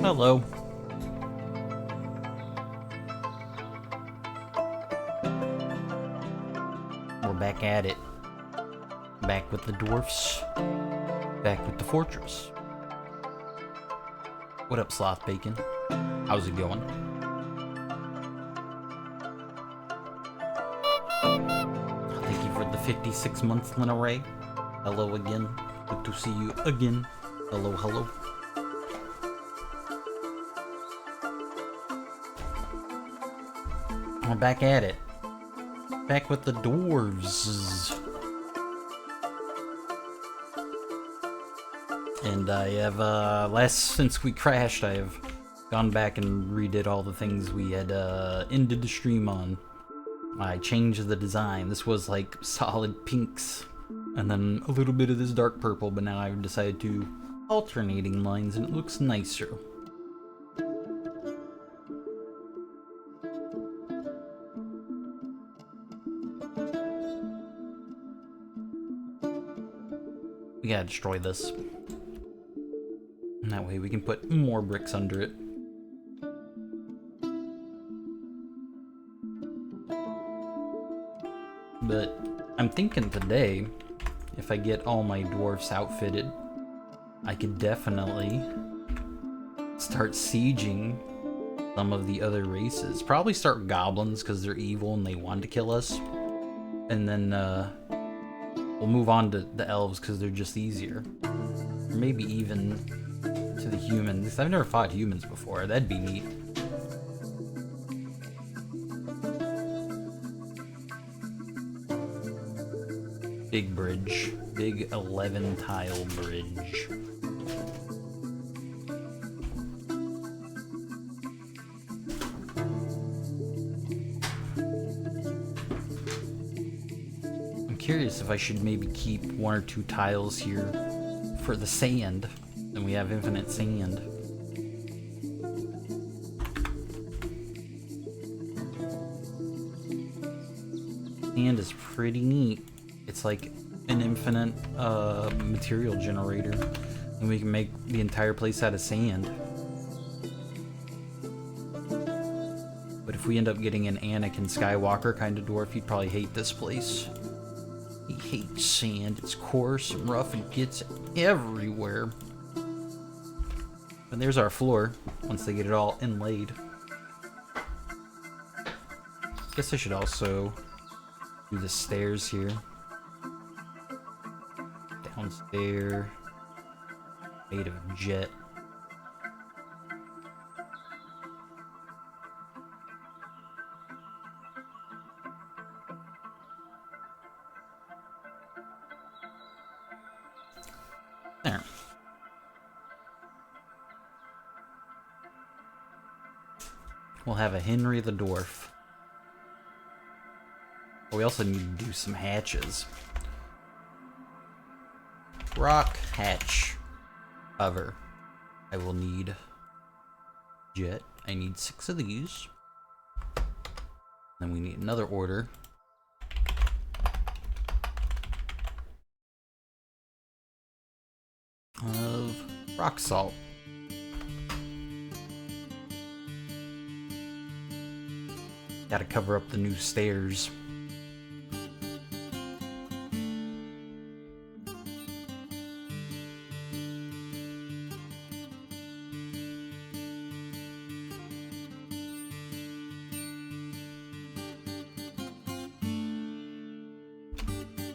Hello. We're back at it. Back with the dwarfs. Back with the fortress. What up, Sloth Bacon? How's it going? Thank you for the 56 months, Lena Ray. Hello again. Good to see you again. Hello, hello. We're back at it. Back with the dwarves. And I have, since we crashed, I have gone back and redid all the things we had ended the stream on. I changed the design. This was like solid pinks, and then a little bit of this dark purple, but now I've decided to alternating lines, and it looks nicer. We gotta destroy this. And that way we can put more bricks under it. But I'm thinking today, if I get all my dwarfs outfitted, I could definitely start sieging some of the other races. Probably start goblins because they're evil and they want to kill us. And then we'll move on to the elves because they're just easier. Or maybe even to the humans. I've never fought humans before. That'd be neat. Big bridge. Big 11 tile bridge. I'm curious if I should maybe keep 1 or 2 tiles here for the sand. Then we have infinite sand. Sand is pretty neat. It's like an infinite material generator, and we can make the entire place out of sand. But if we end up getting an Anakin Skywalker kind of dwarf, he'd probably hate this place. He hates sand. It's coarse and rough and gets everywhere. And there's our floor, once they get it all inlaid. Guess I should also do the stairs here. Downstairs. Made of jet. There. We'll have a Henry the Dwarf. But we also need to do some hatches. Rock hatch cover. I will need jet. I need 6 of these. Then we need another order. Of rock salt. Gotta cover up the new stairs.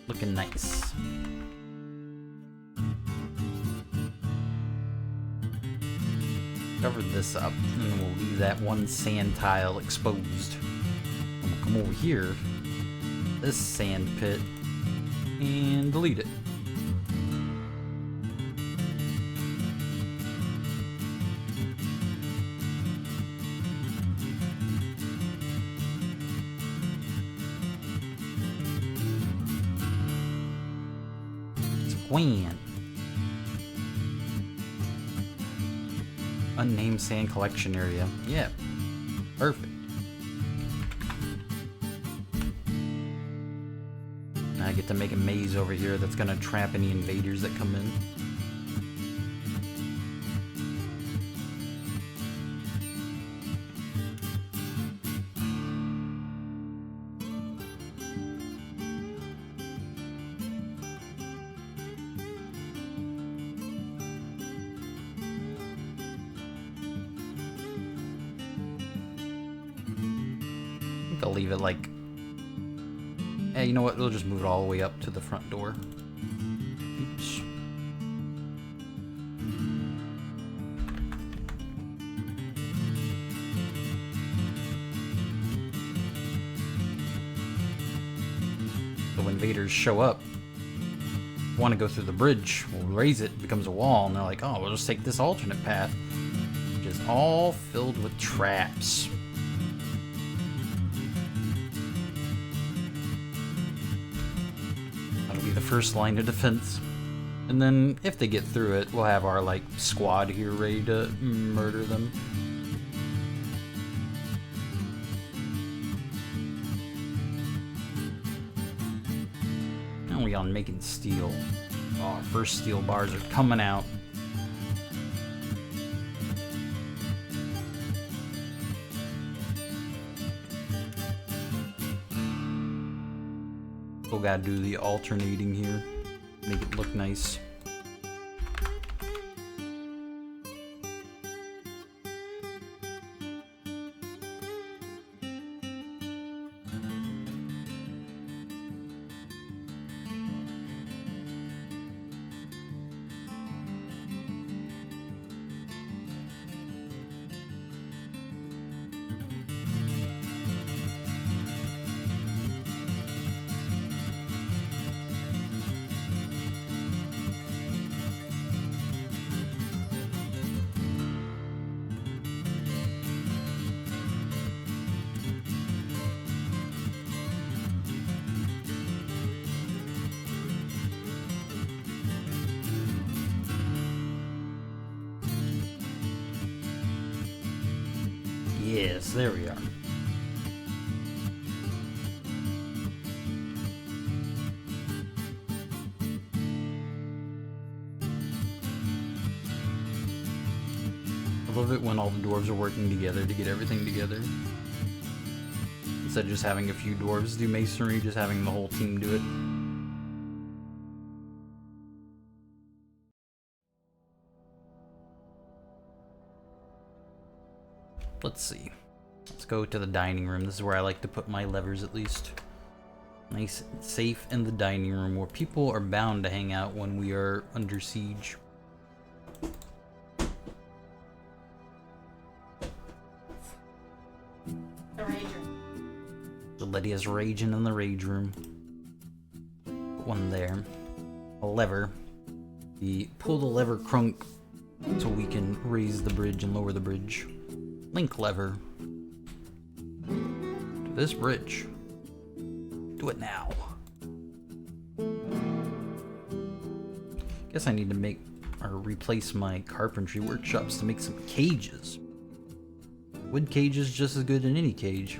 Looking nice. Cover this up, and then we'll leave that one sand tile exposed. And we'll come over here, this sand pit, and delete it. Squan. Unnamed sand collection area. Yeah. Perfect. Now I get to make a maze over here that's gonna trap any invaders that come in. think I'll leave it like... Hey, you know what? We'll just move it all the way up to the front door. Oops. So when invaders show up, want to go through the bridge, we'll raise it, becomes a wall, and they're like, oh, we'll just take this alternate path, which is all filled with traps. That'll be the first line of defense. And then, if they get through it, we'll have our, like, squad here ready to murder them. Now we on making steel. Oh, our first steel bars are coming out. Still gotta do the alternating here. Make it look nice. Yes, there we are. I love it when all the dwarves are working together to get everything together. Instead of just having a few dwarves do masonry, just having the whole team do it. Let's see. Let's go to the dining room. This is where I like to put my levers, at least. Nice and safe in the dining room, where people are bound to hang out when we are under siege. The rager. So Lydia's raging in the rage room. Put one there. A lever. We pull the lever crunk so we can raise the bridge and lower the bridge. Link lever to this bridge. Do it now. Guess I need to make or replace my carpentry workshops to make some cages. Wood cage is just as good in any cage.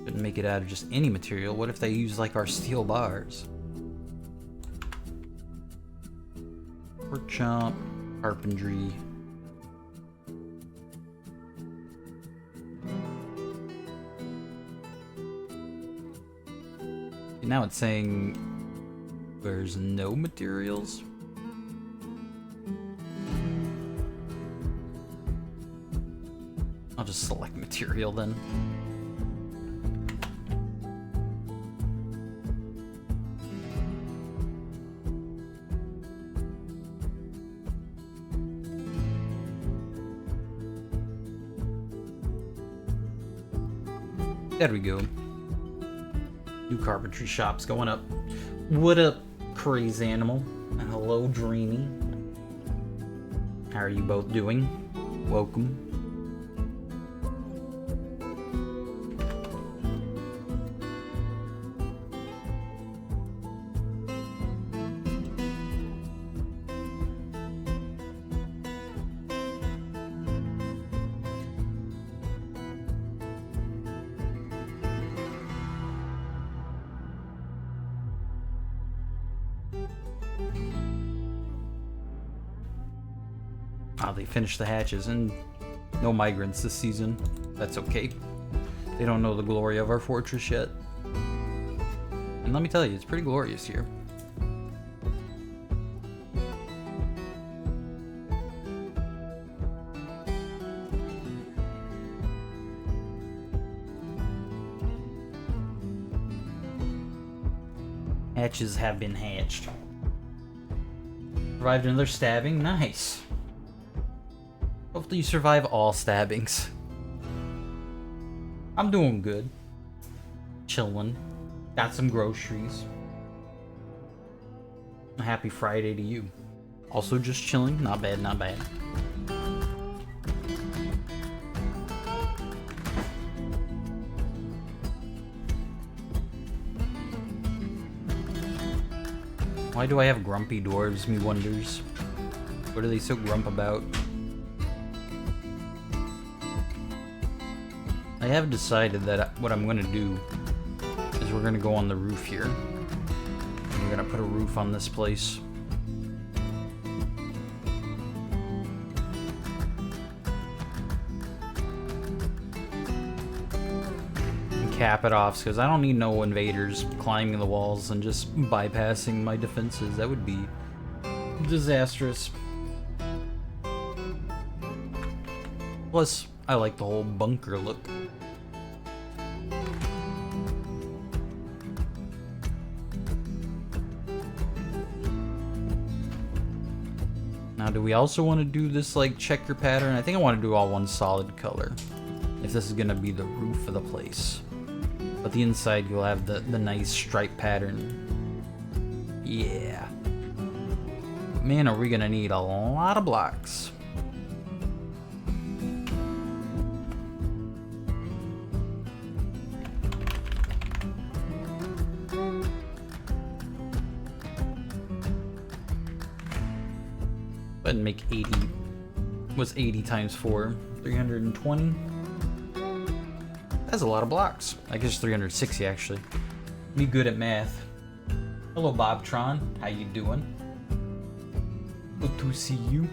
Couldn't make it out of just any material. What if they use like our steel bars? Workshop, carpentry. Okay, now it's saying there's no materials. I'll just select material then. There we go. New carpentry shops going up. What up, crazy animal? And hello, Dreamy. How are you both doing? Welcome. They finished the hatches and no migrants this season. That's okay. They don't know the glory of our fortress yet. And let me tell you, it's pretty glorious here. hatches have been hatched. Survived another stabbing. Nice. Hopefully you survive all stabbings. I'm doing good. Chillin'. Got some groceries. A happy Friday to you. Also just chilling. Not bad, not bad. Why do I have grumpy dwarves, me wonders? What are they so grump about? I have decided that what I'm gonna do is we're gonna go on the roof here. And we're gonna put a roof on this place. Cap it off, because I don't need no invaders climbing the walls and just bypassing my defenses. That would be disastrous. Plus, I like the whole bunker look. Now, do we also want to do this like checker pattern? I think I want to do all one solid color, if this is going to be the roof of the place. But the inside, you'll have the nice stripe pattern. Yeah. Man, are we gonna need a lot of blocks. Go ahead and make 80. What's 80 times 4? 320? That's a lot of blocks. I guess 360 actually. Me good at math. Hello Bobtron, how you doing? Good to see you.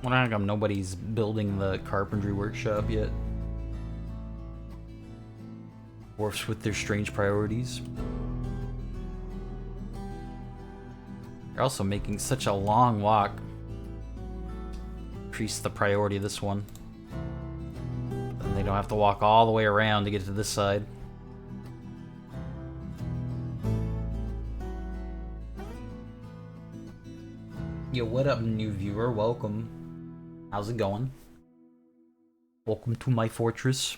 Well, how come nobody's building the carpentry workshop yet? Dwarfs with their strange priorities. They're also making such a long walk. Increase the priority of this one. Then they don't have to walk all the way around to get to this side. Yo, what up, new viewer? Welcome. How's it going? Welcome to my fortress.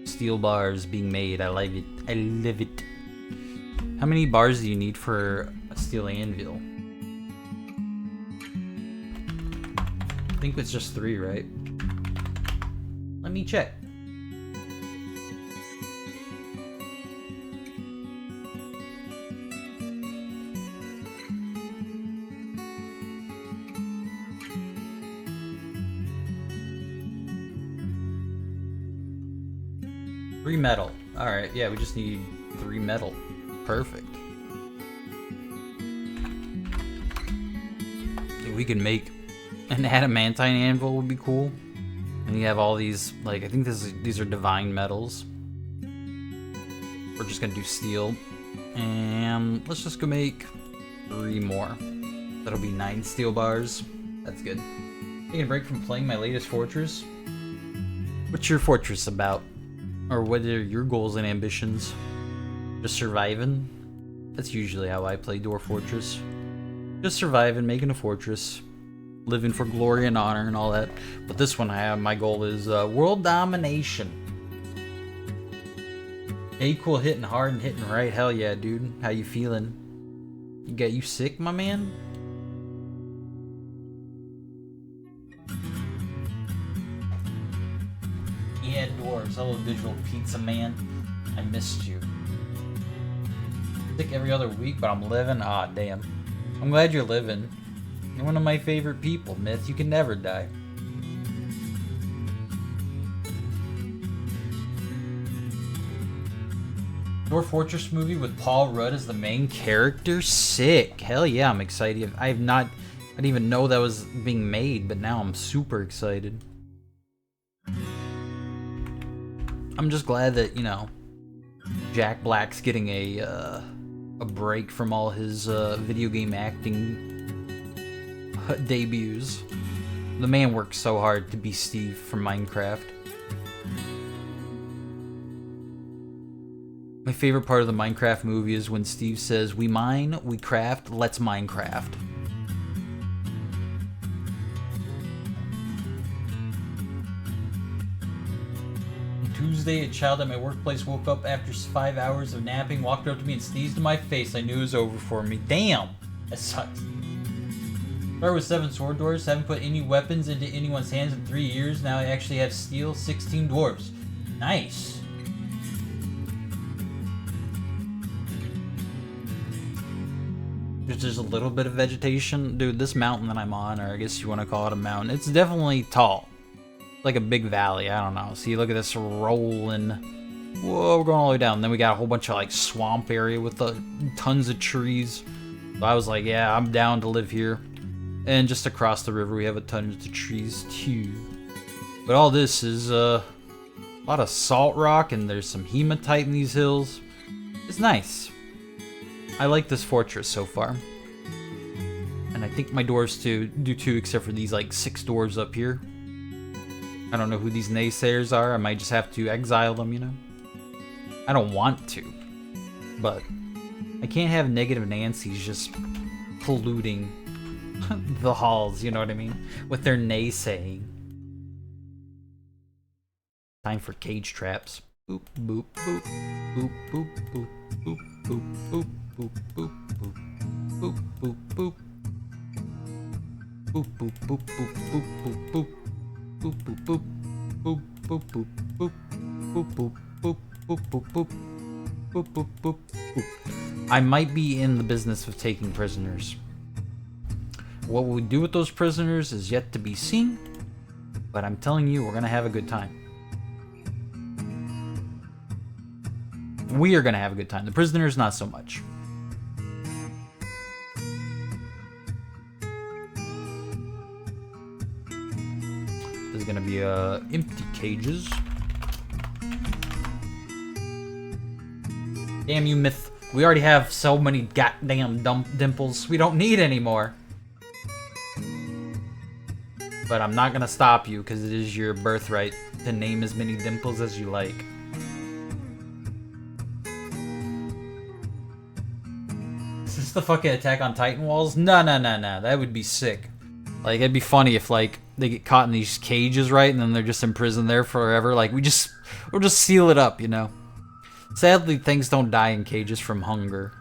Steel bars being made. I like it. I live it. How many bars do you need for a steel anvil? I think it's just 3, right? Let me check. Three metal. Alright, yeah, we just need 3 metal. Perfect. If we can make an adamantine anvil would be cool. And you have all these, like, I think these are divine metals. We're just gonna do steel. And let's just go make 3 more. That'll be 9 steel bars. That's good. Taking a break from playing my latest fortress. What's your fortress about? Or what are your goals and ambitions? Just surviving? That's usually how I play Dwarf Fortress. Just surviving, making a fortress, living for glory and honor and all that. But this one, my goal is world domination. Equal hitting hard and hitting right. Hell yeah, dude. How you feeling? You sick, my man? Yeah, dwarves. Hello, digital pizza man. I missed you. Sick every other week, but I'm living. Ah, damn. I'm glad you're living. You're one of my favorite people, Myth. You can never die. Dwarf Fortress movie with Paul Rudd as the main character? Sick. Hell yeah, I'm excited. I didn't even know that was being made, but now I'm super excited. I'm just glad that, you know, Jack Black's getting a a break from all his video game acting debuts. The man works so hard to be Steve from Minecraft. My favorite part of the Minecraft movie is when Steve says, "We mine, we craft, let's Minecraft." Tuesday, a child at my workplace woke up after 5 hours of napping, walked up to me and sneezed in my face. I knew it was over for me. Damn! That sucks. Started with 7 sword dwarves, haven't put any weapons into anyone's hands in 3 years. Now I actually have steel, 16 dwarves. Nice. There's just a little bit of vegetation. Dude, this mountain that I'm on, or I guess you want to call it a mountain, it's definitely tall. Like a big valley, I don't know. See, look at this rolling. Whoa, we're going all the way down. Then we got a whole bunch of like swamp area with tons of trees. So I was like, yeah, I'm down to live here. And just across the river, we have a ton of trees too. But all this is a lot of salt rock, and there's some hematite in these hills. It's nice. I like this fortress so far. And I think my dwarves do too, except for these like 6 dwarves up here. I don't know who these naysayers are. I might just have to exile them, you know? I don't want to. But I can't have negative Nancy's just polluting the halls, you know what I mean? With their naysaying. Time for cage traps. Boop, boop, boop. Boop, boop, boop. Boop, boop, boop. Boop, boop, boop. Boop, boop, boop. Boop, boop, boop, boop, boop, boop, boop. Boop boop boop boop boop boop boop boop boop boop boop boop boop boop boop boop boop. I might be in the business of taking prisoners. What we do with those prisoners is yet to be seen, but I'm telling you, we're gonna have a good time. We are gonna have a good time. The prisoners, not so much. There's gonna be empty cages. Damn you, myth. We already have so many goddamn dimples. We don't need any more. But I'm not gonna stop you, because it is your birthright to name as many dimples as you like. Is this the fucking Attack on Titan walls? No, no, no, no. That would be sick. Like, it'd be funny if, like, they get caught in these cages, right? And then they're just imprisoned there forever. Like, we'll just seal it up, you know? Sadly, things don't die in cages from hunger.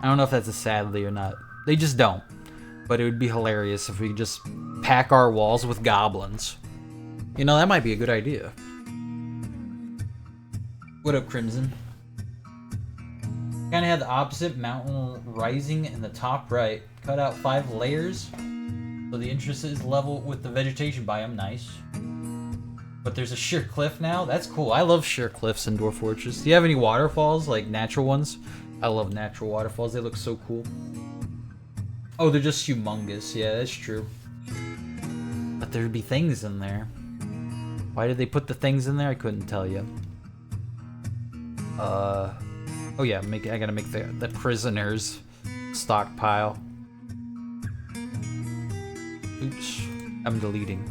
I don't know if that's a sadly or not. They just don't. But it would be hilarious if we could just pack our walls with goblins. You know, that might be a good idea. What up, Crimson? Kinda had the opposite, mountain rising in the top right. Cut out 5 layers. So the interest is level with the vegetation biome, nice. But there's a sheer cliff now, that's cool. I love sheer cliffs in Dwarf Fortress. Do you have any waterfalls, like natural ones? I love natural waterfalls, they look so cool. Oh, they're just humongous, yeah, that's true. But there'd be things in there. Why did they put the things in there? I couldn't tell you. Oh yeah, I gotta make the prisoners stockpile. Oops, I'm deleting.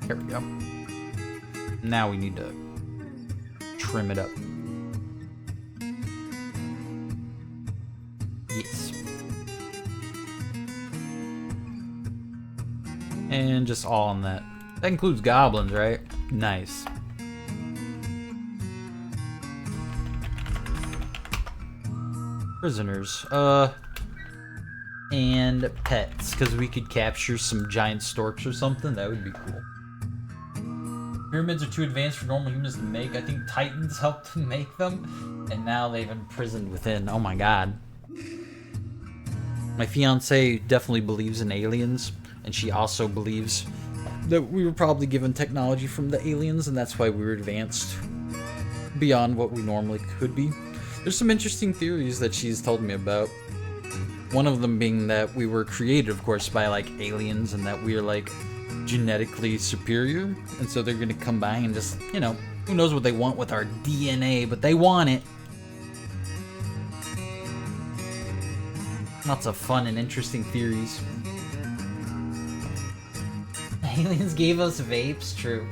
There we go. Now we need to trim it up. Yes. And just all on that. That includes goblins, right? Nice. Prisoners. And pets, because we could capture some giant storks or something. That would be cool. Pyramids are too advanced for normal humans to make. I think Titans helped to make them, and now they've imprisoned within. Oh my god. My fiance definitely believes in aliens, and she also believes that we were probably given technology from the aliens, and that's why we were advanced beyond what we normally could be. There's some interesting theories that she's told me about. One of them being that we were created, of course, by like aliens, and that we're like genetically superior, and so they're gonna come by and just, you know, Who knows what they want with our DNA, but they want it. Lots of fun and interesting theories. Aliens gave us vapes? True.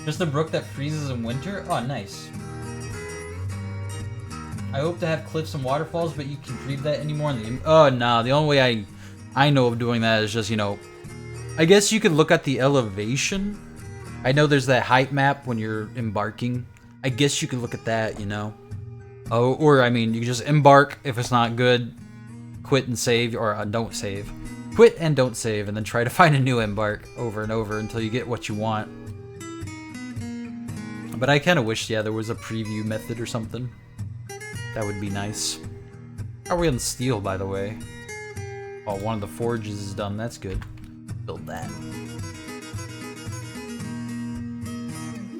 Just a brook that freezes in winter? Oh, nice. I hope to have cliffs and waterfalls, but you can read that anymore in the... Oh, no. The only way I know of doing that is just, you know... I guess you could look at the elevation. I know there's that height map when you're embarking. I guess you could look at that, you know? Oh, or, I mean, you just embark. If it's not good, quit and save, or don't save. Quit and don't save, and then try to find a new embark over and over until you get what you want. But I kind of wish, yeah, there was a preview method or something. That would be nice. How are we on steel, by the way? Oh, one of the forges is done. That's good. Build that.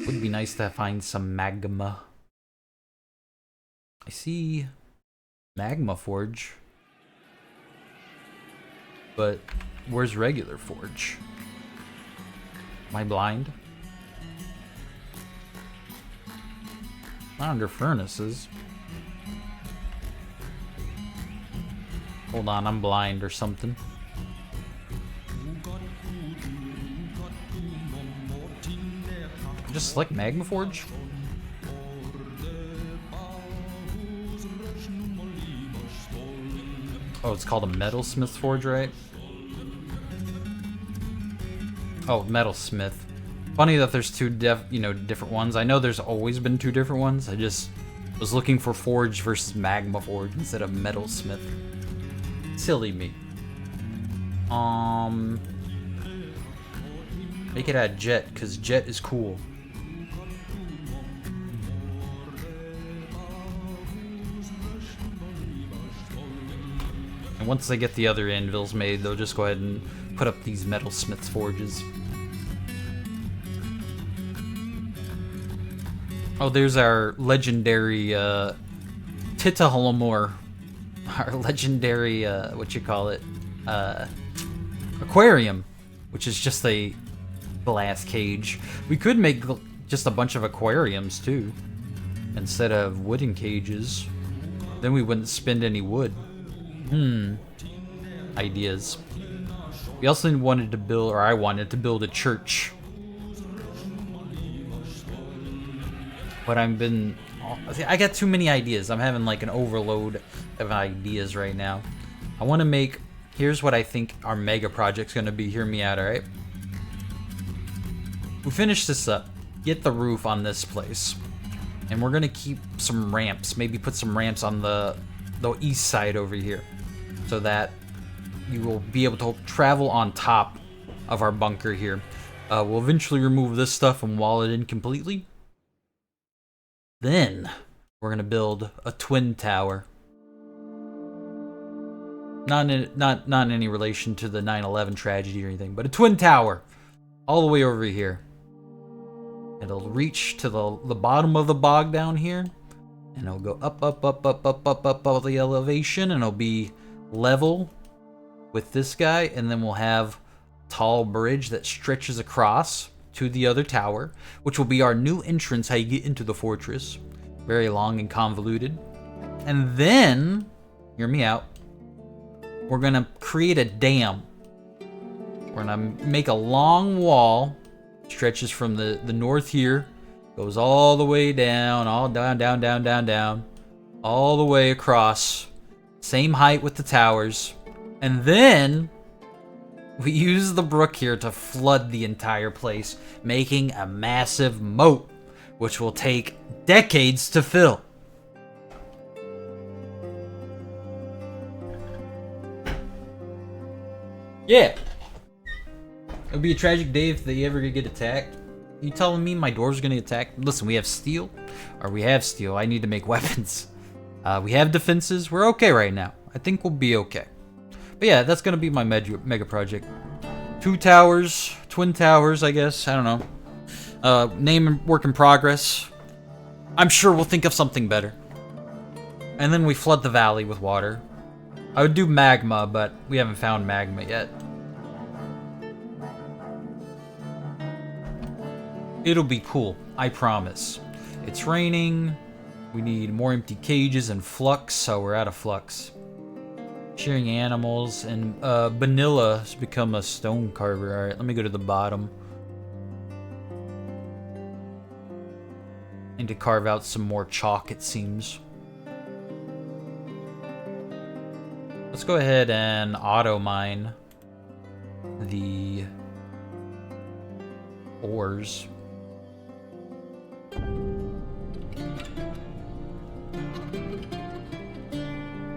Would be nice to find some magma. I see magma forge. But where's regular forge? Am I blind? Not under furnaces. Hold on, I'm blind or something. Just select Magma Forge? Oh, it's called a Metalsmith Forge, right? Oh, Metalsmith. Funny that there's two different ones. I know there's always been two different ones. I just was looking for Forge versus Magma Forge instead of Metalsmith. Silly me. Make it out of jet, because jet is cool. And once they get the other anvils made, they'll just go ahead and put up these Metalsmith's forges. Oh, there's our legendary Titahalamor. Our legendary, aquarium, which is just a glass cage. We could make just a bunch of aquariums too, instead of wooden cages. Then we wouldn't spend any wood. Ideas. We also wanted to build, or I wanted to build a church. But I got too many ideas. I'm having like an overload of ideas right now. I want to make, here's what I think our mega project's gonna be. Hear me out, alright? We finish this up, get the roof on this place, and we're gonna keep some ramps. Maybe put some ramps on the east side over here, so that you will be able to travel on top of our bunker here. We'll eventually remove this stuff and wall it in completely. Then we're gonna build a twin tower. Not in any relation to the 9/11 tragedy or anything, but a twin tower all the way over here. It'll reach to the bottom of the bog down here, and it'll go up the elevation, and it'll be level with this guy, and then we'll have a tall bridge that stretches across to the other tower, which will be our new entrance, how you get into the fortress. Very long and convoluted. And then, hear me out, we're gonna create a dam. We're gonna make a long wall, stretches from the north here, goes all the way down, all down, all the way across, same height with the towers, and then we use the brook here to flood the entire place, making a massive moat, which will take decades to fill. Yeah. It'll be a tragic day if they ever get attacked. You telling me my dwarves are gonna get attacked? Listen, we have steel, or we have steel. I need to make weapons. We have defenses. We're okay right now. I think we'll be okay. But yeah, that's gonna be my mega project. 2 towers, twin towers, I guess. I don't know. Name work in progress. I'm sure we'll think of something better. And then we flood the valley with water. I would do magma, but we haven't found magma yet. It'll be cool, I promise. It's raining. We need more empty cages and flux, so we're out of flux. Shearing animals, and Vanilla has become a stone carver. Alright, let me go to the bottom. Need to carve out some more chalk, it seems. Let's go ahead and auto mine the ores.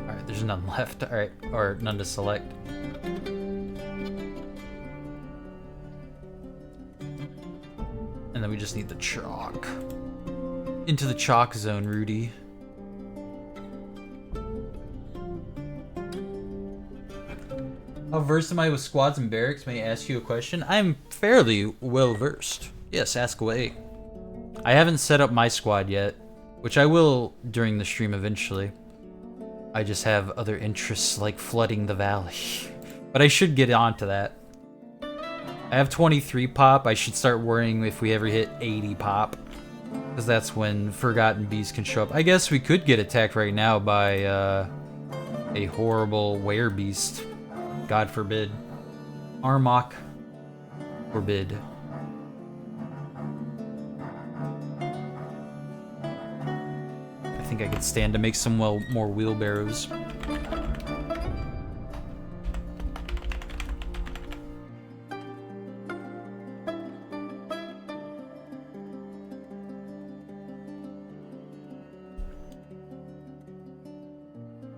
Alright, there's none left. Alright, or none to select. And then we just need the chalk. Into the chalk zone, Rudy. How versed am I with squads and barracks? May I ask you a question? I'm fairly well versed. Yes, ask away. I haven't set up my squad yet, which I will during the stream eventually. I just have other interests like flooding the valley. But I should get onto that. I have 23 pop. I should start worrying if we ever hit 80 pop. Because that's when Forgotten Bees can show up. I guess we could get attacked right now by a horrible werebeast. God forbid. Armok forbid. I think I could stand to make some more wheelbarrows.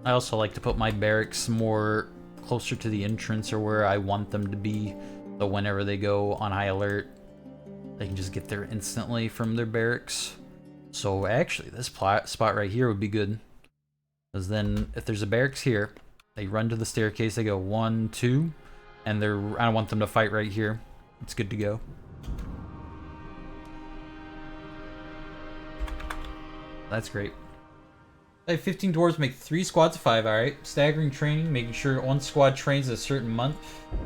I also like to put my barracks more closer to the entrance or where I want them to be, so whenever they go on high alert, they can just get there instantly from their barracks. So actually, this spot right here would be good, because then if there's a barracks here, they run to the staircase, they go 1, 2, and I want them to fight right here. It's good to go. That's great. I have 15 dwarves, make 3 squads of 5, alright. Staggering training, making sure one squad trains a certain month.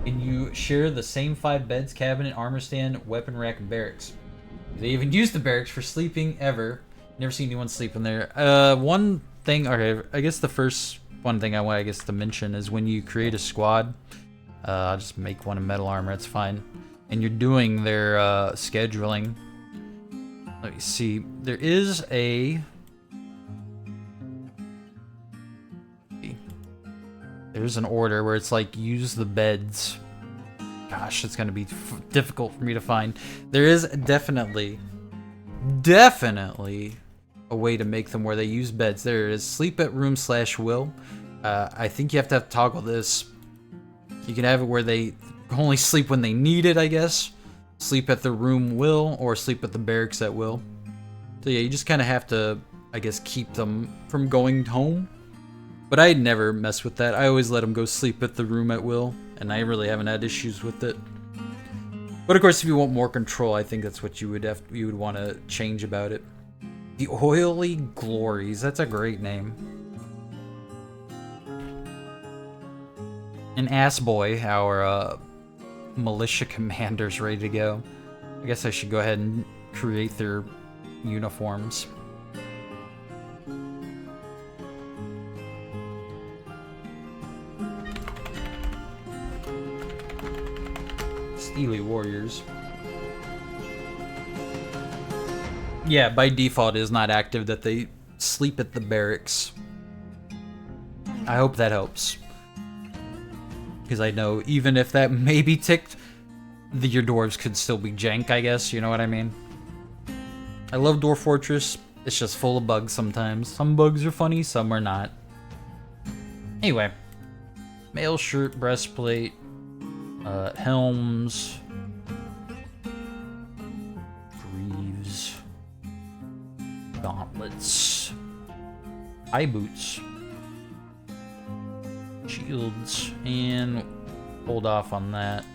And you share the same 5 beds, cabinet, armor stand, weapon rack, and barracks. They even use the barracks for sleeping ever. Never seen anyone sleep in there. One thing, okay, I guess the first one thing I want, to mention is when you create a squad, I'll just make one in metal armor, it's fine. And you're doing their scheduling. Let me see, there is there's an order where it's like use the beds. Gosh, it's gonna be difficult for me to find. There is definitely a way to make them where they use beds. There is sleep at room / will. I think you have to toggle this. You can have it where they only sleep when they need it, I guess. Sleep at the room will, or sleep at the barracks at will. So yeah, you just kind of have to, I guess, keep them from going home. But I never mess with that. I always let them go sleep at the room at will, and I really haven't had issues with it. But of course, if you want more control, I think that's what you would want to change about it. The Oily Glories, that's a great name. And Ass Boy, our militia commander's ready to go. I guess I should go ahead and create their uniforms. Steely Warriors. Yeah, by default it is not active that they sleep at the barracks. I hope that helps. Because I know even if that maybe ticked, your dwarves could still be jank, I guess, you know what I mean? I love Dwarf Fortress, it's just full of bugs sometimes. Some bugs are funny, some are not. Anyway. Mail shirt, breastplate, helms, greaves, gauntlets, eye boots, shields, and hold off on that.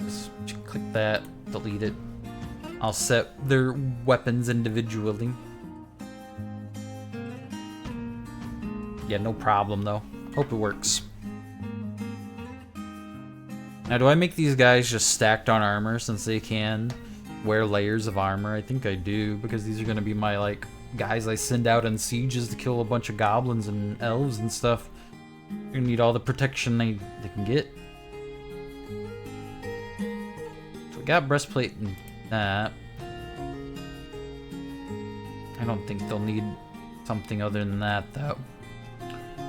Just click that, delete it. I'll set their weapons individually. Yeah, no problem though. Hope it works. Now, do I make these guys just stacked on armor since they can wear layers of armor? I think I do, because these are gonna be my, like, guys I send out on sieges to kill a bunch of goblins and elves and stuff. They're gonna need all the protection they can get. So we got breastplate and that. I don't think they'll need something other than that, though.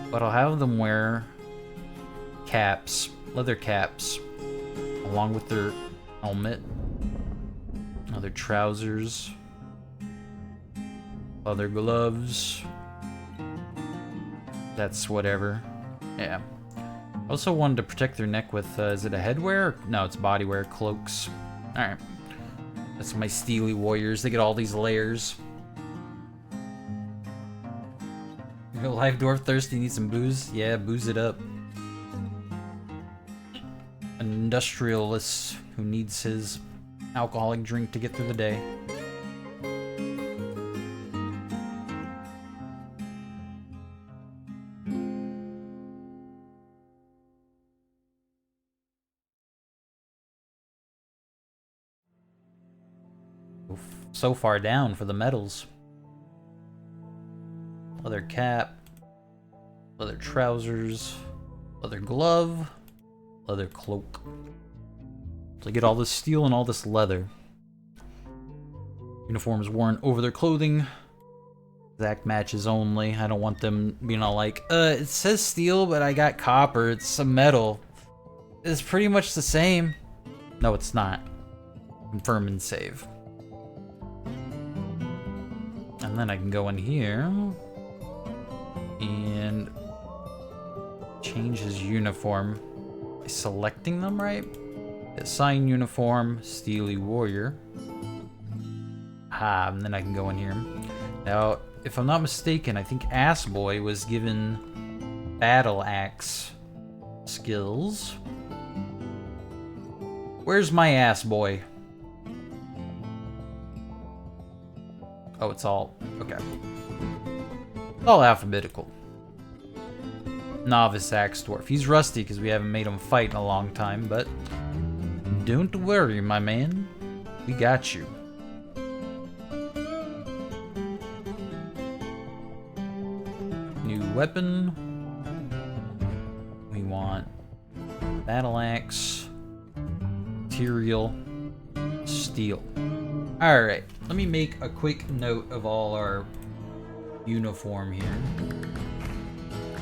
But I'll have them wear caps, leather caps, along with their helmet, other trousers, other gloves. That's whatever. Yeah. I also wanted to protect their neck with, is it a headwear? No, it's bodywear, cloaks. Alright. That's my steely warriors. They get all these layers. Real life dwarf thirsty, need some booze? Yeah, booze it up. An industrialist who needs his alcoholic drink to get through the day. So far down for the medals. Leather cap, leather trousers, leather glove, leather cloak. So I get all this steel and all this leather. Uniforms worn over their clothing. Exact matches only. I don't want them being all like, it says steel, but I got copper. It's a metal. It's pretty much the same. No, it's not. Confirm and save. And then I can go in here and change his uniform by selecting them, right? Assign uniform, Steely Warrior. Ah, and then I can go in here. Now, if I'm not mistaken, I think Ass Boy was given Battle Axe skills. Where's my Ass Boy? Oh, it's all... okay. All alphabetical. Novice Axe Dwarf. He's rusty because we haven't made him fight in a long time, but... don't worry, my man. We got you. New weapon. We want... Battle Axe. Material. Steel. Alright, let me make a quick note of all our uniform here.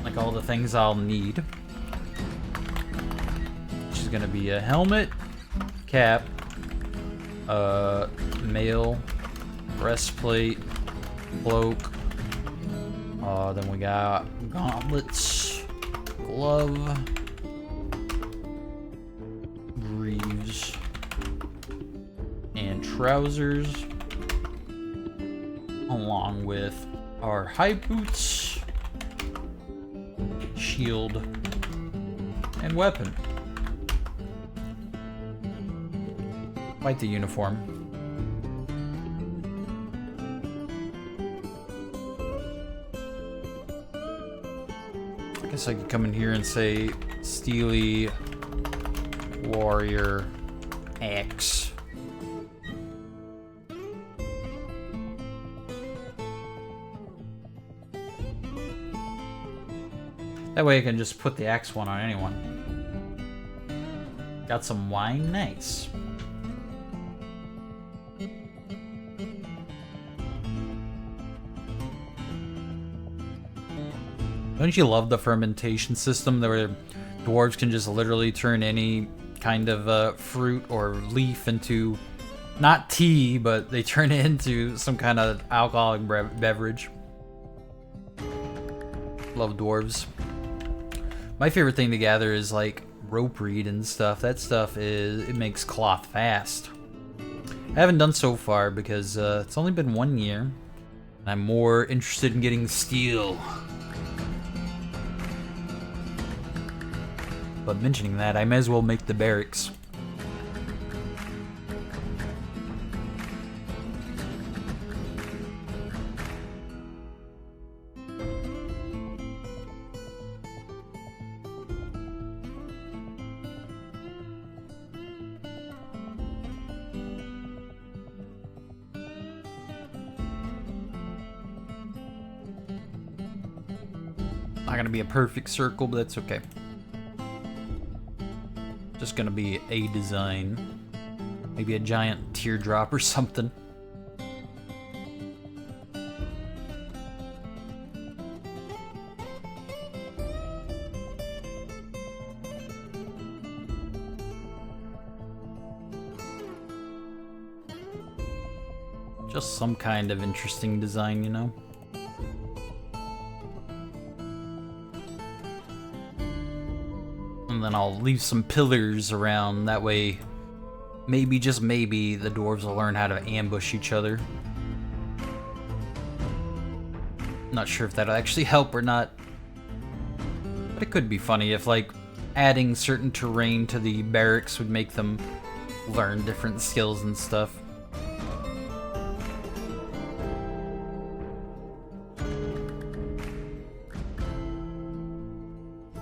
Like all the things I'll need. Which is gonna be a helmet, cap, mail, breastplate, cloak. Then we got gauntlets, glove, greaves, and trousers, along with our high boots, shield, and weapon. Quite the uniform. I guess I could come in here and say Steely Warrior Axe. That way I can just put the axe one on anyone. Got some wine, nice. Don't you love the fermentation system where dwarves can just literally turn any kind of fruit or leaf into, not tea, but they turn it into some kind of alcoholic beverage. Love dwarves. My favorite thing to gather is like rope reed and stuff. That stuff it makes cloth fast. I haven't done so far because it's only been 1 year. And I'm more interested in getting steel. But mentioning that, I may as well make the barracks. Not gonna be a perfect circle, but that's okay. Just gonna be a design. Maybe a giant teardrop or something. Just some kind of interesting design, you know? And then I'll leave some pillars around, that way maybe, just maybe, the dwarves will learn how to ambush each other. Not sure if that'll actually help or not. But it could be funny if, like, adding certain terrain to the barracks would make them learn different skills and stuff.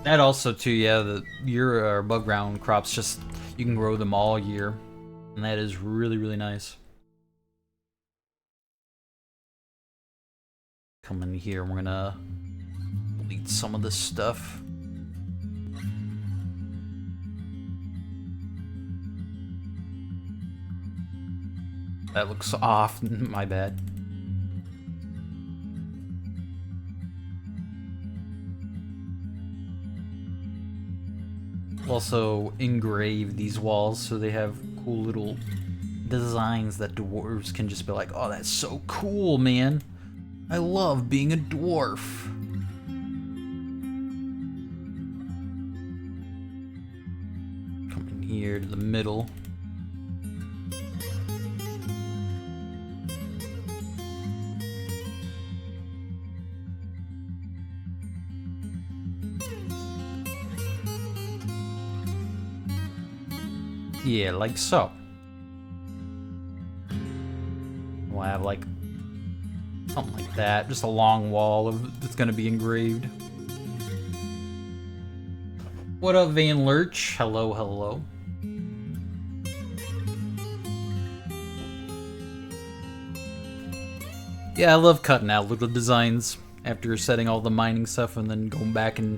That also too, yeah, the year or above ground crops, just you can grow them all year, and that is really, really nice. Come in here, we're gonna delete some of this stuff. That looks off, my bad. Also engrave these walls so they have cool little designs that dwarves can just be like, oh, that's so cool, man. I love being a dwarf. Come in here to the middle. Yeah, like so. We'll have like something like that, just a long wall of that's gonna be engraved. What up, Van Lurch? Hello, hello. Yeah, I love cutting out little designs after setting all the mining stuff and then going back and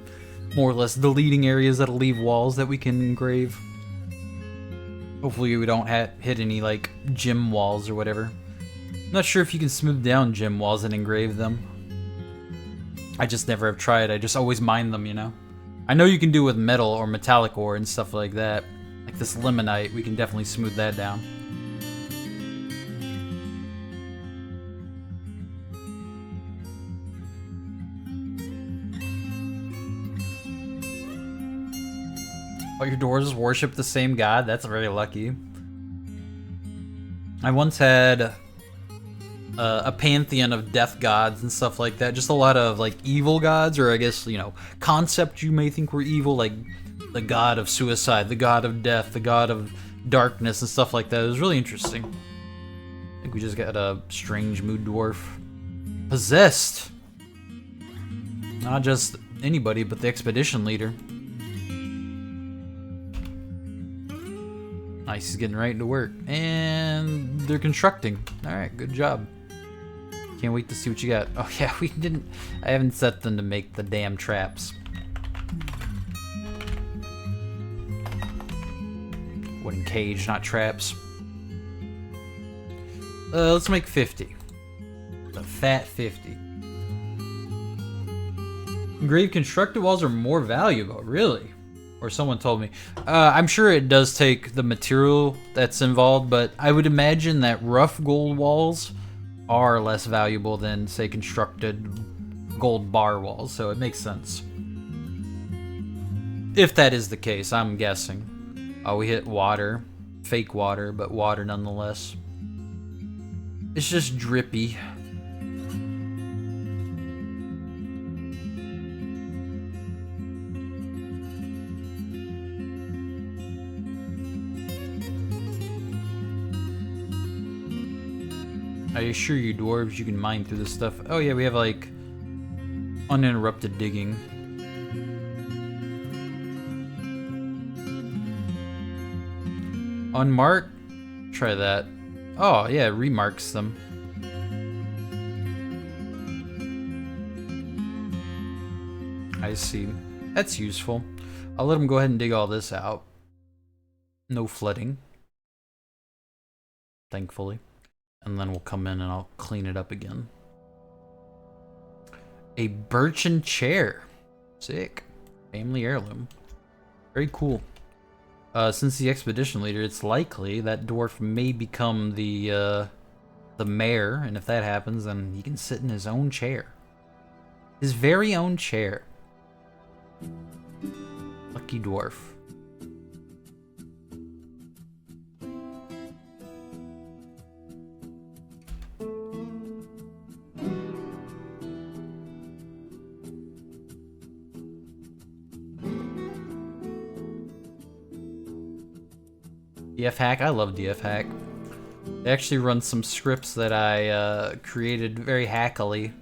more or less deleting areas that'll leave walls that we can engrave. Hopefully we don't hit any, like, gym walls or whatever. I'm not sure if you can smooth down gym walls and engrave them. I just never have tried. I just always mine them, you know? I know you can do with metal or metallic ore and stuff like that. Like this limonite, we can definitely smooth that down. Oh, your dwarves worship the same god? That's very lucky. I once had a pantheon of death gods and stuff like that. Just a lot of, like, evil gods, or I guess, you know, concepts you may think were evil, like the god of suicide, the god of death, the god of darkness, and stuff like that. It was really interesting. I think we just got a strange mood dwarf. Possessed! Not just anybody, but the expedition leader. Nice, he's getting right into work. And they're constructing. Alright, good job. Can't wait to see what you got. Oh yeah, I haven't set them to make the damn traps. Wooden cage, not traps. Let's make 50. The fat 50. Engraved constructed walls are more valuable, really? Or someone told me. I'm sure it does take the material that's involved, but I would imagine that rough gold walls are less valuable than, say, constructed gold bar walls, so it makes sense. If that is the case, I'm guessing. Oh, we hit water. Fake water, but water nonetheless. It's just drippy. I assure you, dwarves, you can mine through this stuff. Oh yeah, we have, like, uninterrupted digging. Unmark? Try that. Oh yeah, it remarks them. I see. That's useful. I'll let him go ahead and dig all this out. No flooding. Thankfully. And then we'll come in and I'll clean it up again. A birchen chair. Sick. Family heirloom. Very cool. Since the expedition leader, it's likely that Dwarf may become the mayor, and if that happens, then he can sit in his own chair. His very own chair. Lucky Dwarf. DF Hack, I love DF Hack. They actually run some scripts that I created very hackily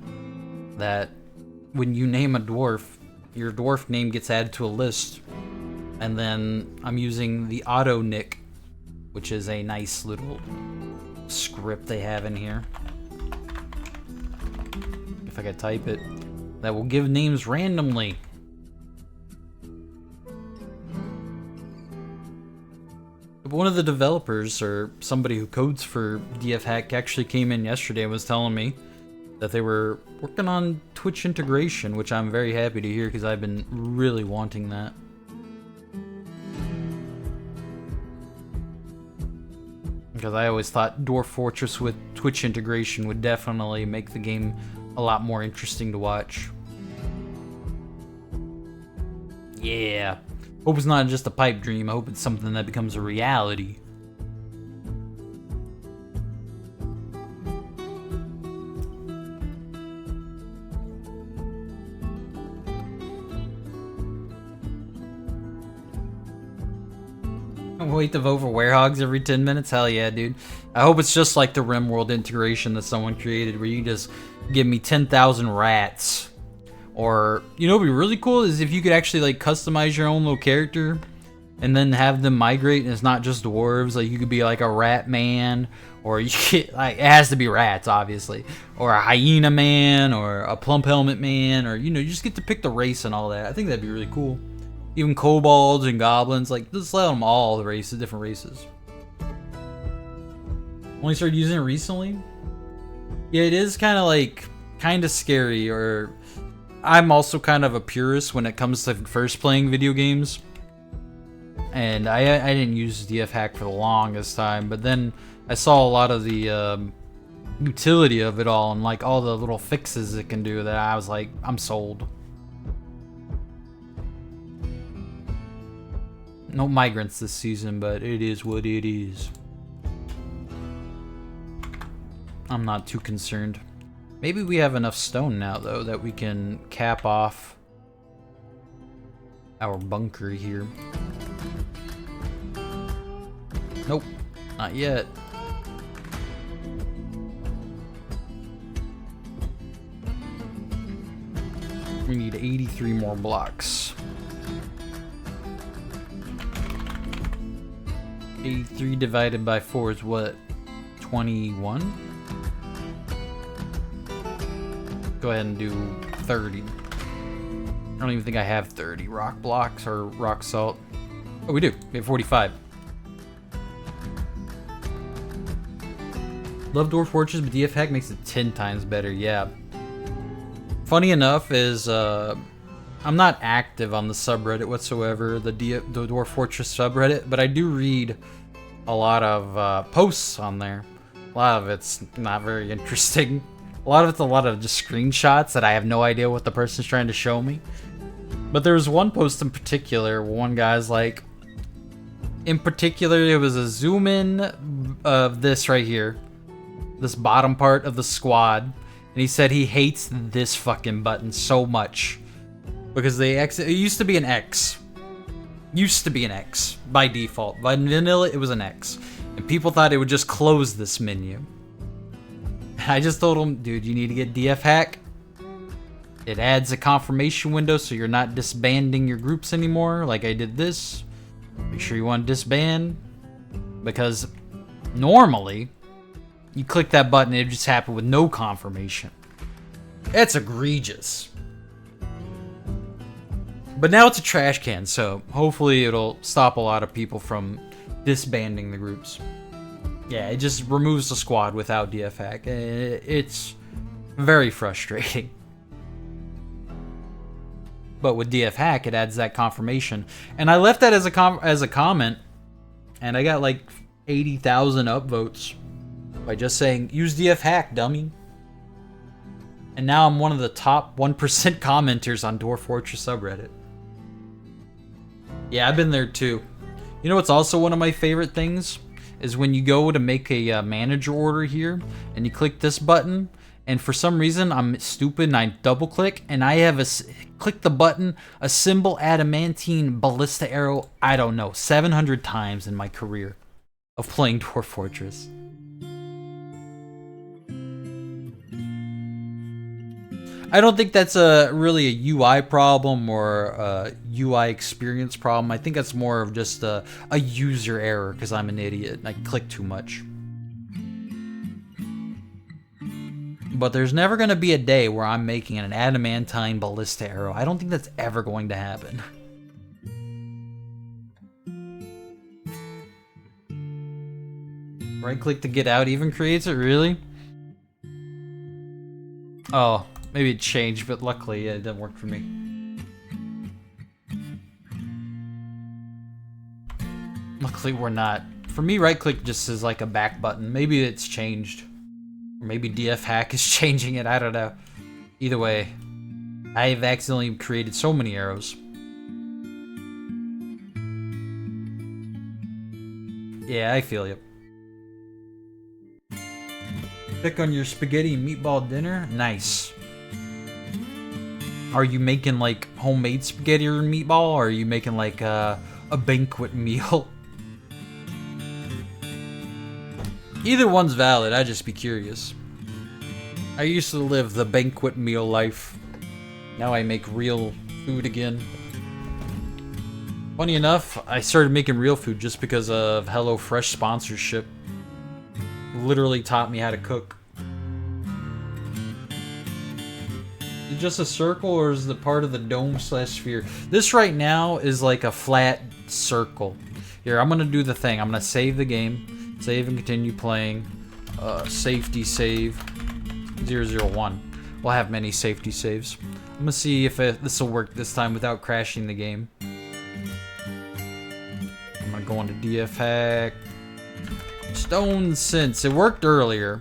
that when you name a dwarf, your dwarf name gets added to a list. And then I'm using the auto nick, which is a nice little script they have in here. If I could type it, that will give names randomly. One of the developers, or somebody who codes for DF Hack, actually came in yesterday and was telling me that they were working on Twitch integration, which I'm very happy to hear because I've been really wanting that. Because I always thought Dwarf Fortress with Twitch integration would definitely make the game a lot more interesting to watch. Yeah. Hope it's not just a pipe dream. I hope it's something that becomes a reality. Wait to vote for Werehogs every 10 minutes? Hell yeah, dude. I hope it's just like the RimWorld integration that someone created where you just give me 10,000 rats. Or, you know what would be really cool is if you could actually like customize your own little character and then have them migrate and it's not just dwarves. Like you could be like a rat man, or you could, like, it has to be rats obviously, or a hyena man, or a plump helmet man, or you know, you just get to pick the race and all that. I think that'd be really cool. Even kobolds and goblins, like just let them all the races, different races. Only started using it recently. Yeah, it is kind of scary, or I'm also kind of a purist when it comes to first playing video games. And I didn't use DF Hack for the longest time, but then I saw a lot of the utility of it all and like all the little fixes it can do that I was like, I'm sold. No migrants this season, but it is what it is. I'm not too concerned. Maybe we have enough stone now, though, that we can cap off our bunker here. Nope, not yet. We need 83 more blocks. 83 divided by 4 is what? 21? Go ahead and do 30. I don't even think I have 30 rock blocks or rock salt. Oh, we do. We have 45. Love Dwarf Fortress, but DF Hack makes it 10 times better. Yeah. Funny enough is I'm not active on the subreddit whatsoever, the Dwarf Fortress subreddit, but I do read a lot of posts on there. A lot of it's not very interesting. A lot of it's a lot of just screenshots that I have no idea what the person's trying to show me. But there was one post in particular where one guy's like, in particular, it was a zoom in of this right here, this bottom part of the squad, and he said he hates this fucking button so much because it used to be an X. Used to be an X by default. By vanilla, it was an X. And people thought it would just close this menu. I just told him, dude, you need to get DF Hack. It adds a confirmation window so you're not disbanding your groups anymore like I did this. Make sure you want to disband. Because normally, you click that button, it just happened with no confirmation. That's egregious. But now it's a trash can, so hopefully it'll stop a lot of people from disbanding the groups. Yeah, it just removes the squad without DF hack. It's very frustrating. But with DF hack, it adds that confirmation. And I left that as a comment, and I got like 80,000 upvotes by just saying, use DF hack, dummy. And now I'm one of the top 1% commenters on Dwarf Fortress subreddit. Yeah, I've been there too. You know what's also one of my favorite things? Is when you go to make a manager order here, and you click this button, and for some reason I'm stupid and I double click, and I have click the button, a symbol adamantine ballista arrow, I don't know, 700 times in my career of playing Dwarf Fortress. I don't think that's really a UI problem or a UI experience problem. I think that's more of just a user error because I'm an idiot and I click too much. But there's never going to be a day where I'm making an adamantine ballista arrow. I don't think that's ever going to happen. Right click to get out even creates it, really? Oh. Maybe it changed, but luckily it didn't work for me. Luckily we're not. For me, right click just is like a back button. Maybe it's changed. Or maybe DF hack is changing it, I don't know. Either way, I've accidentally created so many arrows. Yeah, I feel you. Pick on your spaghetti and meatball dinner? Nice. Are you making like homemade spaghetti or meatball, or are you making like a banquet meal? Either one's valid, I'd just be curious. I used to live the banquet meal life. Now I make real food again. Funny enough, I started making real food just because of HelloFresh sponsorship. Literally taught me how to cook. Is it just a circle, or is it part of the dome / sphere? This right now is like a flat circle. Here, I'm gonna do the thing. I'm gonna save the game, save and continue playing. Safety save 001. We'll have many safety saves. I'm gonna see if this will work this time without crashing the game. I'm gonna go into DF hack. Stone Sense. It worked earlier.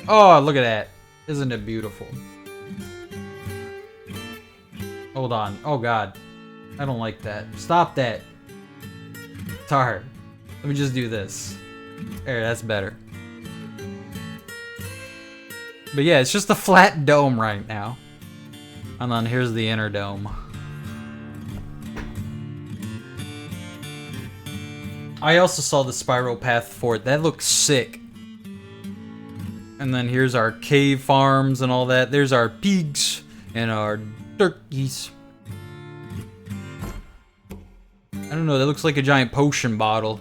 Oh, look at that. Isn't it beautiful? Hold on. Oh god. I don't like that. Stop that. Tar. Let me just do this. There, that's better. But yeah, it's just a flat dome right now. And then here's the inner dome. I also saw the spiral path for it. That looks sick. And then here's our cave farms and all that. There's our pigs and our turkeys. I don't know, that looks like a giant potion bottle.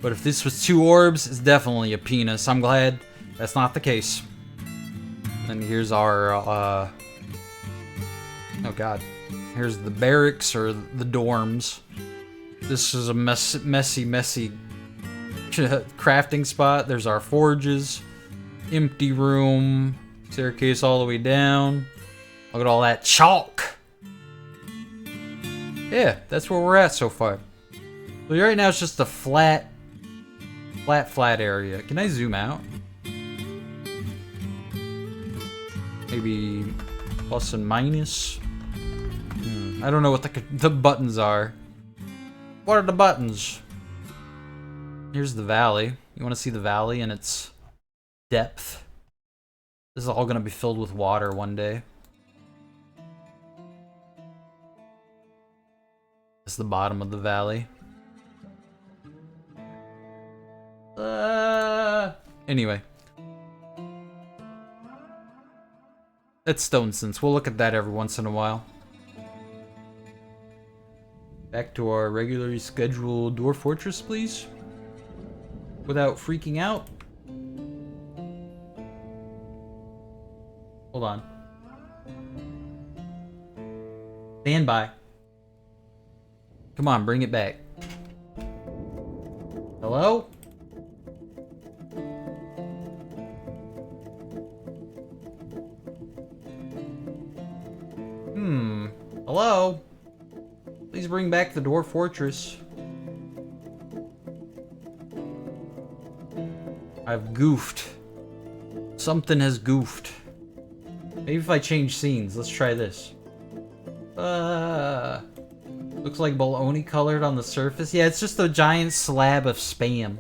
But if this was 2 orbs, it's definitely a penis. I'm glad that's not the case. And here's our, oh god. Here's the barracks or the dorms. This is a messy crafting spot. There's our forges. Empty room. Staircase all the way down. Look at all that chalk. Yeah, that's where we're at so far. So right now it's just a flat area. Can I zoom out? Maybe plus and minus? I don't know what the buttons are. What are the buttons? Here's the valley. You want to see the valley and its depth? This is all going to be filled with water one day. It's the bottom of the valley. Anyway. That's Stone Sense. We'll look at that every once in a while. Back to our regularly scheduled Dwarf Fortress, please. Without freaking out. Hold on. Stand by. Come on, bring it back. Hello? Hello? Please bring back the Dwarf Fortress. I've goofed. Something has goofed. Maybe if I change scenes, let's try this. Looks like baloney colored on the surface. Yeah, it's just a giant slab of spam.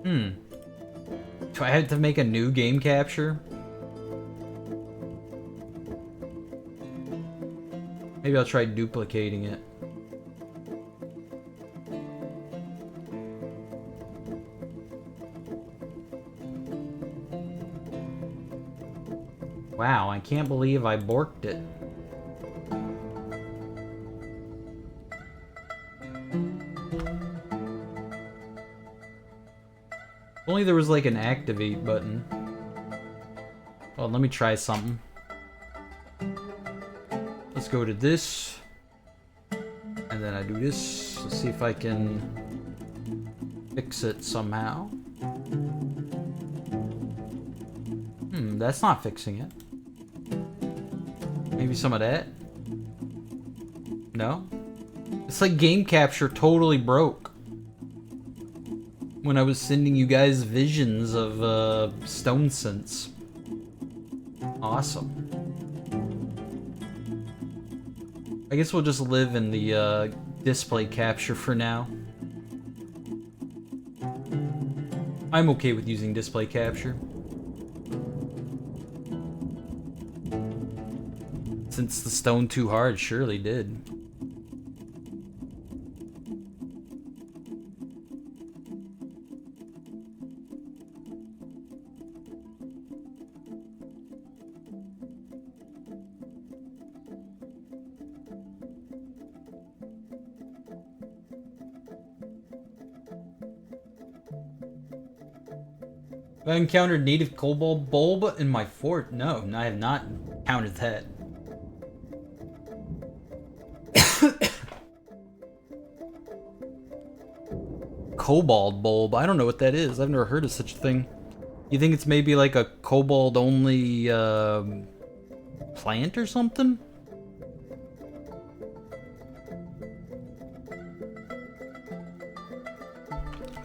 Do I have to make a new game capture? Maybe I'll try duplicating it. Wow, I can't believe I borked it. If only there was like an activate button. Well, let me try something. Let's go to this. And then I do this. Let's see if I can fix it somehow. That's not fixing it. Maybe some of that? No? It's like game capture totally broke. When I was sending you guys visions of stone sense. Awesome. I guess we'll just live in the display capture for now. I'm okay with using display capture. Since the stone too hard surely did. Have I encountered native cobalt bulb in my fort? No, I have not encountered that. Cobalt bulb? I don't know what that is. I've never heard of such a thing. You think it's maybe like a cobalt only plant or something?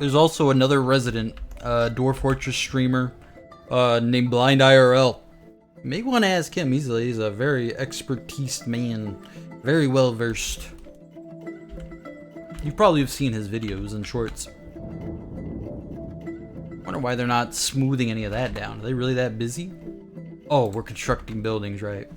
There's also another resident Dwarf Fortress streamer named Blind IRL. You may want to ask him. He's a very expertise man, very well versed. You probably have seen his videos and shorts. Wonder why they're not smoothing any of that down. Are they really that busy? Oh, we're constructing buildings, right?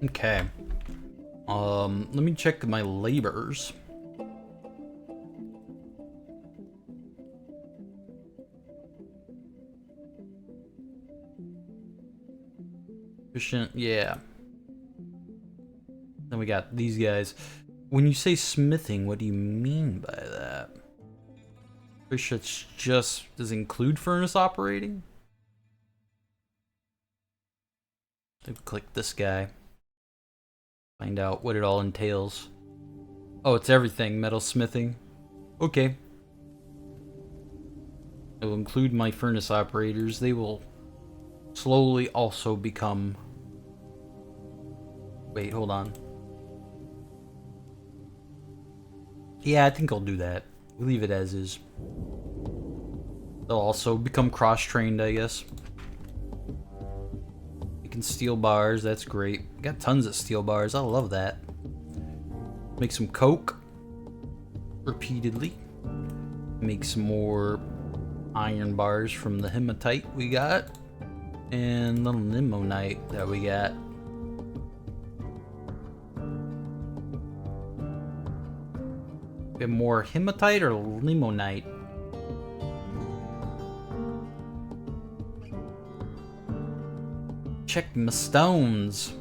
Okay. Let me check my labors. Efficient, yeah. Then we got these guys. When you say smithing, what do you mean by that? Fish it's just does it include furnace operating? Let's click this guy. Find out what it all entails. Oh, it's everything. Metal smithing. Okay. It will include my furnace operators. They will slowly also become... Wait, hold on. Yeah, I think I'll do that. We'll leave it as is. They'll also become cross-trained, I guess. Making steel bars, that's great. Got tons of steel bars, I love that. Make some coke. Repeatedly. Make some more iron bars from the hematite we got. And the limonite that we got. We have more hematite or limonite? check my stones.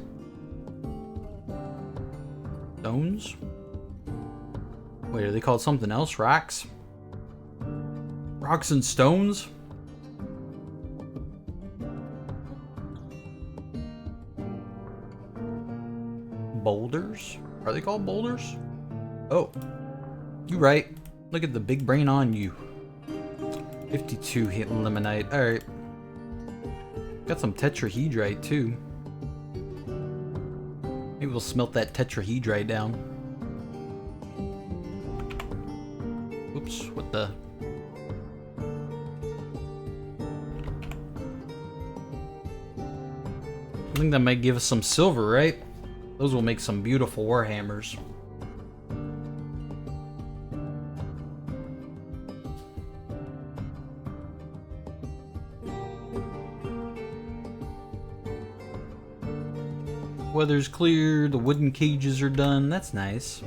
Stones? Wait, are they called something else? Rocks? Rocks and stones? Boulders? Are they called boulders? Oh, you right. Look at the big brain on you. 52 hit limonite. Alright. Got some tetrahedrite too. Maybe we'll smelt that tetrahedrite down. Oops, what the? I think that might give us some silver, right? Those will make some beautiful warhammers. Weather's clear, the wooden cages are done. That's nice.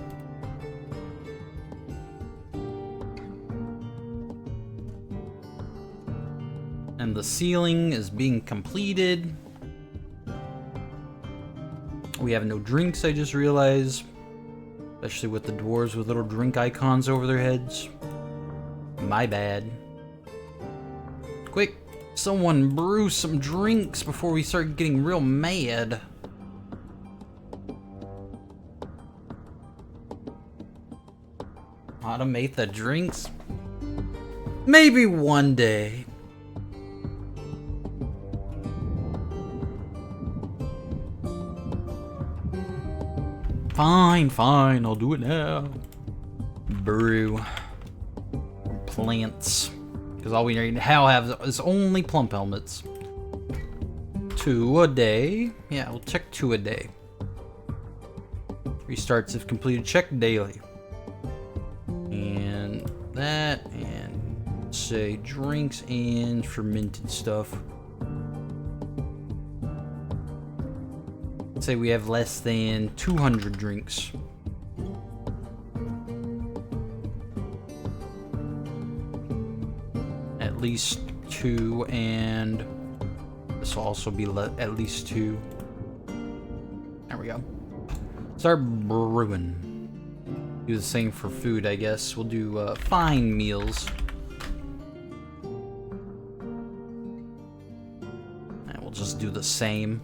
And the ceiling is being completed. We have no drinks, I just realized. Especially with the dwarves with little drink icons over their heads. My bad. Quick, someone brew some drinks before we start getting real mad. Automate the drinks? Maybe one day. Fine, fine, I'll do it now. Brew. Plants. Because all we now have is only plump helmets. 2 a day. Yeah, we'll check 2 a day. Restarts if completed, check daily. And that, and say drinks and fermented stuff. Say we have less than 200 drinks. At least 2, and this will also be at least 2. There we go. Start brewing. Do the same for food, I guess. We'll do fine meals. And we'll just do the same.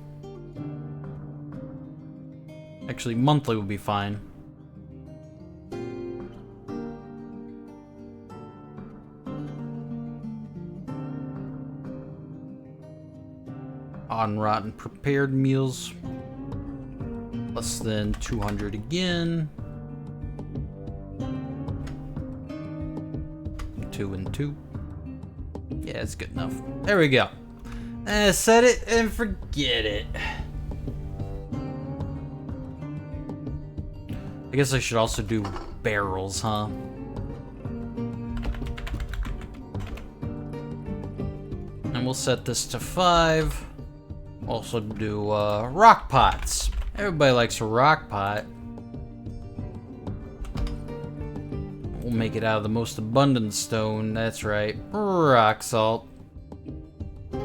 Actually, monthly would be fine. On rotten prepared meals. Less than 200 again. 2 and 2. Yeah, it's good enough. There we go. Set it and forget it. I guess I should also do barrels, huh? And we'll set this to 5. Also do rock pots. Everybody likes a rock pot. We'll make it out of the most abundant stone. That's right, rock salt.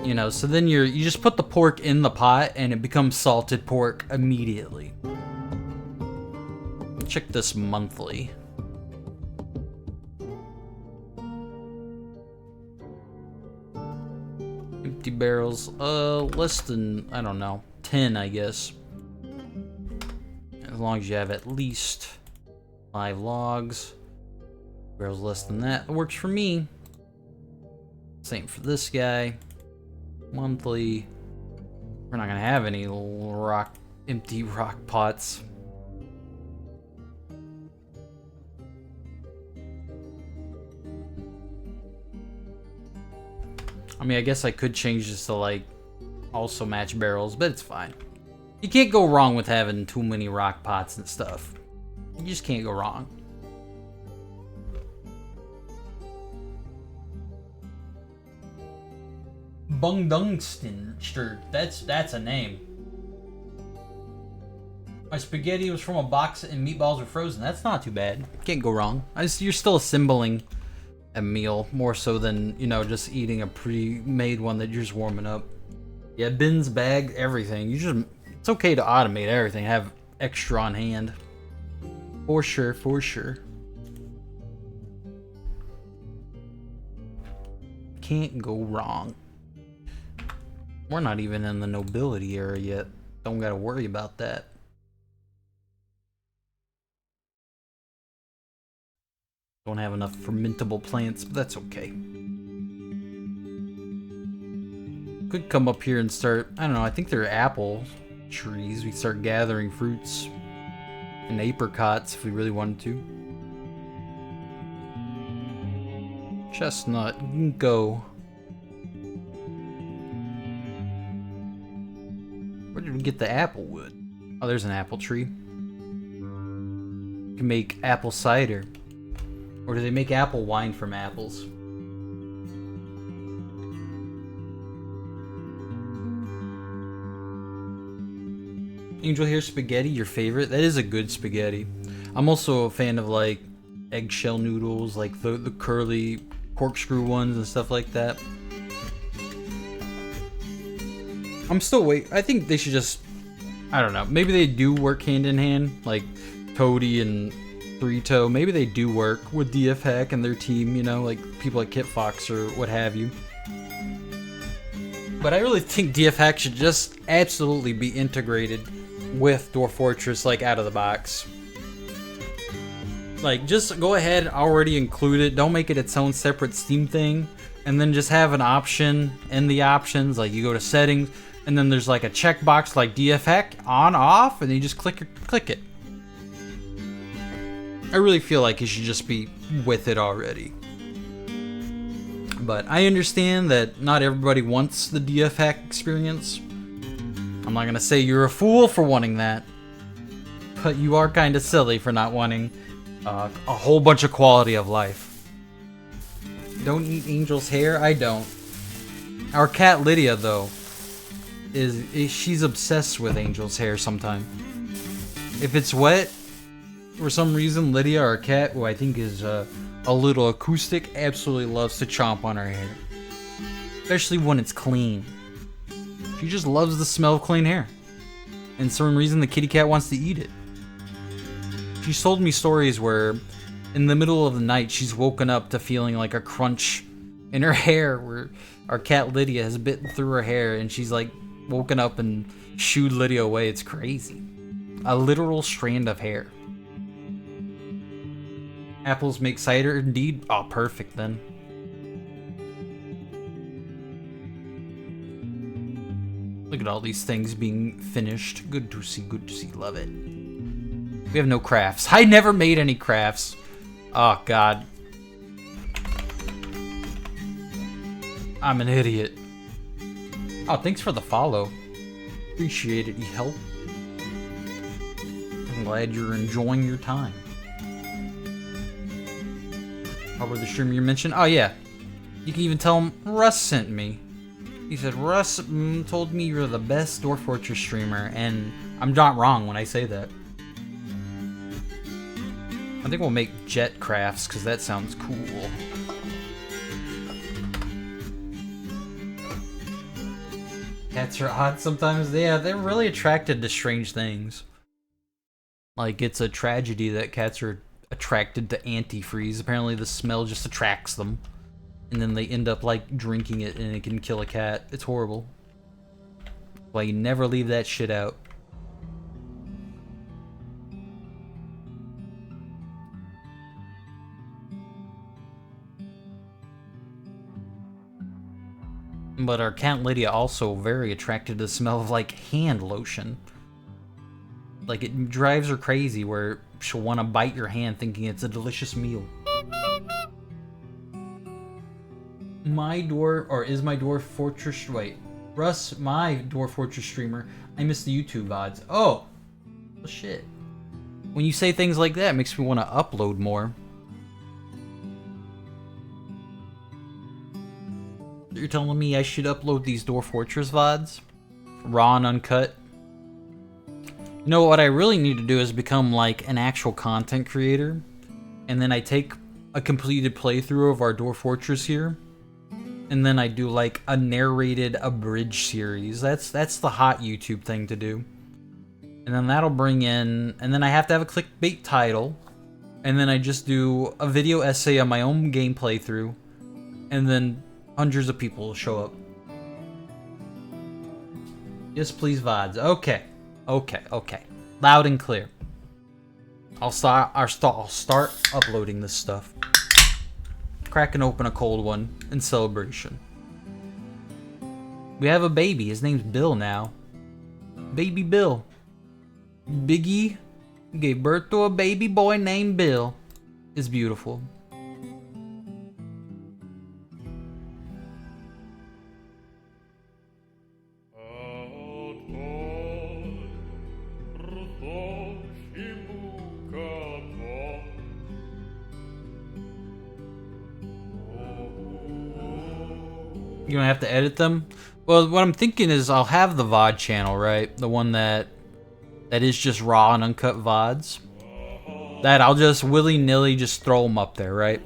You know, so then you just put the pork in the pot and it becomes salted pork immediately. Check this monthly. Empty barrels, less than, I don't know, 10, I guess. As long as you have at least 5 logs. Barrels less than that, it works for me. Same for this guy. Monthly. We're not gonna have any empty rock pots. I mean, I guess I could change this to, like, also match barrels, but it's fine. You can't go wrong with having too many rock pots and stuff. You just can't go wrong. Bungdungster. That's a name. My spaghetti was from a box and meatballs were frozen. That's not too bad. Can't go wrong. You're still assembling a meal more so than, you know, just eating a pre-made one that you're just warming up. Yeah, bins, bag, everything. It's okay to automate everything. Have extra on hand. For sure, for sure. Can't go wrong. We're not even in the nobility era yet. Don't gotta worry about that. Don't have enough fermentable plants, but that's okay. Could come up here and start, I don't know, I think they're apple trees. We start gathering fruits and apricots if we really wanted to. Chestnut, you can go. Where did we get the apple wood? Oh, there's an apple tree. You can make apple cider. Or do they make apple wine from apples? Angel hair spaghetti, your favorite? That is a good spaghetti. I'm also a fan of like eggshell noodles, like the curly corkscrew ones and stuff like that. I'm still I think they should just, I don't know, maybe they do work hand in hand, like Toady and Three Toe. Maybe they do work with DF Hack and their team, you know, like people like Kit Fox or what have you. But I really think DF Hack should just absolutely be integrated with Dwarf Fortress, like out of the box. Like, just go ahead, already include it. Don't make it its own separate Steam thing. And then just have an option in the options, like you go to settings, and then there's like a checkbox like DF Hack on, off, and you just click it. I really feel like it should just be with it already. But I understand that not everybody wants the DF Hack experience. I'm not gonna say you're a fool for wanting that, but you are kind of silly for not wanting a whole bunch of quality of life. Don't eat Angel's hair? I don't. Our cat Lydia, though, she's obsessed with Angel's hair sometimes. If it's wet, for some reason, Lydia, our cat, who I think is a little acoustic, absolutely loves to chomp on her hair. Especially when it's clean. She just loves the smell of clean hair. And for some reason, the kitty cat wants to eat it. She's told me stories where, in the middle of the night, she's woken up to feeling like a crunch in her hair, where our cat Lydia has bitten through her hair, and she's like woken up and shooed Lydia away. It's crazy. A literal strand of hair. Apples make cider, indeed. Oh, perfect then. Look at all these things being finished. Good to see, love it. We have no crafts. I never made any crafts. Oh, God. I'm an idiot. Oh, thanks for the follow. Appreciate it, you help. I'm glad you're enjoying your time. How about the streamer you mentioned? Oh, yeah. You can even tell him Russ sent me. He said, Russ told me you're the best Dwarf Fortress streamer, and I'm not wrong when I say that. I think we'll make jet crafts, because that sounds cool. Cats are odd sometimes. Yeah, they're really attracted to strange things. Like, it's a tragedy that cats are attracted to antifreeze. Apparently the smell just attracts them. And then they end up, like, drinking it, and it can kill a cat. It's horrible. Why you never leave that shit out. But our cat Lydia also very attracted to the smell of, like, hand lotion. Like, it drives her crazy where she'll want to bite your hand thinking it's a delicious meal. My dwarf, or is my Dwarf Fortress, wait, Russ, my Dwarf Fortress streamer, I miss the YouTube VODs. Oh, well, shit. When you say things like that, it makes me want to upload more. You're telling me I should upload these Dwarf Fortress VODs? Raw and uncut? You know, what I really need to do is become, like, an actual content creator. And then I take a completed playthrough of our Dwarf Fortress here. And and then I do like a narrated abridged series. That's the hot YouTube thing to do. And then that'll bring in, and then I have to have a clickbait title, and then I just do a video essay on my own game playthrough, and then hundreds of people will show up. Yes, please, VODs. Okay. Loud and clear. I'll start uploading this stuff. Cracking open a cold one in celebration. We have a baby. His name's Bill now. Baby Bill. Biggie gave birth to a baby boy named Bill. It's beautiful. You don't have to edit them? Well, what I'm thinking is I'll have the VOD channel, right? The one that is just raw and uncut VODs. That I'll just willy-nilly just throw them up there, right?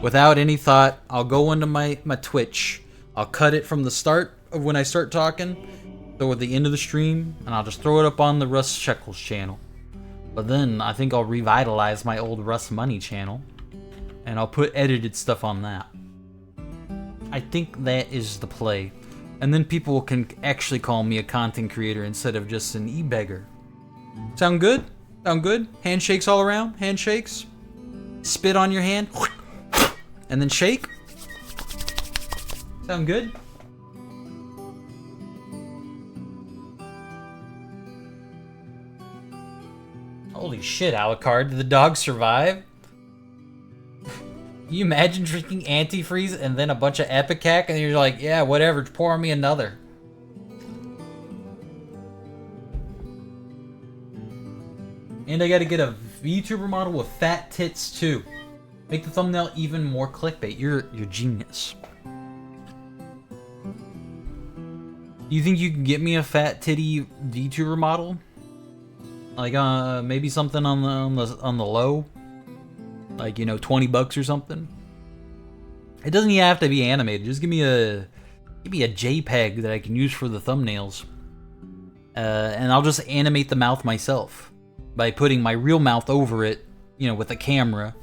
Without any thought, I'll go into my Twitch. I'll cut it from the start of when I start talking, so at the end of the stream, and I'll just throw it up on the Russ Shekels channel. But then I think I'll revitalize my old Russ Money channel, and I'll put edited stuff on that. I think that is the play. And then people can actually call me a content creator instead of just an e-beggar. Sound good? Sound good? Handshakes all around? Handshakes? Spit on your hand? And then shake? Sound good? Holy shit, Alucard. Did the dog survive? Can you imagine drinking antifreeze and then a bunch of Epicac and you're like, yeah, whatever, pour me another. And I gotta get a VTuber model with fat tits too. Make the thumbnail even more clickbait. You're genius. You think you can get me a fat titty VTuber model? Like maybe something on the low? Like, you know, $20 or something. It doesn't even have to be animated. Just give me a JPEG that I can use for the thumbnails. And I'll just animate the mouth myself by putting my real mouth over it, you know, with a camera.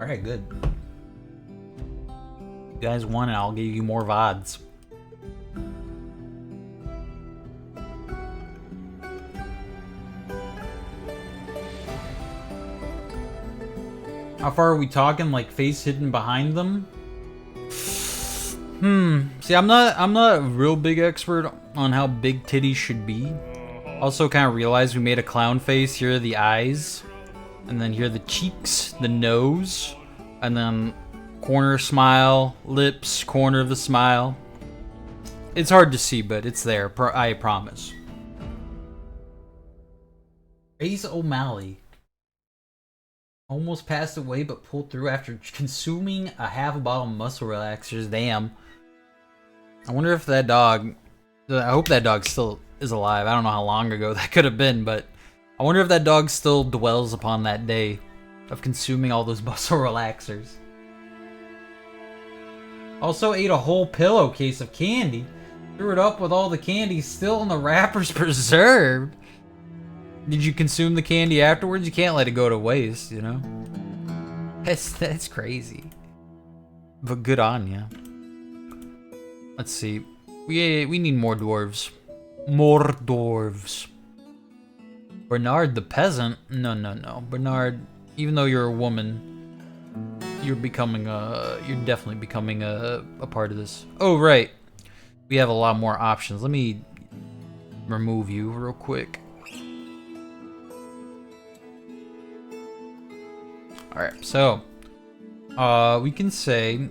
Alright, good. You guys want it, I'll give you more VODs. How far are we talking? Like face hidden behind them? See, I'm not a real big expert on how big titties should be. Also kind of realized we made a clown face. Here are the eyes. And then here are the cheeks, the nose. And then corner smile, lips, corner of the smile. It's hard to see, but it's there, I promise. Ace O'Malley. Almost passed away, but pulled through after consuming a half a bottle of muscle relaxers. Damn. I wonder if that dog... I hope that dog still is alive. I don't know how long ago that could have been, but... I wonder if that dog still dwells upon that day of consuming all those muscle relaxers. Also ate a whole pillowcase of candy. Threw it up with all the candy still in the wrappers preserved. Did you consume the candy afterwards? You can't let it go to waste, you know? That's crazy. But good on ya. Let's see. We need more dwarves. More dwarves. Bernard the peasant? No. Bernard, even though you're a woman, you're definitely becoming a part of this. Oh, right. We have a lot more options. Let me remove you real quick. Alright, so we can say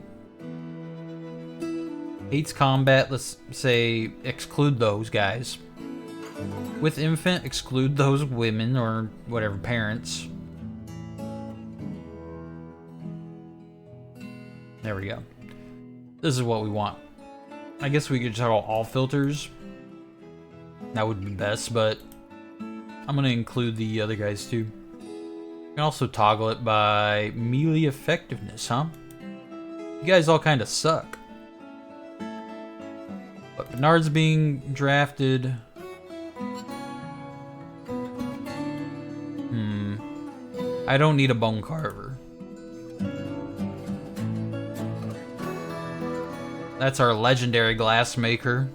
hates combat, let's say exclude those guys. With infant, exclude those women or whatever, parents. There we go. This is what we want. I guess we could toggle all filters. That would be best, but I'm gonna include the other guys too. can also toggle it by melee effectiveness, huh? You guys all kind of suck. But Bernard's being drafted. I don't need a bone carver. That's our legendary glassmaker.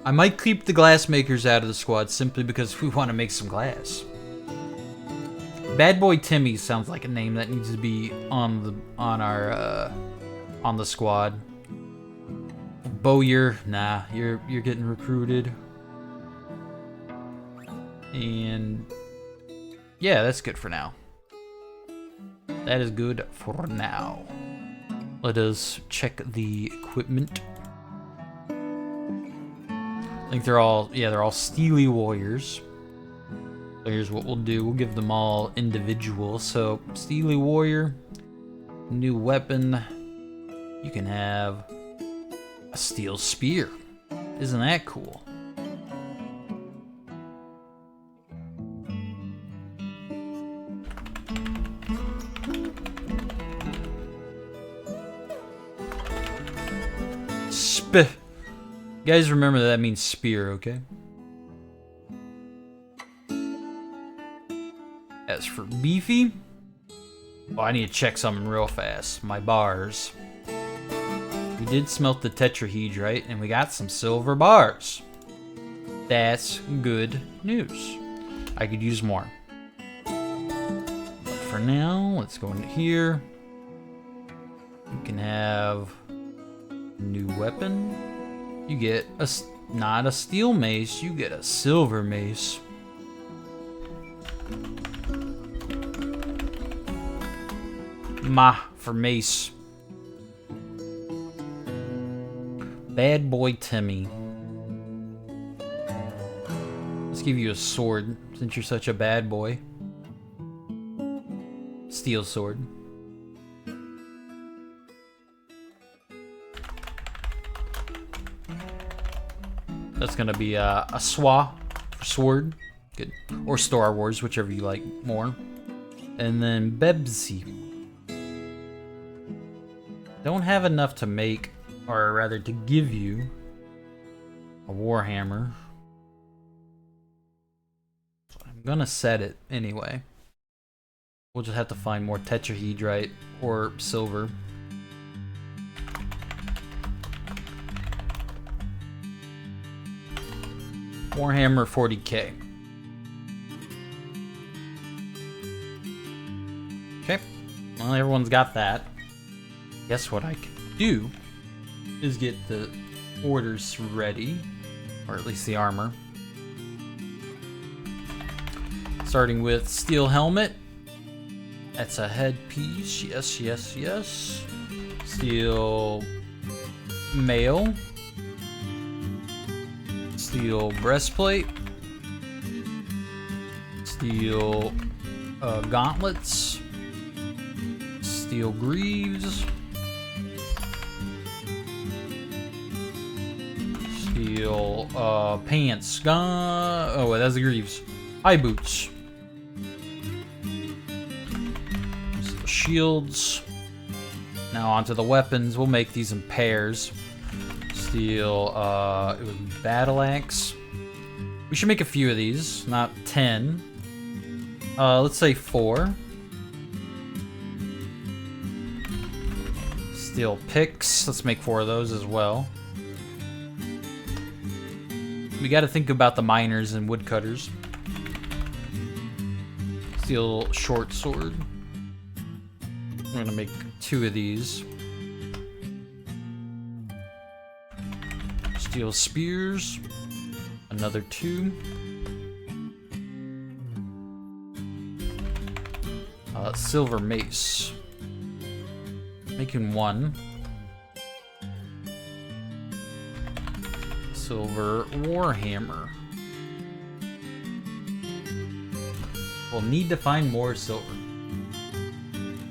I might keep the glassmakers out of the squad simply because we want to make some glass. Bad Boy Timmy sounds like a name that needs to be on the squad. Bowyer, nah, you're getting recruited. And yeah, that's good for now. That is good for now. Let us check the equipment. I think they're all Steely Warriors. So here's what we'll do. We'll give them all individual. So, Steely Warrior, new weapon. You can have a steel spear. Isn't that cool? You guys remember that means spear, okay? As for beefy, oh, I need to check something real fast. My bars. We did smelt the tetrahedrite, and we got some silver bars. That's good news. I could use more. But for now, let's go into here. You can have a new weapon. You get not a steel mace, you get a silver mace. For mace. Bad Boy Timmy. Let's give you a sword, since you're such a bad boy. Steel sword. That's gonna be a SWA for sword. Good. Or Star Wars, whichever you like more. And then Bebsy. Don't have enough to make, or rather to give you, a Warhammer. So I'm gonna set it anyway. We'll just have to find more tetrahedrite or silver. Warhammer 40k. Okay, well everyone's got that. Guess what I can do is get the orders ready, or at least the armor. Starting with steel helmet. That's a headpiece. Yes, yes, yes. Steel mail. Steel breastplate. Steel gauntlets. Steel greaves. Steel pants. Oh, wait, that's the greaves. High boots. Steel shields. Now onto the weapons. We'll make these in pairs. Steel, it would be battle axe. We should make a few of these, not 10. Let's say 4. Steel picks. Let's make 4 of those as well. We got to think about the miners and woodcutters. Steel short sword. I'm gonna make 2 of these. Steel spears. Another 2. Silver mace. Making 1. Silver warhammer. We'll need to find more silver.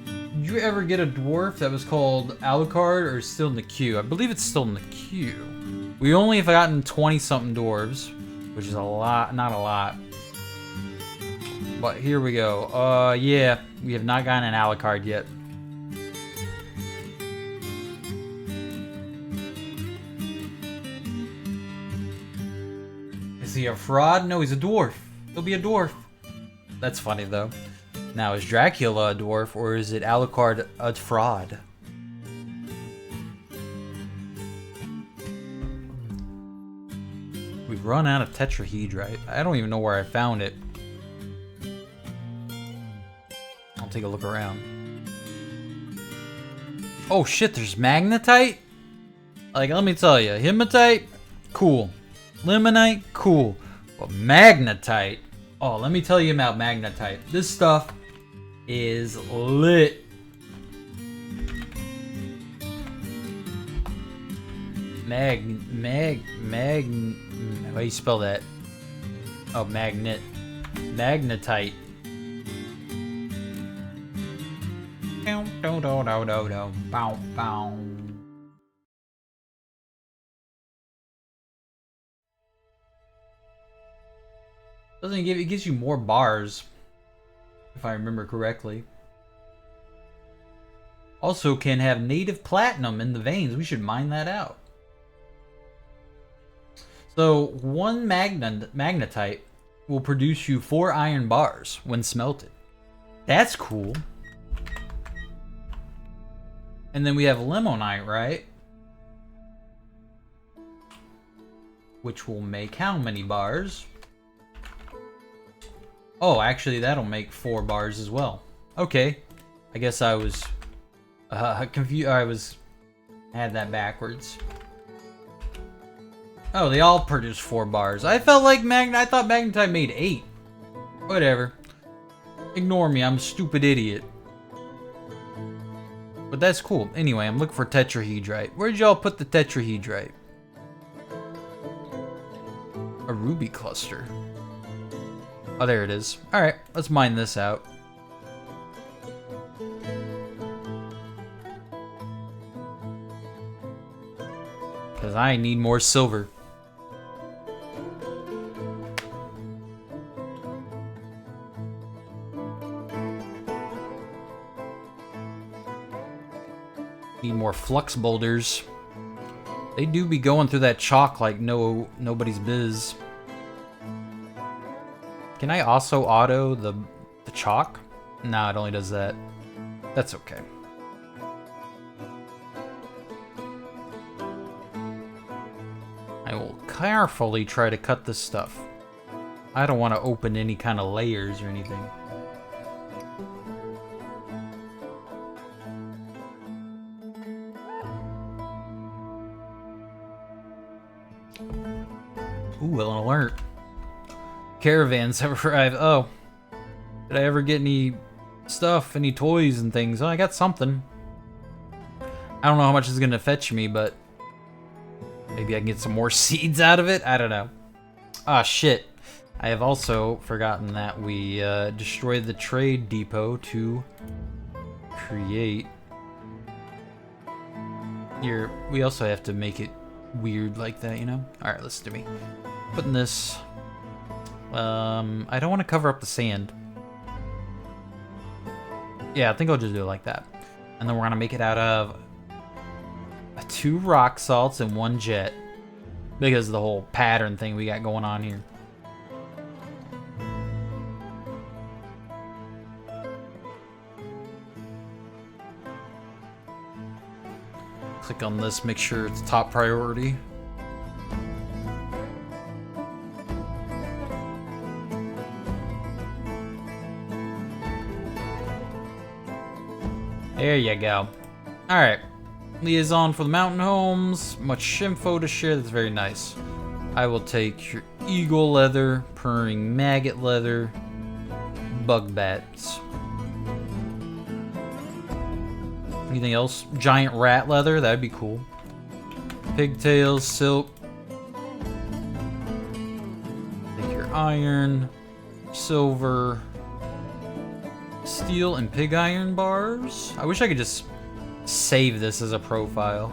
Did you ever get a dwarf that was called Alucard, or still in the queue? I believe it's still in the queue. We only have gotten 20-something dwarves, which is a lot, not a lot. But here we go. Yeah, we have not gotten an Alucard yet. Is he a fraud? No, he's a dwarf. He'll be a dwarf. That's funny though. Now, is Dracula a dwarf or is it Alucard a fraud? We've run out of tetrahedrite. I don't even know where I found it. I'll take a look around. Oh shit, there's magnetite? Like, let me tell you, hematite, cool. Limonite, cool. But magnetite, oh, let me tell you about magnetite. This stuff is lit. How do you spell that? Oh, magnetite. Doesn't give, it gives you more bars, if I remember correctly. Also can have native platinum in the veins. We should mine that out. So one magnetite will produce you 4 iron bars when smelted. That's cool. And then we have limonite, right? Which will make how many bars? Oh, actually that'll make 4 bars as well. Okay. I guess I was confused. I had that backwards. Oh, they all produce 4 bars. I felt like I thought magnetite made 8. Whatever. Ignore me, I'm a stupid idiot. But that's cool. Anyway, I'm looking for tetrahedrite. Where'd y'all put the tetrahedrite? A ruby cluster. Oh, there it is. Alright, let's mine this out. Because I need more silver. Need more flux boulders. They do be going through that chalk like nobody's biz. Can I also auto the chalk? No, it only does that. That's okay. I will carefully try to cut this stuff. I don't want to open any kind of layers or anything. Ooh, an alert. Caravans have arrived. Oh. Did I ever get any stuff, any toys and things? Oh, I got something. I don't know how much it's gonna fetch me, but maybe I can get some more seeds out of it? I don't know. Ah, shit. I have also forgotten that we destroyed the trade depot to create... Here, we also have to make it weird like that, you know? Alright, listen to me. Putting this... I don't want to cover up the sand. Yeah, I think I'll just do it like that. And then we're gonna make it out of 2 rock salts and 1 jet. Because of the whole pattern thing we got going on here. Click on this, make sure it's top priority. There you go. Alright. Liaison for the mountain homes. Much info to share. That's very nice. I will take your eagle leather, purring maggot leather, bug bats. Anything else? Giant rat leather. That'd be cool. Pigtails, silk. Take your iron, silver, steel, and pig iron bars. I wish I could just save this as a profile.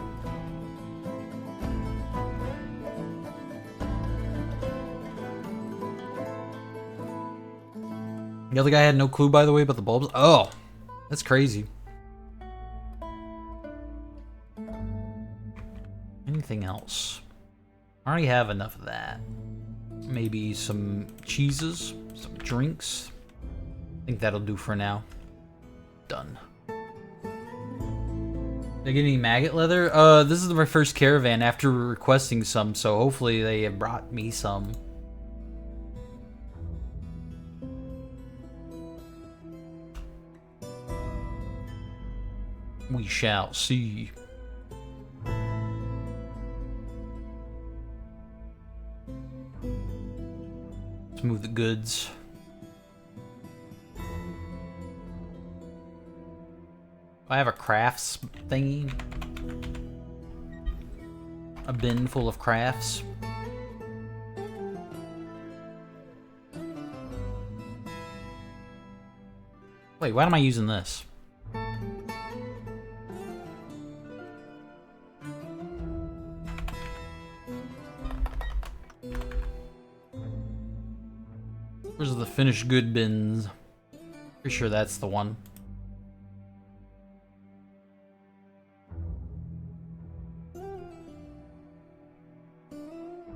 The other guy had no clue, by the way, about the bulbs. Oh, that's crazy. Anything else? I already have enough of that. Maybe some cheeses, some drinks. I think that'll do for now. Done. Did I get any maggot leather? This is my first caravan after requesting some, so hopefully they have brought me some. We shall see. Let's move the goods. I have a crafts thingy. A bin full of crafts. Wait, why am I using this? Where's the finished good bins? Pretty sure that's the one.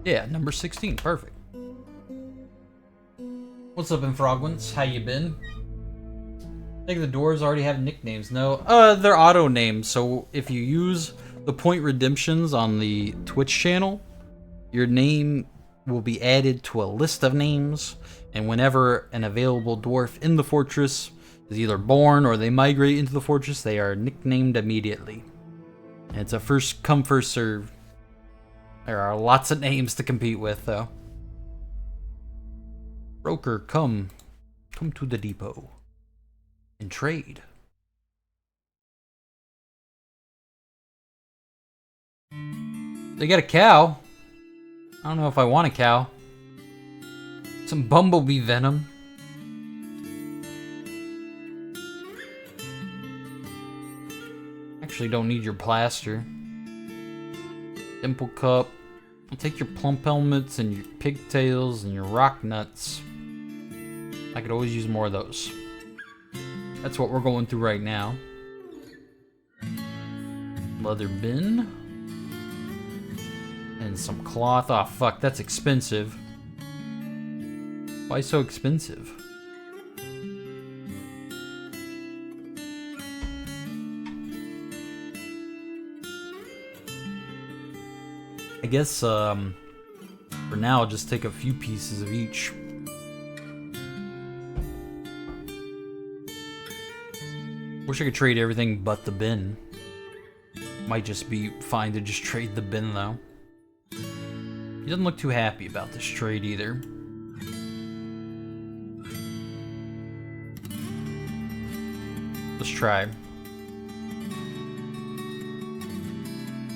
Yeah, number 16, perfect. What's up, Infrogwants? How you been? I think the dwarves already have nicknames. No, they're auto names. So if you use the point redemptions on the Twitch channel, your name will be added to a list of names, and whenever an available dwarf in the fortress is either born or they migrate into the fortress, they are nicknamed immediately. And it's a first come, first serve. There are lots of names to compete with, though. Broker, come to the depot and trade. They got a cow. I don't know if I want a cow. Some bumblebee venom. Actually, don't need your plaster. Dimple cup. I'll take your plump helmets and your pigtails and your rock nuts. I could always use more of those. That's what we're going through right now. Leather bin. And some cloth. Oh, fuck, that's expensive. Why so expensive? I guess, for now, I'll just take a few pieces of each. Wish I could trade everything but the bin. Might just be fine to just trade the bin, though. He doesn't look too happy about this trade, either. Let's try.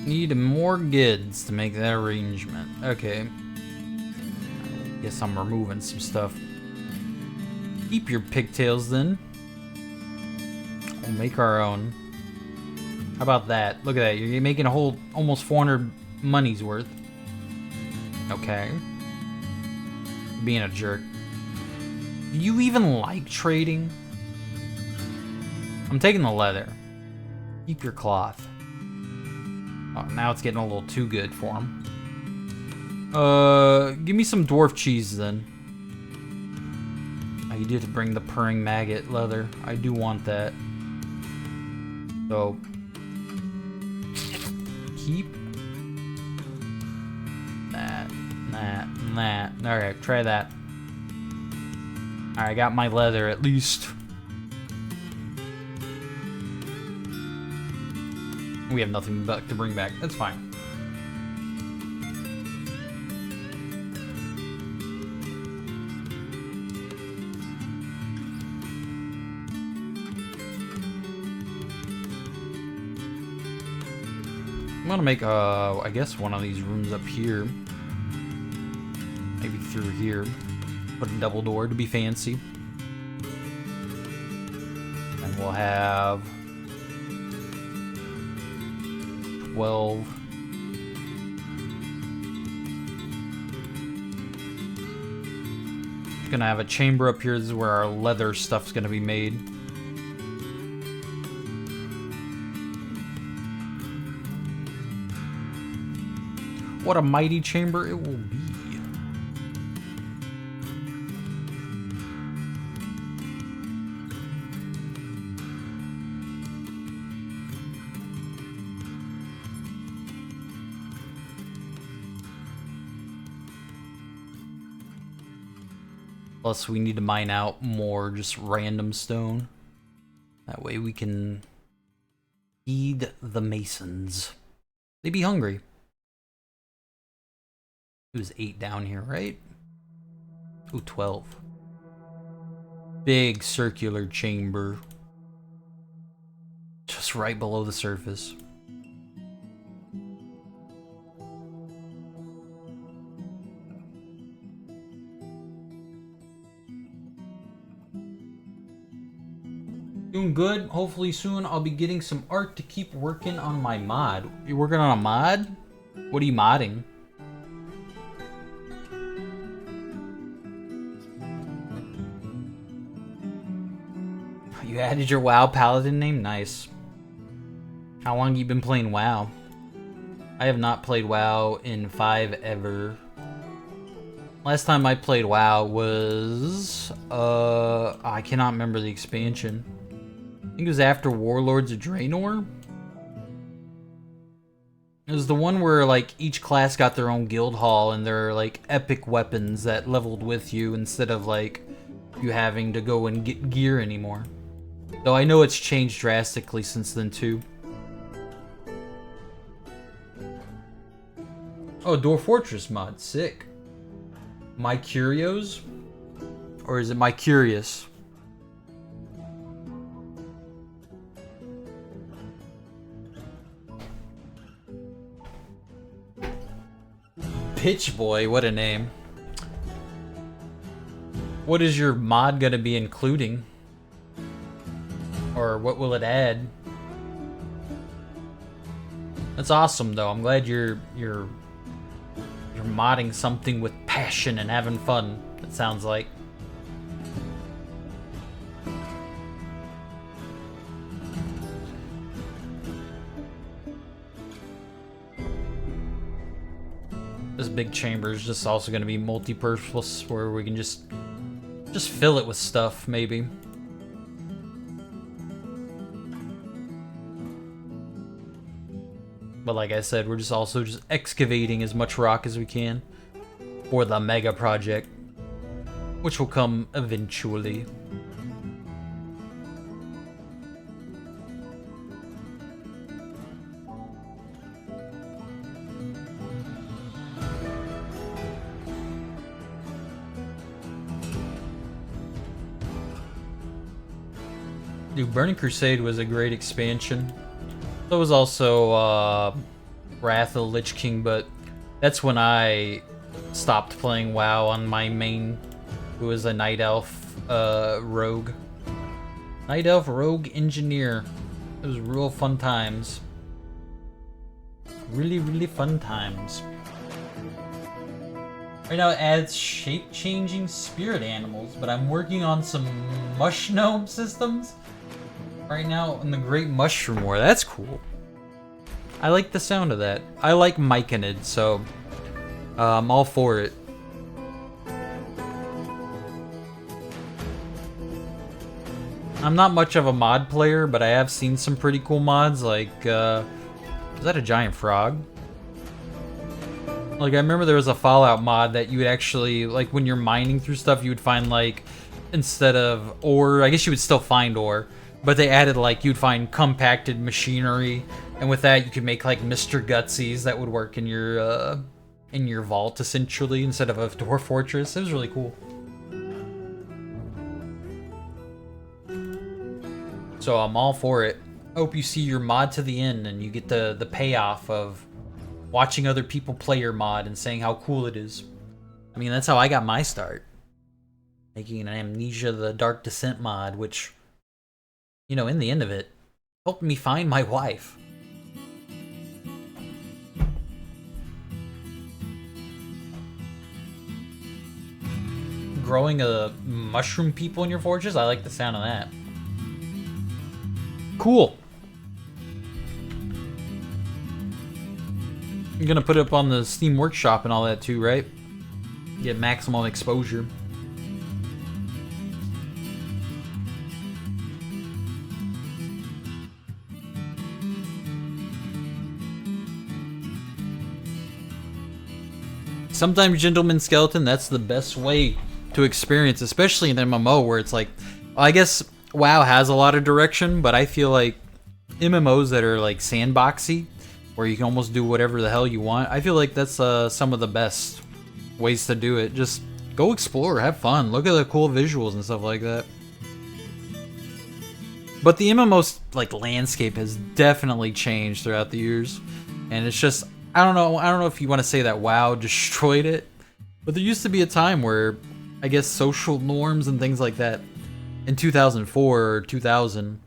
Need more goods to make that arrangement. Okay. Guess I'm removing some stuff. Keep your pigtails then. We'll make our own. How about that? Look at that. You're making a whole almost 400 money's worth. Okay. Being a jerk. Do you even like trading? I'm taking the leather. Keep your cloth. Oh, now it's getting a little too good for him. Give me some dwarf cheese then. Oh, you did bring the purring maggot leather. I do want that. So, keep that, and that. Alright, try that. Alright, I got my leather at least. We have nothing but to bring back. That's fine. I'm gonna make, I guess one of these rooms up here. Maybe through here. Put a double door to be fancy. And we'll have 12. gonna have a chamber up here. This is where our leather stuff's gonna be made. What a mighty chamber it will be. Plus, we need to mine out more just random stone. That way we can feed the masons. They be hungry. It was 8 down here, right? Ooh, 12. Big circular chamber. Just right below the surface. Doing good. Hopefully soon I'll be getting some art to keep working on my mod. You working on a mod? What are you modding? You added your WoW paladin name? Nice. How long have you been playing WoW? I have not played WoW in 5 ever. Last time I played WoW was... I cannot remember the expansion. I think it was after Warlords of Draenor. It was the one where, like, each class got their own guild hall and their, like, epic weapons that leveled with you instead of, like, you having to go and get gear anymore. Though I know it's changed drastically since then, too. Oh, Dwarf Fortress mod. Sick. My Curios? Or is it My Curious? Pitch Boy, what a name. What is your mod gonna be including? Or what will it add? That's awesome though. I'm glad you're modding something with passion and having fun, it sounds like. This big chamber is just also going to be multi-purpose, where we can just fill it with stuff, maybe. But like I said, we're just excavating as much rock as we can for the mega project, which will come eventually. Dude, Burning Crusade was a great expansion. So was also Wrath of the Lich King, but that's when I stopped playing WoW on my main, who was a Night Elf Rogue. Night Elf Rogue Engineer. It was real fun times. Really, really fun times. Right now it adds shape-changing spirit animals, but I'm working on some mush gnome systems right now in the Great Mushroom War. That's cool. I like the sound of that. I like Myconid, so I'm all for it. I'm not much of a mod player, but I have seen some pretty cool mods, like, is that a giant frog? Like, I remember there was a Fallout mod that you would actually, like, when you're mining through stuff, you would find, like, instead of ore, I guess you would still find ore, but they added, like, you'd find compacted machinery, and with that you could make, like, Mr. Gutsies that would work in your vault, essentially, instead of a Dwarf Fortress. It was really cool. So I'm all for it. I hope you see your mod to the end and you get the payoff of watching other people play your mod and saying how cool it is. I mean, that's how I got my start. Making an Amnesia the Dark Descent mod, which, you know, in the end of it, helped me find my wife. growing a mushroom people in your fortress. I like the sound of that. Cool. You're gonna put it up on the Steam Workshop and all that too, right? Get maximum exposure. Sometimes Gentleman Skeleton, that's the best way to experience, especially in MMO where it's like, I guess WoW has a lot of direction, but I feel like MMOs that are like sandboxy, where you can almost do whatever the hell you want, I feel like that's some of the best ways to do it. Just go explore, have fun, look at the cool visuals and stuff like that. But the MMO like landscape has definitely changed throughout the years, and it's just, I don't know if you want to say that WoW destroyed it, but there used to be a time where I guess social norms and things like that in 2004 or 2000,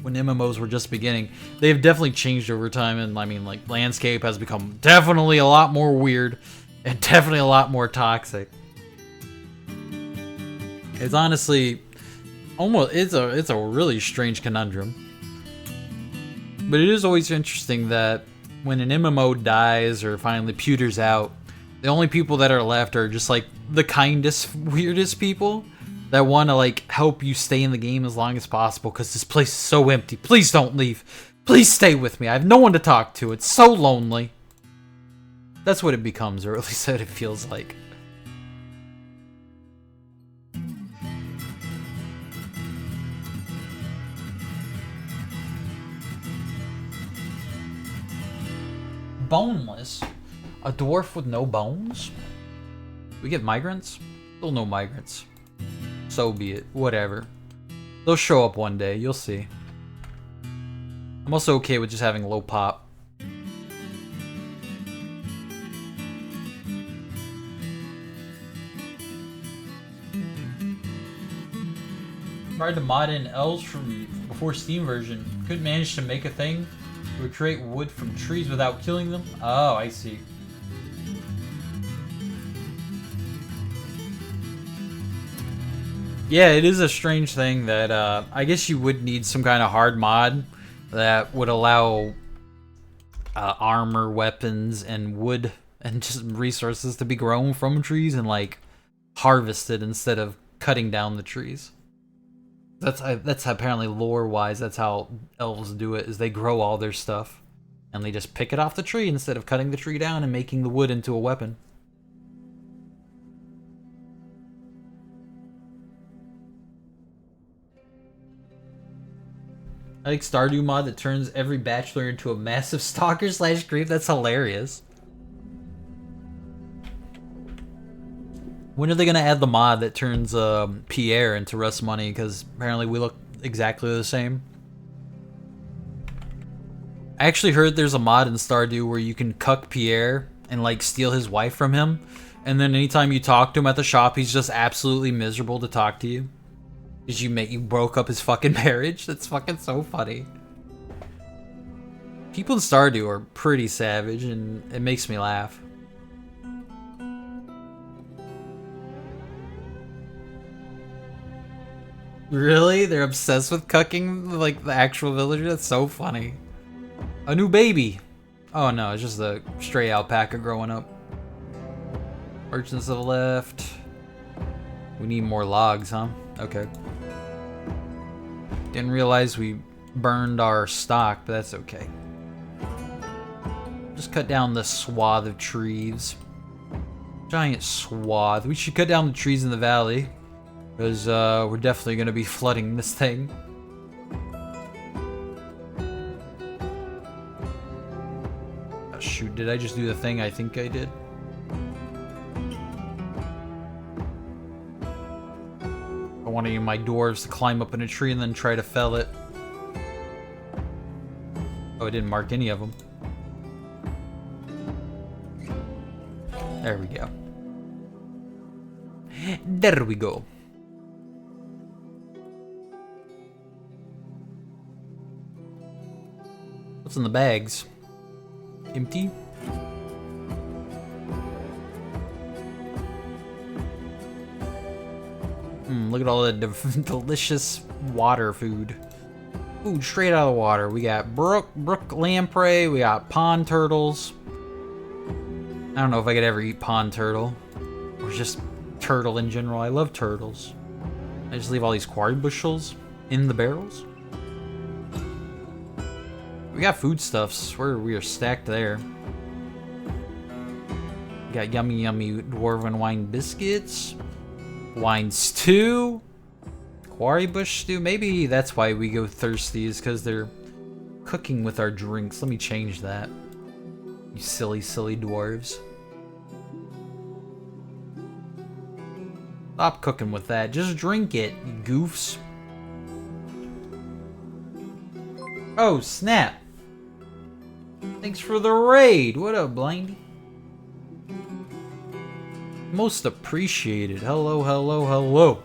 when MMOs were just beginning, they've definitely changed over time. And I mean, like, landscape has become definitely a lot more weird and definitely a lot more toxic. It's honestly almost, it's a really strange conundrum. But it is always interesting that when an MMO dies or finally pewters out, the only people that are left are just like the kindest, weirdest people that want to like help you stay in the game as long as possible because this place is so empty. Please don't leave. Please stay with me. I have no one to talk to. It's so lonely. That's what it becomes, or at least what it feels like. Boneless? A dwarf with no bones? We get migrants? Still no migrants. So be it. Whatever. They'll show up one day. You'll see. I'm also okay with just having low pop. Tried to mod in elves from before Steam version. Couldn't manage to make a thing. We would create wood from trees without killing them. Oh, I see. Yeah, it is a strange thing that I guess you would need some kind of hard mod that would allow armor, weapons, and wood and just resources to be grown from trees and like harvested instead of cutting down the trees. That's apparently lore-wise, that's how elves do it, is they grow all their stuff and they just pick it off the tree instead of cutting the tree down and making the wood into a weapon. I like Stardew mod that turns every bachelor into a massive stalker / creep. That's hilarious. When are they gonna add the mod that turns Pierre into Russ Money? Because apparently we look exactly the same. I actually heard there's a mod in Stardew where you can cuck Pierre and like steal his wife from him, and then anytime you talk to him at the shop, he's just absolutely miserable to talk to you. Because you broke up his fucking marriage. That's fucking so funny. People in Stardew are pretty savage, and it makes me laugh. Really? They're obsessed with cucking like the actual villager? That's so funny. A new baby. Oh no, it's just a stray alpaca growing up. Merchants have left. We need more logs, huh? Okay. Didn't realize we burned our stock, but that's okay. Just cut down this swath of trees. Giant swath. We should cut down the trees in the valley, because we're definitely going to be flooding this thing. Oh, shoot, did I just do the thing I think I did? I want any of my dwarves to climb up in a tree and then try to fell it. Oh, I didn't mark any of them. There we go. There we go. What's in the bags? Empty? Look at all the delicious water food. Food straight out of the water. We got brook lamprey. We got pond turtles. I don't know if I could ever eat pond turtle. Or just turtle in general. I love turtles. I just leave all these quarry bushels in the barrels. We got foodstuffs. We are stacked there. We got yummy dwarven wine biscuits. Wine stew. Quarry bush stew. Maybe that's why we go thirsty, is because they're cooking with our drinks. Let me change that. You silly dwarves. Stop cooking with that. Just drink it, you goofs. Oh, snap. Thanks for the raid. What up, Blindy? Most appreciated. Hello, hello, hello.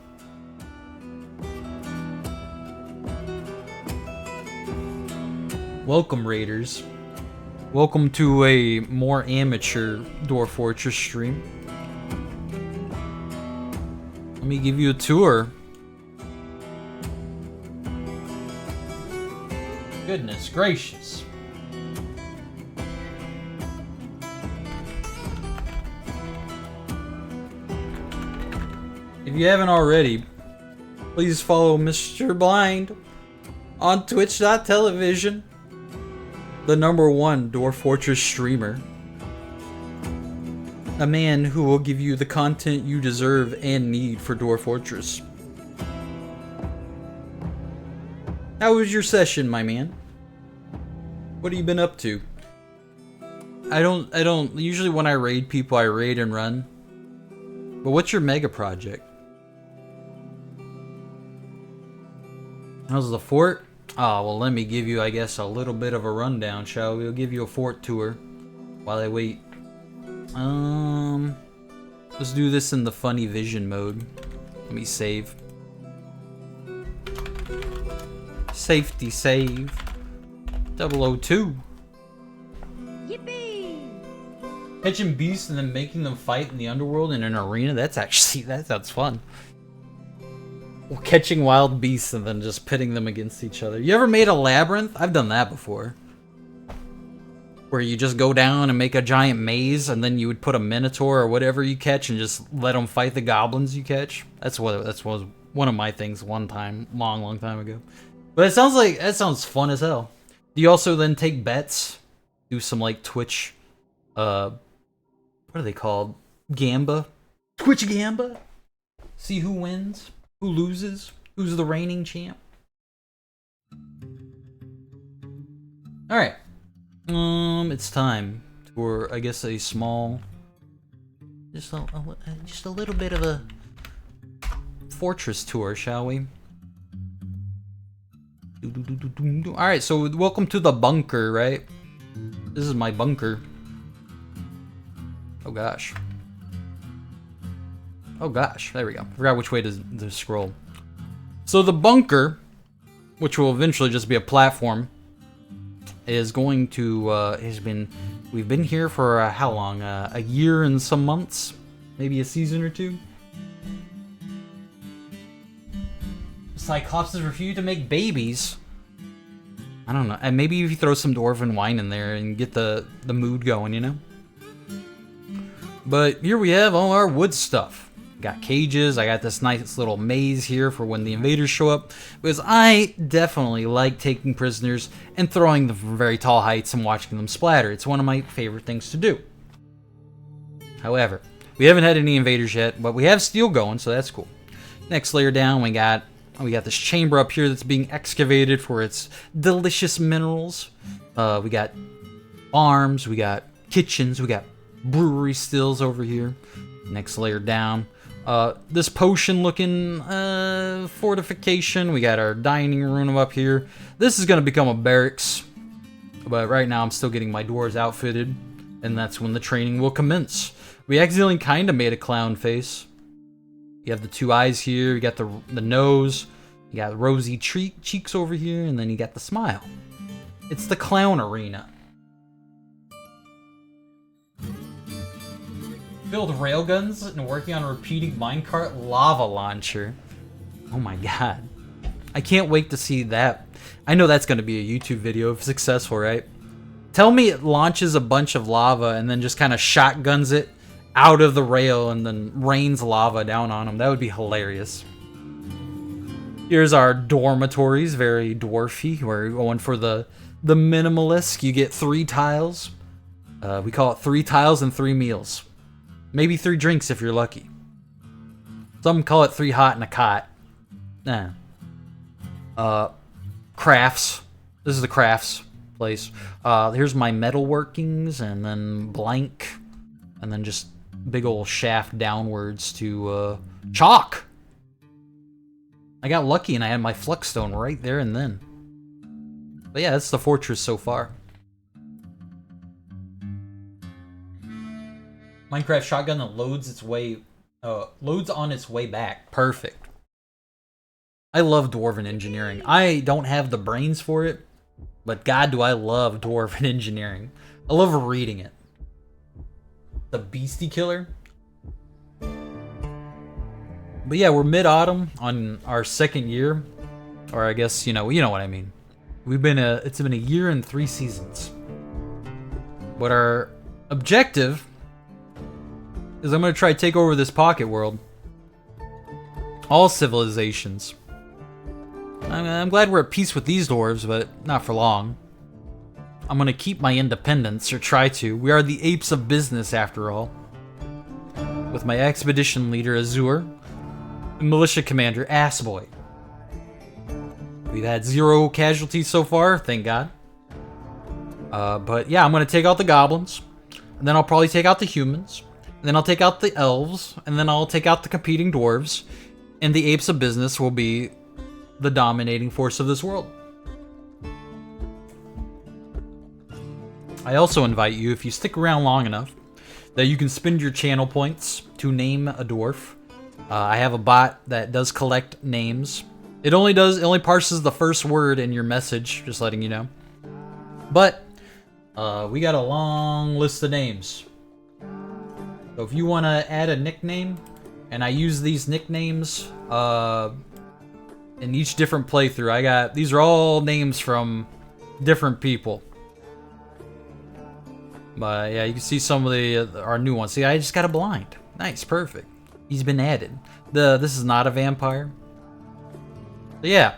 Welcome, raiders. Welcome to a more amateur Dwarf Fortress stream. Let me give you a tour. Goodness gracious. If you haven't already, please follow Mr. Blind on twitch.tv, the #1 Dwarf Fortress streamer. A man who will give you the content you deserve and need for Dwarf Fortress. How was your session, my man? What have you been up to? I don't usually when I raid people, I raid and run. But what's your mega project? How's the fort? Oh, well, let me give you, I guess, a little bit of a rundown, shall we? We'll give you a fort tour while I wait. Let's do this in the funny vision mode. Let me save. Safety save. 002. Yippee! Catching beasts and then making them fight in the underworld in an arena. That sounds fun. Well, catching wild beasts and then just pitting them against each other. You ever made a labyrinth? I've done that before. Where you just go down and make a giant maze, and then you would put a minotaur or whatever you catch and just let them fight the goblins you catch. That was one of my things one time, long time ago. But that sounds fun as hell. Do you also then take bets? Do some like Twitch, what are they called? Gamba? Twitch Gamba? See who wins? Who loses? Who's the reigning champ? Alright. It's time for, I guess, a small... Just a little bit of a fortress tour, shall we? Alright, so welcome to the bunker, right? This is my bunker. Oh gosh. Oh gosh, there we go. Forgot which way to scroll. So the bunker, which will eventually just be a platform, is going to, we've been here for how long? A year and some months? Maybe a season or two? Cyclopses refuse to make babies. I don't know. And maybe if you throw some dwarven wine in there and get the mood going, you know? But here we have all our wood stuff. Got cages. I got this nice little maze here for when the invaders show up. Because I definitely like taking prisoners and throwing them from very tall heights and watching them splatter. It's one of my favorite things to do. However, we haven't had any invaders yet, but we have steel going, so that's cool. Next layer down, we got this chamber up here that's being excavated for its delicious minerals. We got farms, we got kitchens, we got brewery stills over here. Next layer down. This potion-looking fortification. We got our dining room up here. This is going to become a barracks. But right now I'm still getting my dwarves outfitted. And that's when the training will commence. We accidentally kind of made a clown face. You have the two eyes here. You got the nose. You got rosy cheeks over here. And then you got the smile. It's the clown arena. Build railguns and working on a repeating minecart lava launcher. Oh my god. I can't wait to see that. I know that's going to be a YouTube video if successful, right? Tell me it launches a bunch of lava and then just kind of shotguns it out of the rail and then rains lava down on them. That would be hilarious. Here's our dormitories, very dwarfy. We're going for the minimalist. You get 3 tiles. We call it 3 tiles and 3 meals. Maybe 3 drinks if you're lucky. Some call it 3 hot and a cot. Nah. Crafts. This is the crafts place. Here's my metalworkings, and then blank, and then just big old shaft downwards to chalk. I got lucky and I had my flexstone right there and then. But yeah, that's the fortress so far. Minecraft shotgun that loads on its way back. Perfect. I love dwarven engineering. I don't have the brains for it, but god do I love dwarven engineering. I love reading it. The beastie killer. But yeah, we're mid-autumn on our 2nd year, or I guess you know what I mean. It's been a year and 3 seasons. But our objective is I'm gonna try to take over this pocket world. All civilizations. I'm glad we're at peace with these dwarves, but not for long. I'm gonna keep my independence, or try to. We are the apes of business, after all. With my expedition leader, Azure, and militia commander, Assboy. We've had 0 casualties so far, thank God. But yeah, I'm gonna take out the goblins, and then I'll probably take out the humans, and then I'll take out the elves, and then I'll take out the competing dwarves, and the apes of business will be the dominating force of this world. I also invite you, if you stick around long enough, that you can spend your channel points to name a dwarf. I have a bot that does collect names. It only parses the first word in your message, just letting you know. But we got a long list of names. So if you want to add a nickname, and I use these nicknames in each different playthrough, these are all names from different people. But yeah, you can see some of our new ones. See, I just got a blind. Nice, perfect. He's been added. This is not a vampire. So yeah,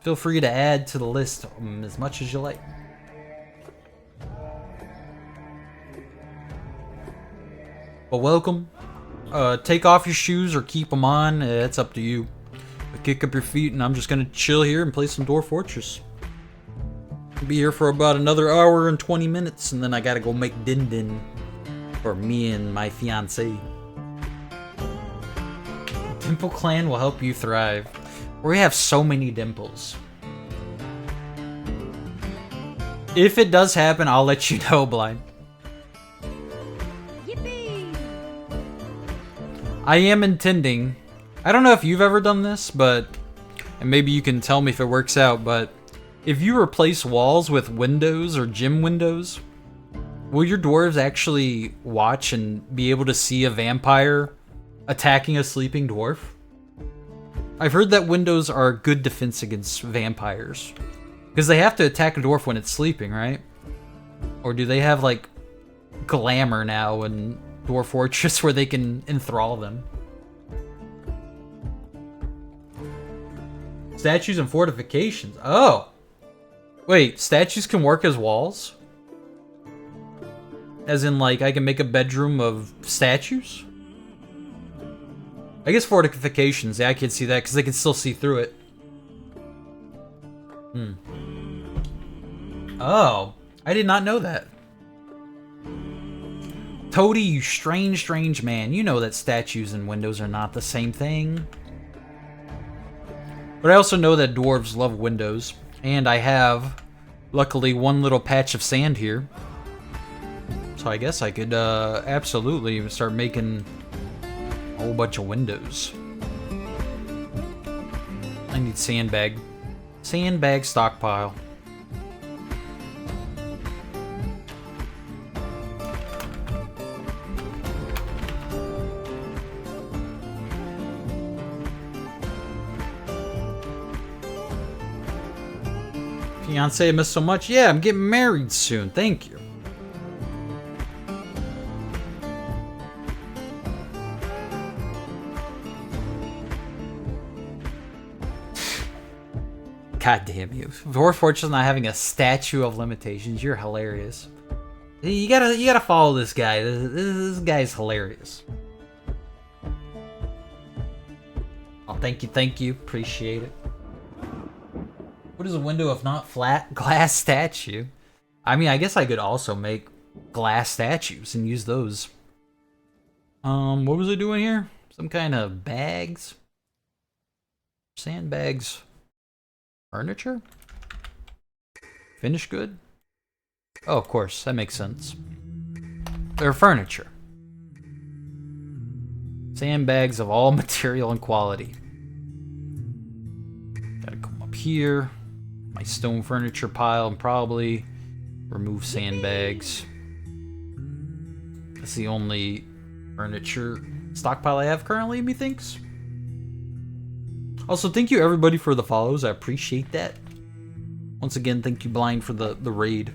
feel free to add to the list as much as you like. But welcome. Take off your shoes or keep them on. It's up to you. But kick up your feet, and I'm just gonna chill here and play some Dwarf Fortress. I'll be here for about another hour and 20 minutes, and then I gotta go make din din for me and my fiancée. Dimple Clan will help you thrive. We have so many dimples. If it does happen, I'll let you know, Blind. Yippee! I am intending, I don't know if you've ever done this, and maybe you can tell me if it works out, but if you replace walls with windows or gym windows, will your dwarves actually watch and be able to see a vampire attacking a sleeping dwarf? I've heard that windows are a good defense against vampires. Because they have to attack a dwarf when it's sleeping, right? Or do they have, like, glamour now in Dwarf Fortress where they can enthrall them? Statues and fortifications. Oh! Wait, statues can work as walls? As in, like, I can make a bedroom of statues? I guess fortifications, yeah, I can see that, because they can still see through it. Oh, I did not know that. Toady, you strange, strange man. You know that statues and windows are not the same thing. But I also know that dwarves love windows, and I have, luckily, one little patch of sand here. So I guess I could absolutely start making a whole bunch of windows. I need sandbag. Sandbag stockpile. Fiance I miss so much. Yeah, I'm getting married soon. Thank you. God damn you. Dwarf Fortress not having a statue of limitations. You're hilarious. You gotta follow this guy. This guy's hilarious. Oh, thank you. Appreciate it. What is a window if not flat glass statue? I mean, I guess I could also make glass statues and use those. What was I doing here? Some kind of bags? Sandbags. Furniture? Finished good? Oh, of course, that makes sense. They're furniture. Sandbags of all material and quality. Gotta come up here. My stone furniture pile and probably remove sandbags. That's the only furniture stockpile I have currently, methinks. Also, thank you everybody for the follows. I appreciate that. Once again, thank you Blind for the raid.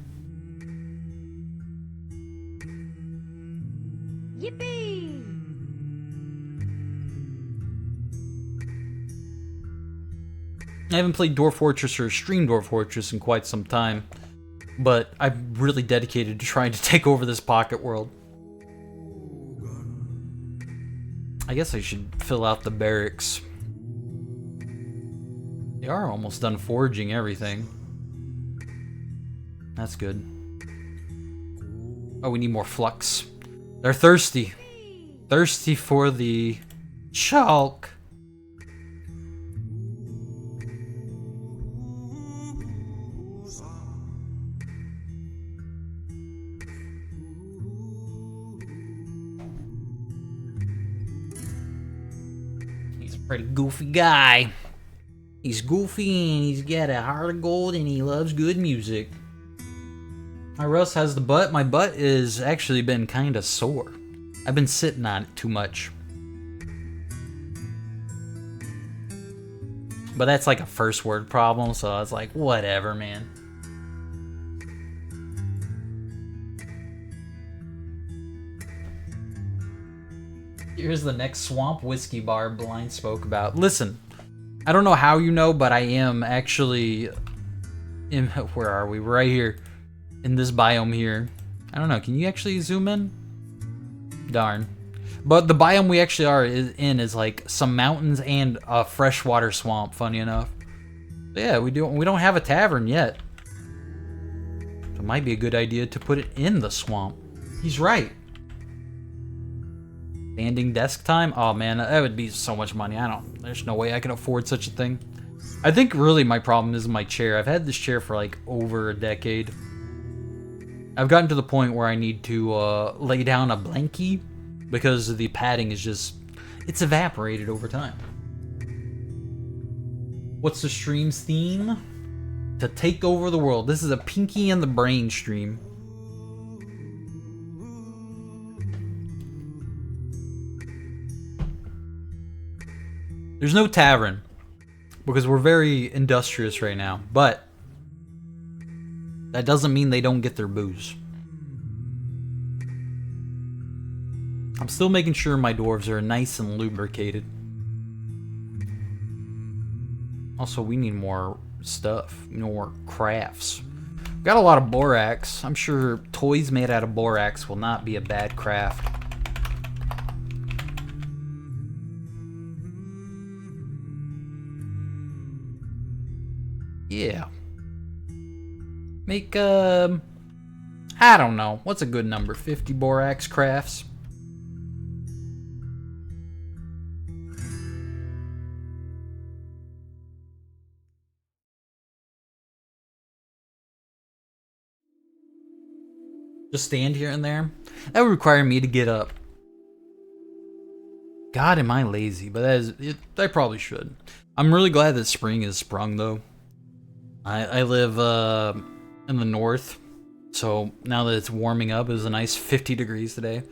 Yippee! I haven't played Dwarf Fortress or streamed Dwarf Fortress in quite some time, but I'm really dedicated to trying to take over this pocket world. I guess I should fill out the barracks. They are almost done forging everything. That's good. Oh, we need more flux. They're thirsty. Thirsty for the chalk. He's a pretty goofy guy. He's goofy and he's got a heart of gold and he loves good music. My Russ has the butt. My butt has actually been kind of sore. I've been sitting on it too much. But that's like a first word problem, so I was like, whatever, man. Here's the next swamp whiskey bar Blind spoke about. Listen. I don't know how you know, but I am actually in, where are we? Right here. In this biome here. I don't know, can you actually zoom in? Darn. But the biome we actually are in is like some mountains and a freshwater swamp, funny enough. But yeah, we don't have a tavern yet. So it might be a good idea to put it in the swamp. He's right. Standing desk time? Oh man, that would be so much money. There's no way I can afford such a thing. I think really my problem is my chair. I've had this chair for like over a decade. I've gotten to the point where I need to lay down a blankie because the padding is just, it's evaporated over time. What's the stream's theme? To take over the world. This is a Pinky and the Brain stream. There's no tavern because we're very industrious right now, but that doesn't mean they don't get their booze. I'm still making sure my dwarves are nice and lubricated. Also, we need more stuff, more crafts. We've got a lot of borax. I'm sure toys made out of borax will not be a bad craft. Yeah. Make, I don't know. What's a good number? 50 borax crafts? Just stand here and there? That would require me to get up. God, am I lazy, but I probably should. I'm really glad that spring is sprung, though. I live in the north, so now that it's warming up, it was a nice 50 degrees today.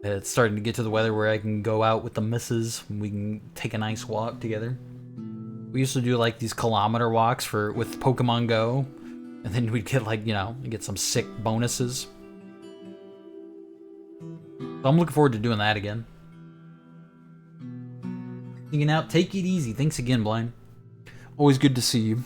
It's starting to get to the weather where I can go out with the missus and we can take a nice walk together. We used to do like these kilometer walks with Pokemon Go, and then we'd get like, you know, get some sick bonuses. So I'm looking forward to doing that again. Hanging out, take it easy. Thanks again, Blind. Always good to see you.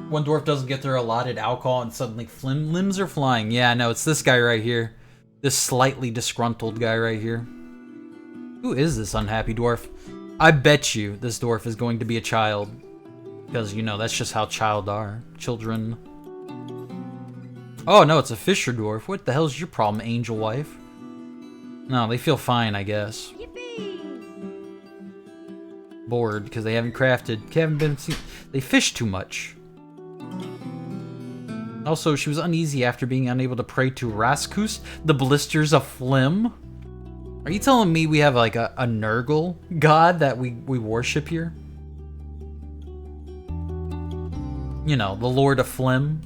One dwarf doesn't get their allotted alcohol and suddenly limbs are flying. Yeah, no, it's this guy right here. This slightly disgruntled guy right here. Who is this unhappy dwarf? I bet you this dwarf is going to be a child. Because, you know, that's just how children. Oh, no, it's a fisher dwarf. What the hell's your problem, angel wife? No, they feel fine, I guess. Yippee! Bored, because they haven't crafted. They fish too much. Also, she was uneasy after being unable to pray to Raskus, the blisters of phlegm. Are you telling me we have like a Nurgle god that we worship here? You know, the Lord of Phlegm.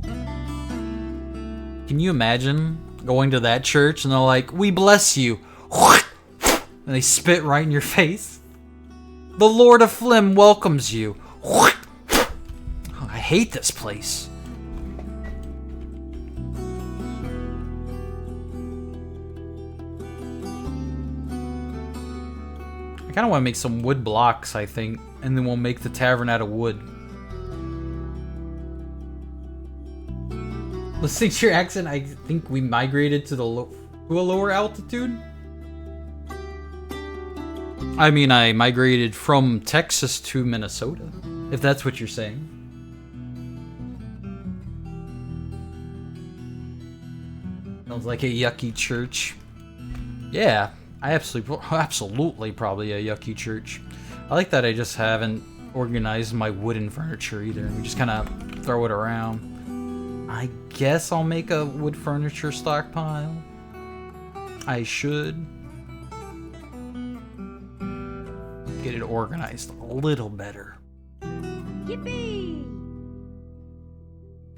Can you imagine going to that church and they're like, we bless you. And they spit right in your face. The Lord of Phlegm welcomes you. Oh, I hate this place. I kind of want to make some wood blocks, I think, and then we'll make the tavern out of wood. Listening to your accent, I think we migrated to a lower altitude. I mean, I migrated from Texas to Minnesota, if that's what you're saying. Sounds like a yucky church. Yeah, I absolutely probably a yucky church. I like that I just haven't organized my wooden furniture either. We just kind of throw it around. I guess I'll make a wood furniture stockpile. I should. Get it organized a little better. Yippee!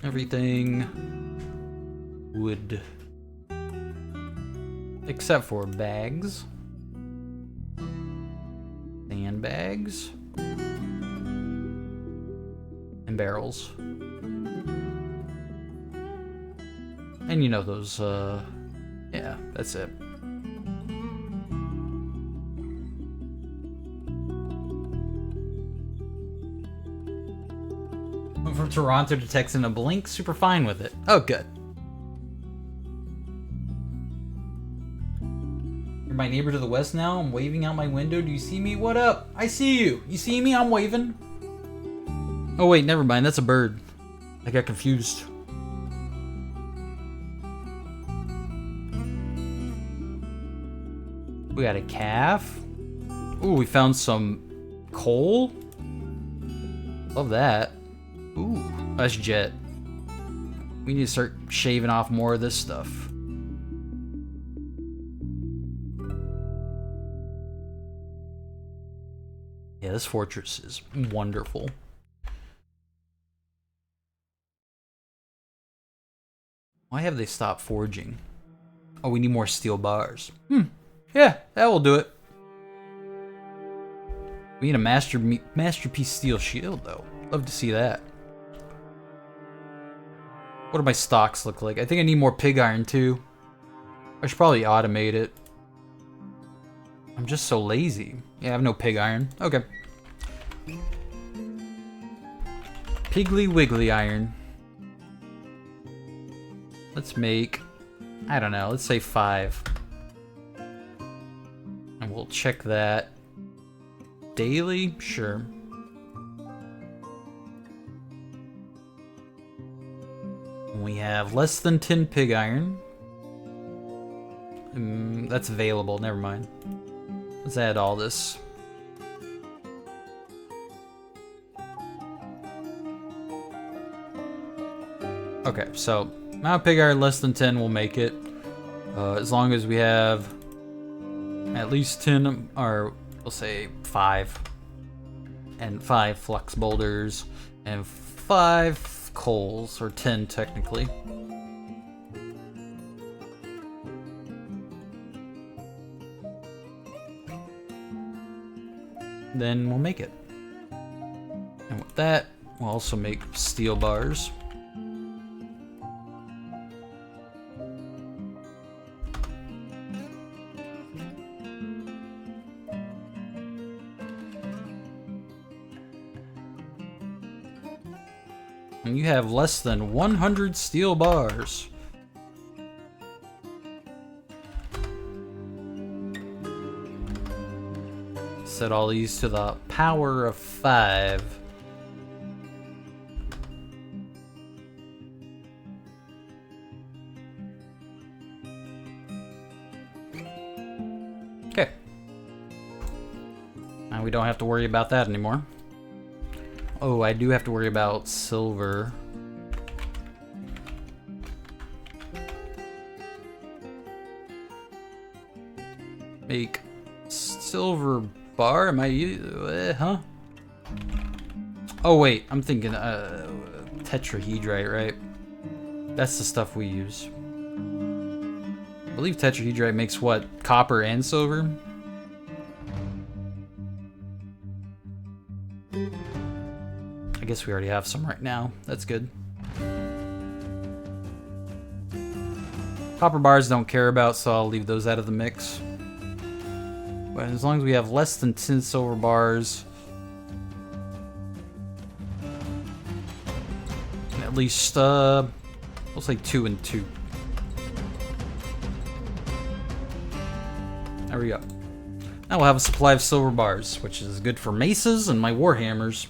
Everything wood. Except for bags. Sandbags. And barrels. And you know those, yeah, that's it. Went from Toronto to Texas in a blink, super fine with it. Oh, good. You're my neighbor to the west now. I'm waving out my window. Do you see me? What up? I see you. You see me? I'm waving. Oh, wait, never mind. That's a bird. I got confused. We got a calf. Ooh, we found some coal. Love that. Ooh, that's jet. We need to start shaving off more of this stuff. Yeah, this fortress is wonderful. Why have they stopped forging? Oh, we need more steel bars. Yeah, that will do it. We need a masterpiece steel shield, though. Love to see that. What do my stocks look like? I think I need more pig iron, too. I should probably automate it. I'm just so lazy. Yeah, I have no pig iron. Okay. Piggly wiggly iron. Let's make, I don't know, let's say 5. And we'll check that daily, sure. We have less than 10 pig iron. That's available, never mind. Let's add all this. Okay, so amount of pig iron less than 10 will make it. As long as we have at least 10, or we'll say 5. And 5 flux boulders, and 5 coals, or 10 technically. then we'll make it. And with that, we'll also make steel bars. And you have less than 100 steel bars. Set all these to the power of 5. Okay. Now we don't have to worry about that anymore. Oh, I do have to worry about silver. Make silver bar? Am I... huh? Oh wait, I'm thinking tetrahedrite, right? That's the stuff we use. I believe tetrahedrite makes what? Copper and silver? I guess we already have some right now. That's good. Copper bars don't care about, so I'll leave those out of the mix. But as long as we have less than 10 silver bars, and at least, we'll say 2 and 2. There we go. Now we'll have a supply of silver bars, which is good for maces and my warhammers.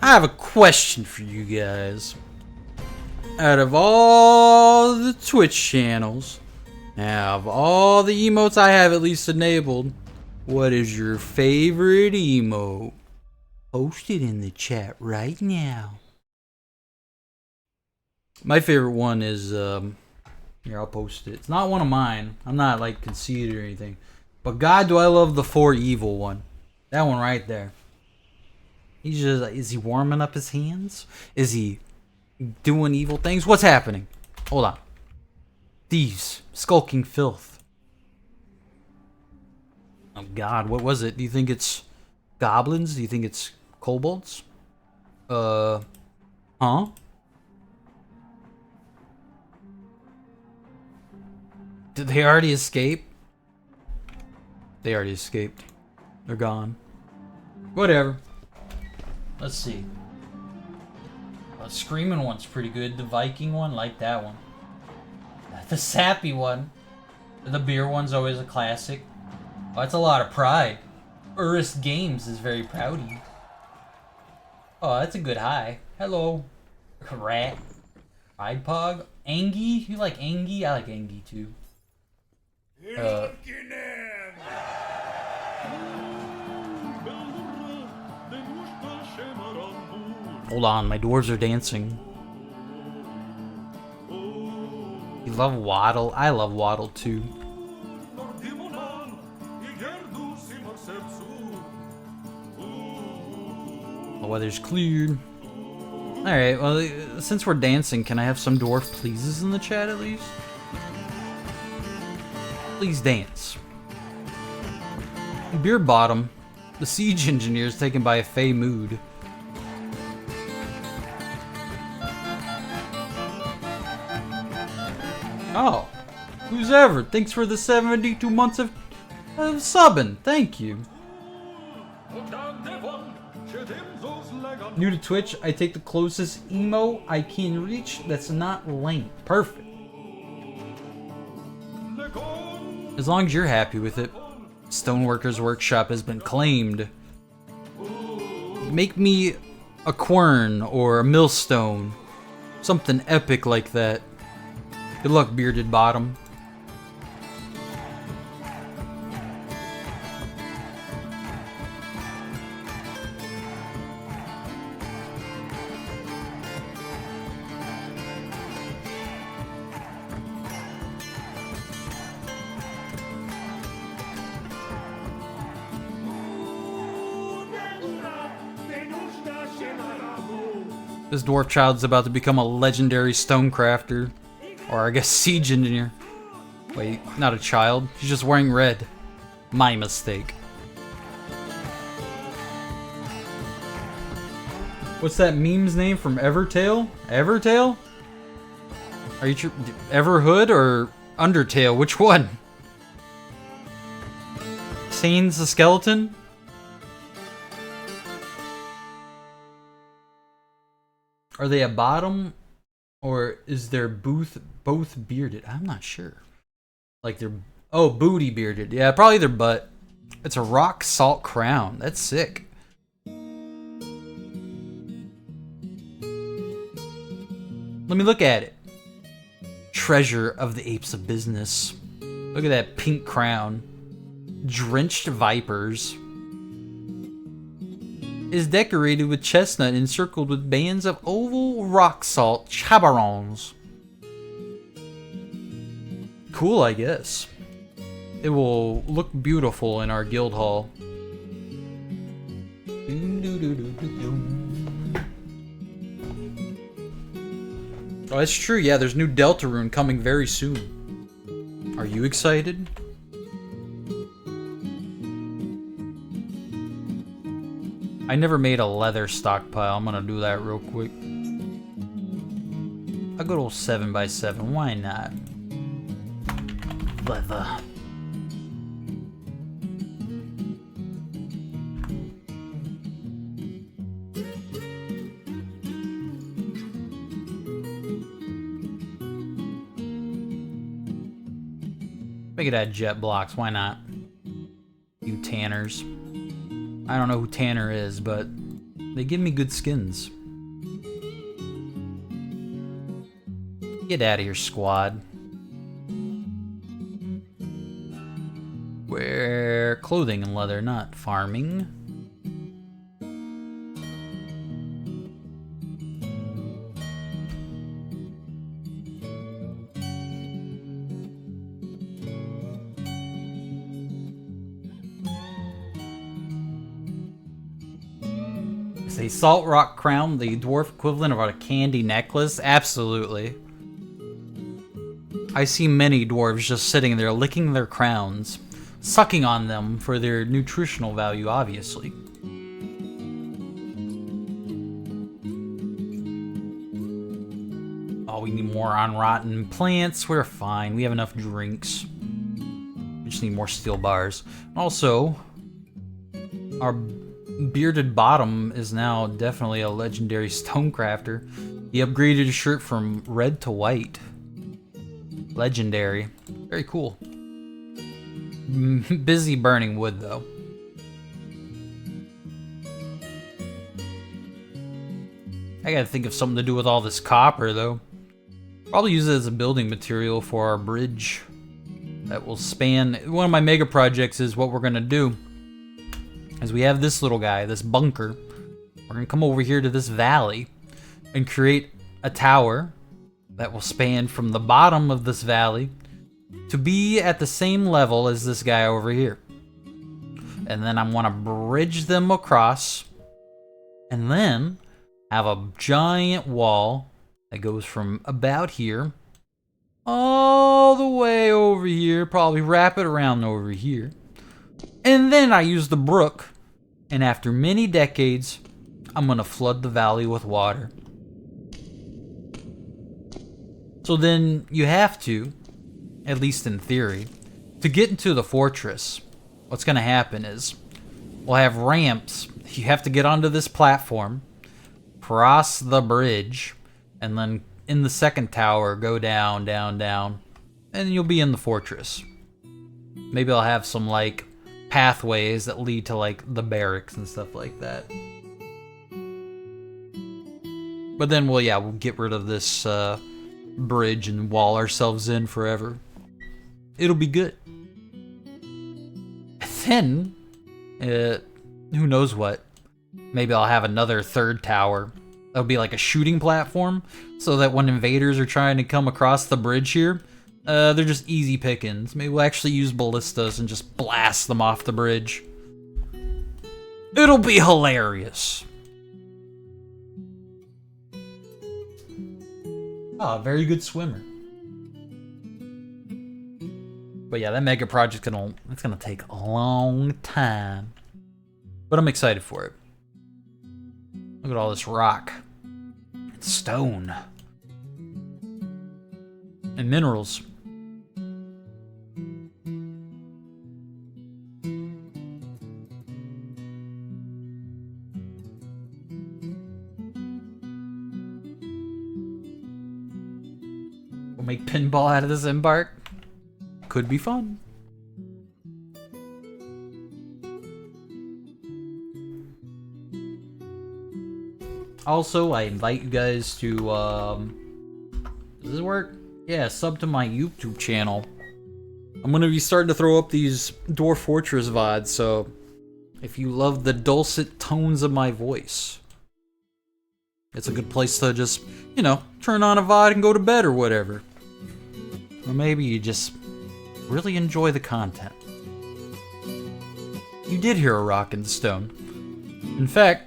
I have a question for you guys. Out of all the Twitch channels, out of all the emotes I have at least enabled, what is your favorite emote? Post it in the chat right now. My favorite one is, here, I'll post it. It's not one of mine. I'm not, like, conceited or anything. But God, do I love the 4 evil one. That one right there. He's just like, is he warming up his hands? Is he doing evil things? What's happening? Hold on. Thieves. Skulking filth. Oh God, what was it? Do you think it's goblins? Do you think it's kobolds? Huh? Did they already escape? They already escaped. They're gone. Whatever. Let's see. The Screaming one's pretty good. The Viking one, like that one. The Sappy one. The beer one's always a classic. Oh, that's a lot of pride. Urist Games is very proud of you. Oh, that's a good hi. Hello. Rat. Pride Pog. Angie? You like Angie? I like Angie too. Hold on, my dwarves are dancing. You love Waddle? I love Waddle too. The weather's cleared. Alright, well, since we're dancing, can I have some dwarf pleases in the chat at least? Please dance. Beard Bottom. The siege engineer is taken by a fey mood. Oh, who's ever? Thanks for the 72 months of subbing. Thank you. New to Twitch, I take the closest emo I can reach that's not lame. Perfect. As long as you're happy with it. Stoneworkers Workshop has been claimed. Make me a quern or a millstone. Something epic like that. Good luck, Bearded Bottom. This dwarf child is about to become a legendary stonecrafter. Or I guess siege engineer. Wait, not a child. She's just wearing red. My mistake. What's that meme's name from Evertale? Evertale? Are you Everhood or Undertale? Which one? Sane's the skeleton? Are they a bottom? Or is their both bearded? I'm not sure. Like they're... Oh, booty bearded. Yeah, probably their butt. It's a rock salt crown. That's sick. Let me look at it. Treasure of the apes of business. Look at that pink crown. Drenched vipers. Is decorated with chestnut encircled with bands of oval rock salt chabarons. Cool, I guess. It will look beautiful in our guild hall. Oh, that's true. Yeah, there's new Deltarune coming very soon. Are you excited? I never made a leather stockpile. I'm gonna do that real quick. A good old 7x7. Why not? Leather. Make it out of jet blocks, why not? You tanners. I don't know who Tanner is, but they give me good skins. Get out of here, squad. Wear clothing and leather, not farming. A salt rock crown, the dwarf equivalent of a candy necklace? Absolutely. I see many dwarves just sitting there licking their crowns, sucking on them for their nutritional value, obviously. Oh, we need more on rotten plants. We're fine. We have enough drinks. We just need more steel bars. Also, our bearded bottom is now definitely a legendary stonecrafter. He upgraded his shirt from red to white. Legendary. Very cool. Busy burning wood though. I gotta think of something to do with all this copper though. Probably use it as a building material for our bridge that will span. One of my mega projects is what we're gonna do. As we have this little guy, this bunker, we're gonna come over here to this valley and create a tower that will span from the bottom of this valley to be at the same level as this guy over here. And then I want to bridge them across and then have a giant wall that goes from about here all the way over here, probably wrap it around over here. And then I use the brook, and after many decades, I'm gonna flood the valley with water. So then you have to, at least in theory, to get into the fortress, what's gonna happen is we'll have ramps. You have to get onto this platform, cross the bridge, and then in the second tower, go down, down, down, and you'll be in the fortress. Maybe I'll have some like pathways that lead to like the barracks and stuff like that. But then we'll get rid of this bridge and wall ourselves in forever. It'll be good. Then, who knows what? Maybe I'll have another third tower. That'll be like a shooting platform, so that when invaders are trying to come across the bridge here, they're just easy pickings. Maybe we'll actually use ballistas and just blast them off the bridge. It'll be hilarious. Ah, very good swimmer. But yeah, that mega project's it's gonna take a long time. But I'm excited for it. Look at all this rock. And stone. And minerals. We'll make pinball out of this embark. Could be fun. Also, I invite you guys to, does this work? Yeah, sub to my YouTube channel. I'm gonna be starting to throw up these Dwarf Fortress VODs, so if you love the dulcet tones of my voice, it's a good place to just, you know, turn on a VOD and go to bed or whatever. Or maybe you just really enjoy the content. You did hear a rock in the stone. In fact,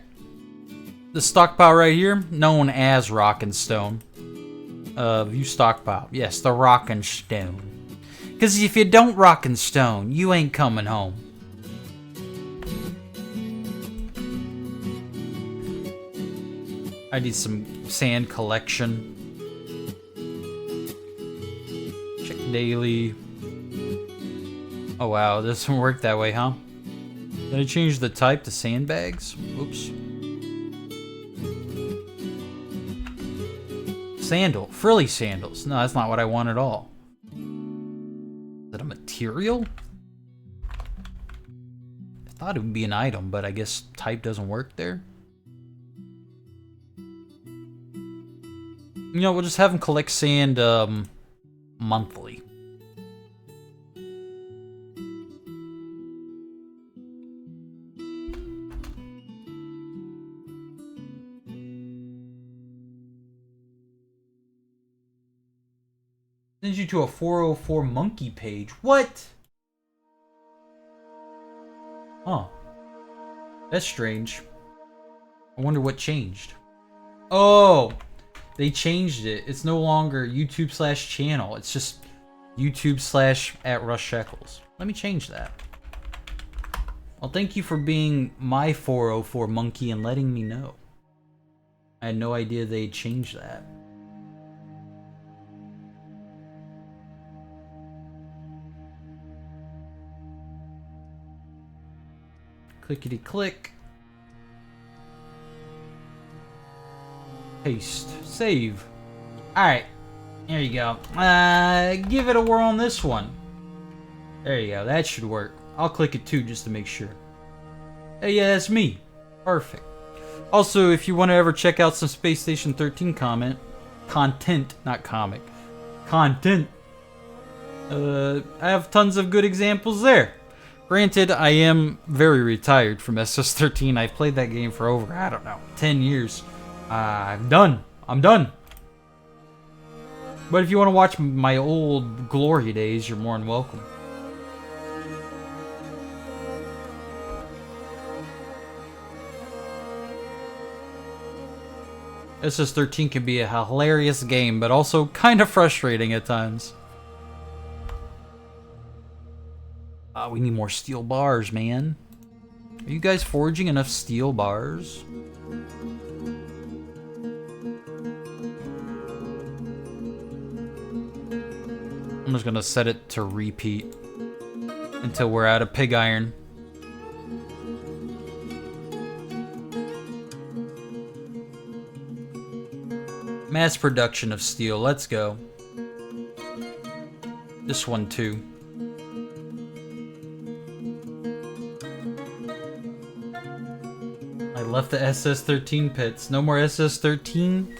the stockpile right here, known as rock and stone. You stockpile. Yes, the rock and stone. Because if you don't rock and stone, you ain't coming home. I need some sand collection. Check daily. Oh wow, this doesn't work that way, huh? Did I change the type to sandbags? Oops. Sandal. Frilly sandals. No, that's not what I want at all. Is it a material? I thought it would be an item, but I guess type doesn't work there. You know, we'll just have them collect sand, monthly. Sends you to a 404 monkey page. What? Huh. That's strange. I wonder what changed. Oh! They changed it. It's no longer YouTube/channel. It's just YouTube/@RussShekels. Let me change that. Well, thank you for being my 404 monkey and letting me know. I had no idea they changed that. Clickety click. Paste. Save. Alright. There you go. Give it a whirl on this one. There you go. That should work. I'll click it too just to make sure. Hey, yeah, that's me. Perfect. Also, if you want to ever check out some Space Station 13 content, not comic. Content. I have tons of good examples there. Granted, I am very retired from SS13. I've played that game for over, I don't know, 10 years. I'm done. I'm done. But if you want to watch my old glory days, you're more than welcome. SS13 can be a hilarious game, but also kind of frustrating at times. We need more steel bars, man. Are you guys forging enough steel bars? I'm just gonna set it to repeat until we're out of pig iron. Mass production of steel, let's go. This one too. I left the SS13 pits. No more SS13.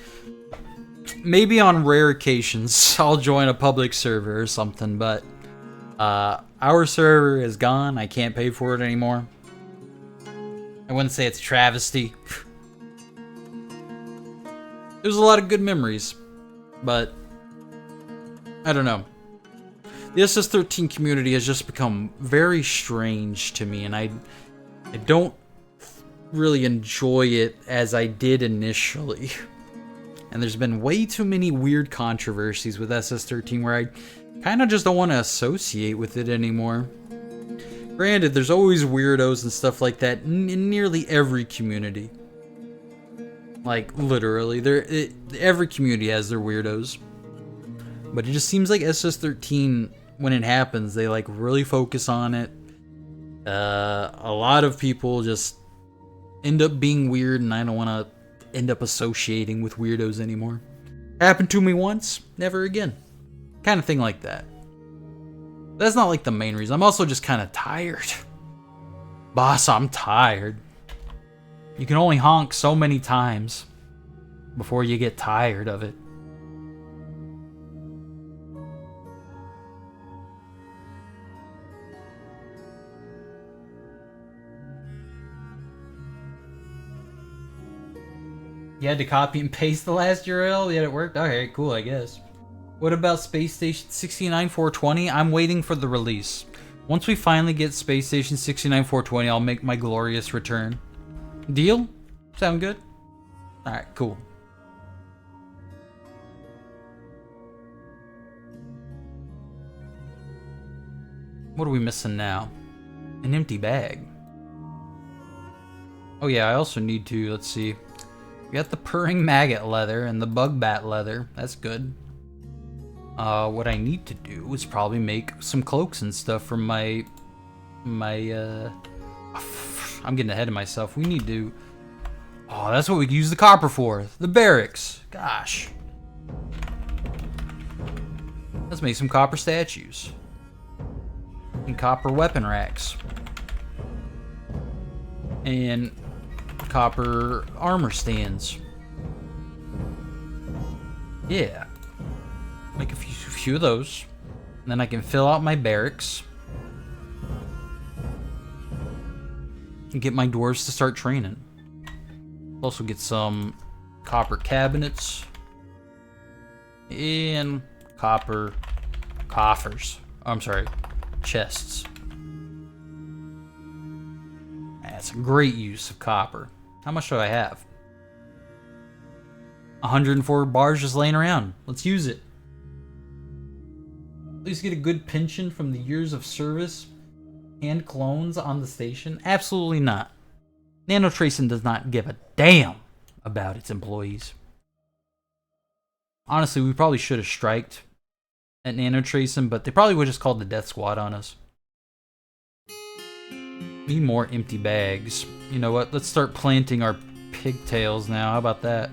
Maybe on rare occasions I'll join a public server or something, but our server is gone. I can't pay for it anymore. I wouldn't say it's a travesty. There's a lot of good memories, but I don't know. The SS13 community has just become very strange to me, and I don't really enjoy it as I did initially. And there's been way too many weird controversies with SS13 where I kind of just don't want to associate with it anymore. Granted, there's always weirdos and stuff like that in nearly every community. Like, literally, every community has their weirdos. But it just seems like SS13, when it happens, they like really focus on it. A lot of people just end up being weird, and I don't want to end up associating with weirdos anymore. Happened to me once, never again. Kind of thing like that. That's not like the main reason. I'm also just kind of tired. Boss, I'm tired. You can only honk so many times before you get tired of it. You had to copy and paste the last URL? Yeah, it worked? Okay, cool, I guess. What about Space Station 69420? I'm waiting for the release. Once we finally get Space Station 69420, I'll make my glorious return. Deal? Sound good? Alright, cool. What are we missing now? An empty bag. Oh yeah, I also need to, let's see. We got the purring maggot leather and the bug bat leather. That's good. What I need to do is probably make some cloaks and stuff for my I'm getting ahead of myself. We need to... Oh, that's what we use the copper for. The barracks. Gosh. Let's make some copper statues. And copper weapon racks. And copper armor stands. Yeah. Make a few of those. And then I can fill out my barracks. And get my dwarves to start training. Also get some copper cabinets. And copper coffers. Oh, I'm sorry. Chests. That's a great use of copper. How much do I have? 104 bars just laying around. Let's use it. At least get a good pension from the years of service and clones on the station? Absolutely not. Nanotracing does not give a damn about its employees. Honestly, we probably should have striked at Nanotracing, but they probably would have just called the death squad on us. Need more empty bags. You know what? Let's start planting our pigtails now. How about that?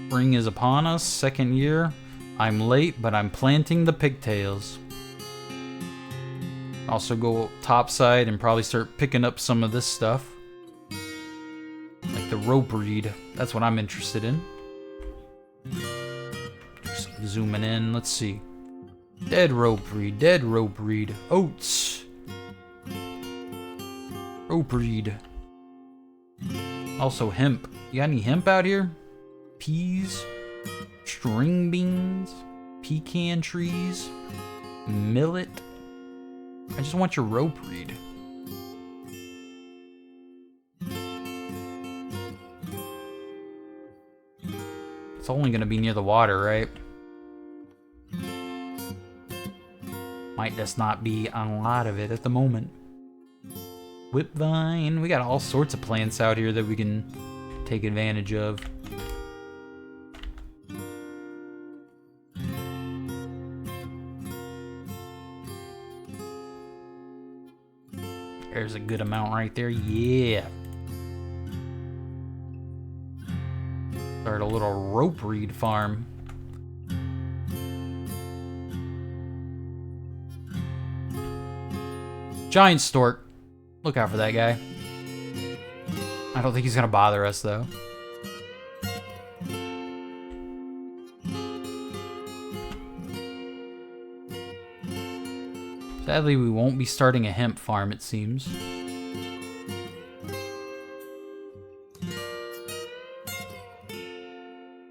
Spring is upon us. Second year. I'm late, but I'm planting the pigtails. Also go topside and probably start picking up some of this stuff. Like the rope reed. That's what I'm interested in. Just zooming in. Let's see. Dead rope reed, oats, rope reed. Also hemp. You got any hemp out here? Peas, string beans, pecan trees, millet. I just want your rope reed. It's only gonna be near the water, right? Might just not be a lot of it at the moment. Whipvine. We got all sorts of plants out here that we can take advantage of. There's a good amount right there. Yeah. Start a little rope reed farm. Giant stork. Look out for that guy. I don't think he's gonna bother us though. Sadly, we won't be starting a hemp farm, it seems.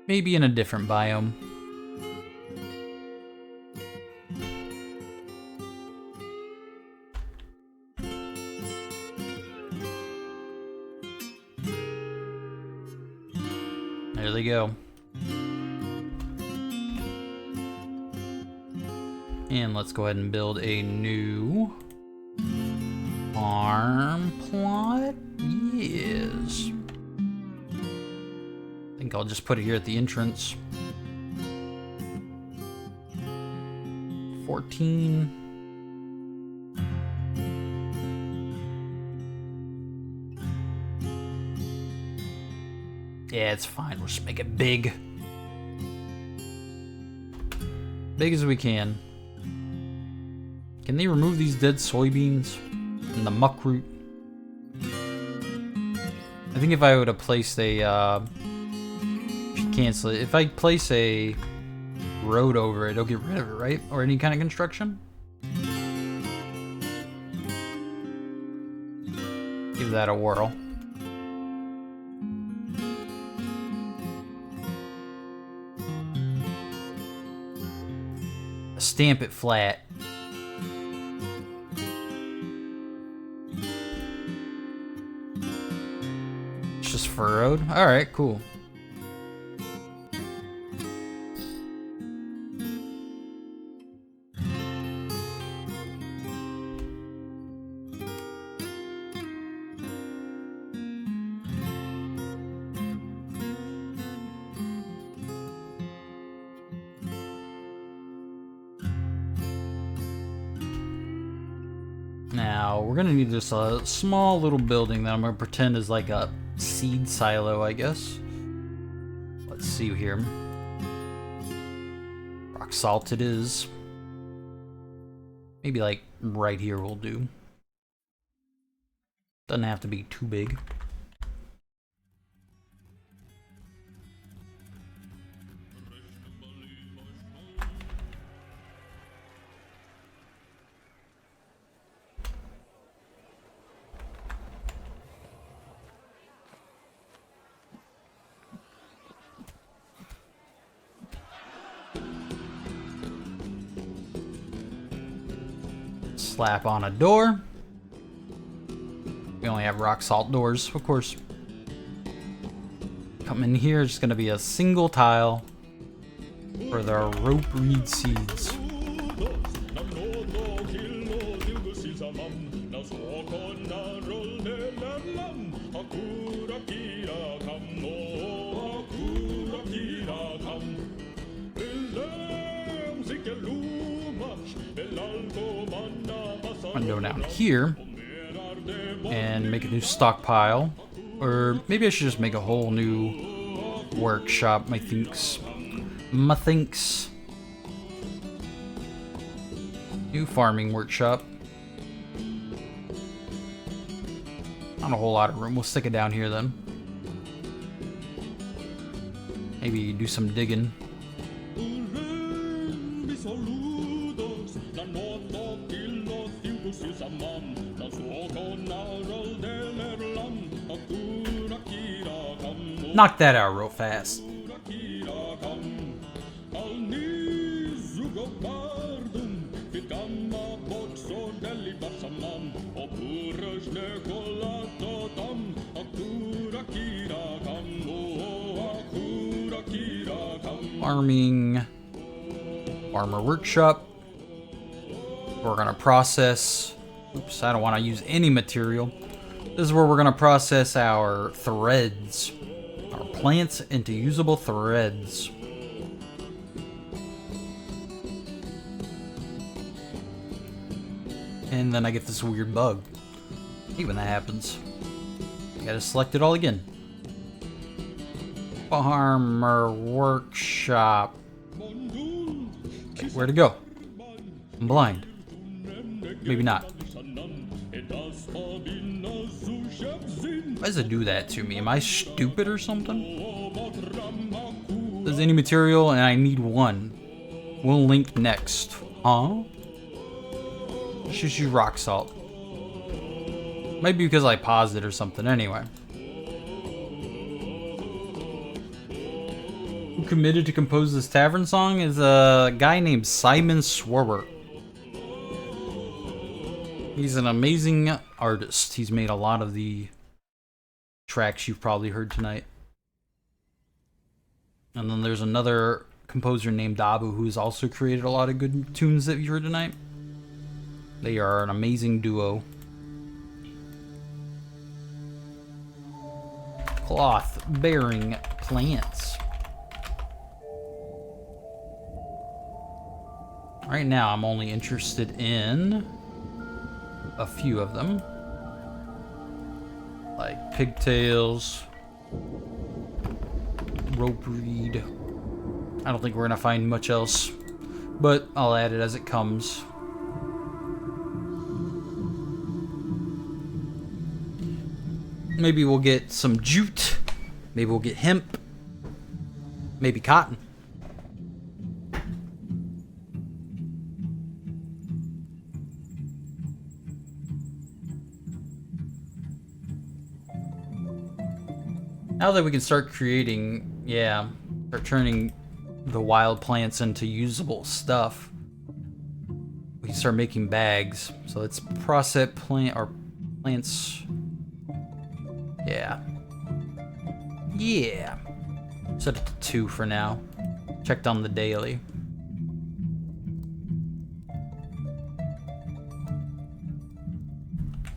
Maybe in a different biome. There they go. And let's go ahead and build a new farm plot. Yes. I think I'll just put it here at the entrance. 14. Yeah, it's fine. We'll just make it big. Big as we can. Can they remove these dead soybeans and the muckroot? I think if I would have placed a, cancel it. If I place a road over it, it'll get rid of it, right? Or any kind of construction? Give that a whirl. Stamp it flat. It's just furrowed. Alright, cool. Now, we're gonna need just a small little building that I'm gonna pretend is like a seed silo, I guess. Let's see here. Rock salt it is. Maybe like right here will do. Doesn't have to be too big. Slap on a door. We only have rock salt doors, of course. Come in here, it's gonna be a single tile for the rope reed seeds. I'm gonna go down here and make a new stockpile, or maybe I should just make a whole new workshop. Methinks. New farming workshop. Not a whole lot of room. We'll stick it down here then. Maybe do some digging. Knock that out real fast. Farmer workshop. We're gonna process. Oops, I don't want to use any material. This is where we're gonna process our threads. Our plants into usable threads. And then I get this weird bug. I hate when that happens. I gotta select it all again. Farmer workshop. Where'd it go? I'm blind. Maybe not. Why does it do that to me? Am I stupid or something? Does any material and I need one. We'll link next. Huh? Let's just use rock salt. Maybe because I paused it or something. Anyway. Who committed to compose this tavern song is a guy named Simon Swerwer. He's an amazing artist. He's made a lot of the tracks you've probably heard tonight. And then there's another composer named Dabu who's also created a lot of good tunes that you heard tonight. They are an amazing duo. Cloth bearing plants. Right now I'm only interested in a few of them. Like pigtails, rope reed. I don't think we're gonna find much else, but I'll add it as it comes. Maybe we'll get some jute. Maybe we'll get hemp. Maybe cotton. Now that we can start creating, start turning the wild plants into usable stuff, we can start making bags. So let's process plants. Yeah. Set it to 2 for now. Checked on the daily.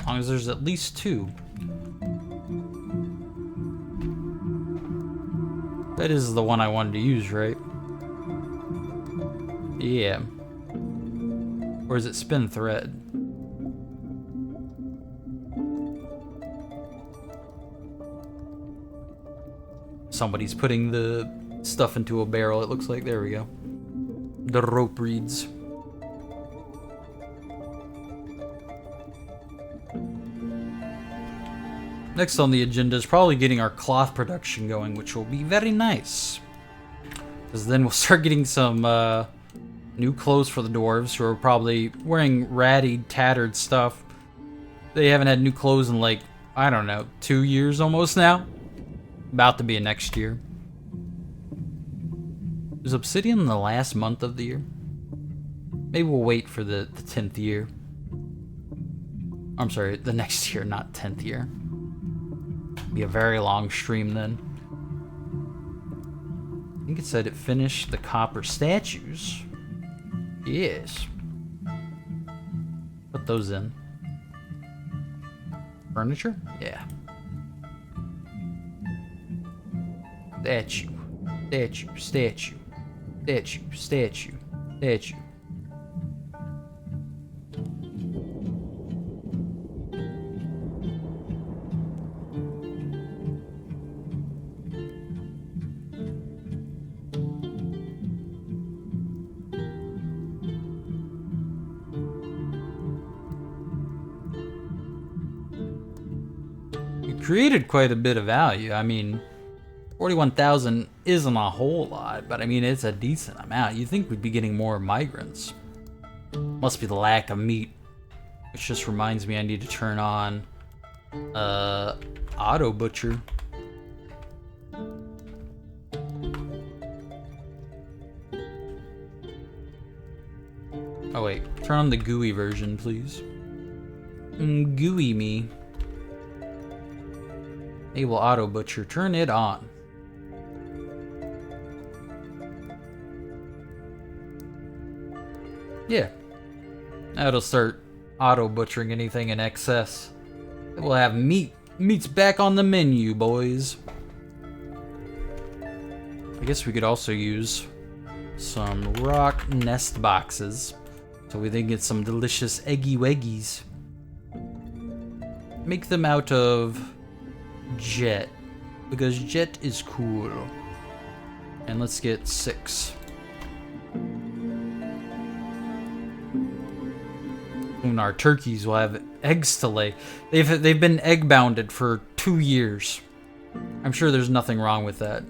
As long as there's at least 2. That is the one I wanted to use, right? Yeah. Or is it spin thread? Somebody's putting the stuff into a barrel, it looks like. There we go. The rope reeds. Next on the agenda is probably getting our cloth production going, which will be very nice. Because then we'll start getting some new clothes for the dwarves, who are probably wearing ratty, tattered stuff. They haven't had new clothes in like, I don't know, 2 years almost now. About to be a next year. Is Obsidian in the last month of the year? Maybe we'll wait for the 10th year. I'm sorry, the next year, not 10th year. Be a very long stream then. I think it said it finished the copper statues. Yes. Put those in. Furniture? Yeah. Statue. Statue. Statue. Statue. Statue. Statue. Created quite a bit of value. I mean, 41,000 isn't a whole lot, but I mean, it's a decent amount. You'd think we'd be getting more migrants. Must be the lack of meat. Which just reminds me I need to turn on auto butcher. Oh wait, turn on the GUI version, please. GUI me. Enable auto butcher, turn it on. Yeah. Now it'll start auto butchering anything in excess. It will have meat. Meat's back on the menu, boys. I guess we could also use some rock nest boxes. So we can get some delicious eggy weggies. Make them out of jet, because jet is cool. And let's get 6. And our turkeys will have eggs to lay. They've been egg bounded for 2 years. I'm sure there's nothing wrong with that.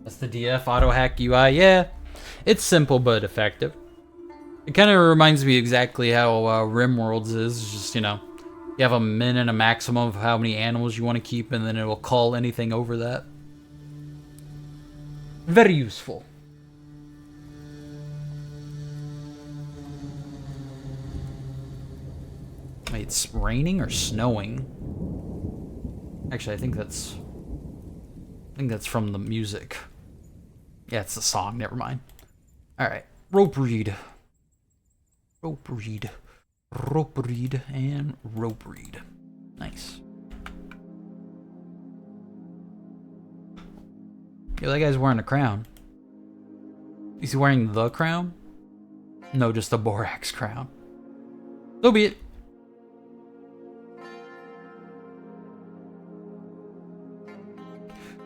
That's the DF auto hack UI. Yeah, it's simple but effective. It kind of reminds me exactly how RimWorlds is. It's just, you know, you have a min and a maximum of how many animals you want to keep, and then it will call anything over that. Very useful. Wait, it's raining or snowing? Actually, I think that's from the music. Yeah, it's the song. Never mind. All right, rope read, rope read, rope read, and rope read. Nice. Yo, that guy's wearing a crown. Is he wearing the crown? No, just a borax crown. So be it.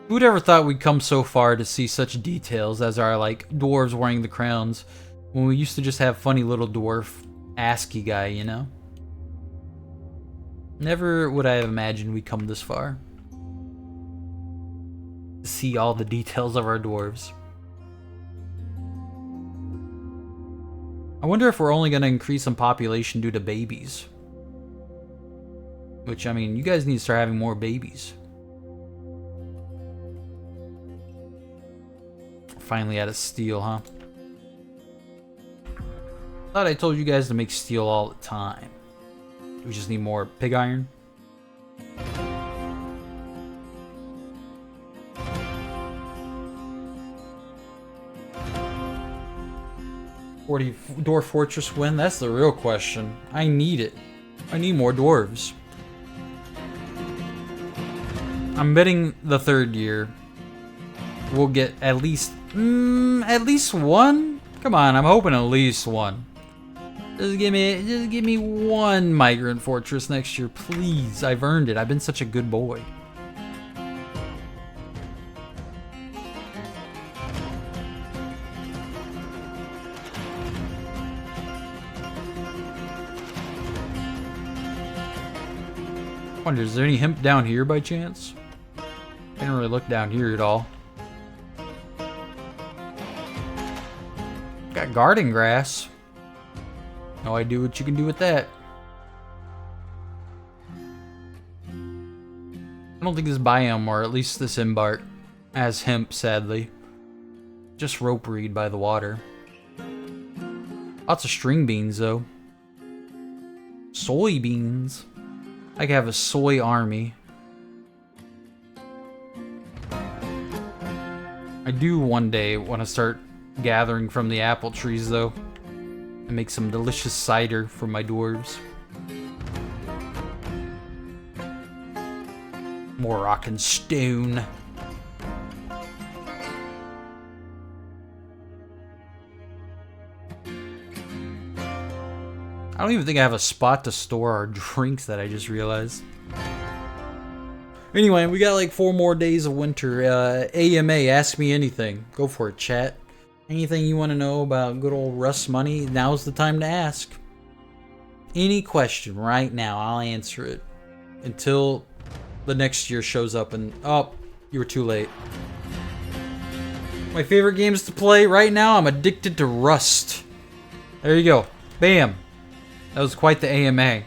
Who'd ever thought we'd come so far to see such details as our, like, dwarves wearing the crowns when we used to just have funny little dwarf ASCII guy, you know? Never would I have imagined we'd come this far. To see all the details of our dwarves. I wonder if we're only going to increase in population due to babies. Which, I mean, you guys need to start having more babies. Finally out of steel, huh? Thought I told you guys to make steel all the time. We just need more pig iron. Dwarf Fortress win? That's the real question. I need it. I need more dwarves. I'm betting the third year we'll get at least one. Come on, I'm hoping at least one. Just give me one migrant fortress next year, please. I've earned it. I've been such a good boy. Wonder, is there any hemp down here by chance? I didn't really look down here at all. Got garden grass. No idea what you can do with that. I don't think this biome, or at least this embark, has hemp, sadly. Just rope reed by the water. Lots of string beans, though. Soybeans. I could have a soy army. I do one day want to start gathering from the apple trees, though, and make some delicious cider for my dwarves. More rock and stone. I don't even think I have a spot to store our drinks that I just realized. Anyway, we got like 4 more days of winter. AMA, ask me anything. Go for it, chat. Anything you want to know about good old Russ money, now's the time to ask. Any question right now, I'll answer it. Until the next year shows up and... Oh, you were too late. My favorite games to play right now, I'm addicted to Rust. There you go. Bam. That was quite the AMA.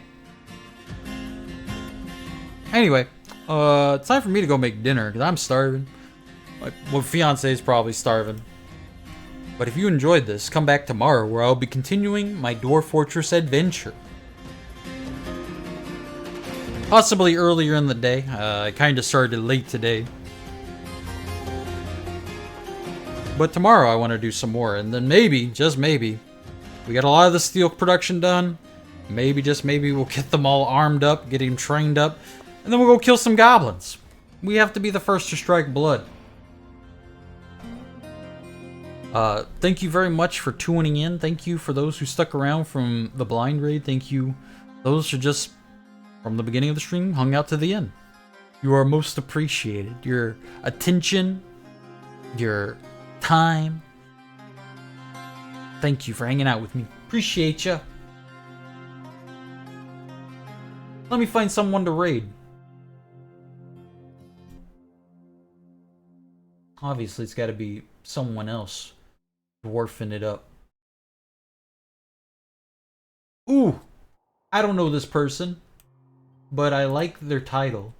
Anyway, it's time for me to go make dinner, because I'm starving. My fiance is probably starving. But if you enjoyed this, come back tomorrow where I'll be continuing my Dwarf Fortress adventure. Possibly earlier in the day. I kind of started late today. But tomorrow I want to do some more, and then maybe, just maybe, we got a lot of the steel production done. Maybe, just maybe, we'll get them all armed up, get them trained up, and then we'll go kill some goblins. We have to be the first to strike blood. Thank you very much for tuning in. Thank you for those who stuck around from the blind raid. Thank you those who just, from the beginning of the stream, hung out to the end. You are most appreciated. Your attention, your time. Thank you for hanging out with me. Appreciate ya. Let me find someone to raid. Obviously, it's got to be someone else dwarfing it up. Ooh! I don't know this person, but I like their title.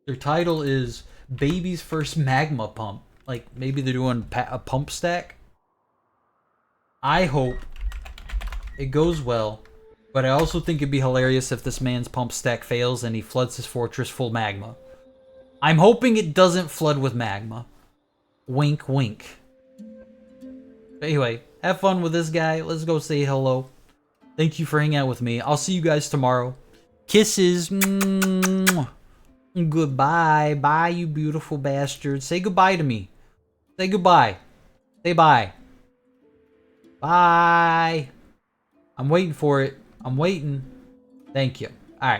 Their title is Baby's First Magma Pump. Like, maybe they're doing a pump stack? I hope it goes well. But I also think it'd be hilarious if this man's pump stack fails and he floods his fortress full magma. I'm hoping it doesn't flood with magma. Wink, wink. But anyway, have fun with this guy. Let's go say hello. Thank you for hanging out with me. I'll see you guys tomorrow. Kisses. Goodbye. Bye, you beautiful bastards. Say goodbye to me. Say goodbye. Say bye. Bye. I'm waiting for it. I'm waiting. Thank you.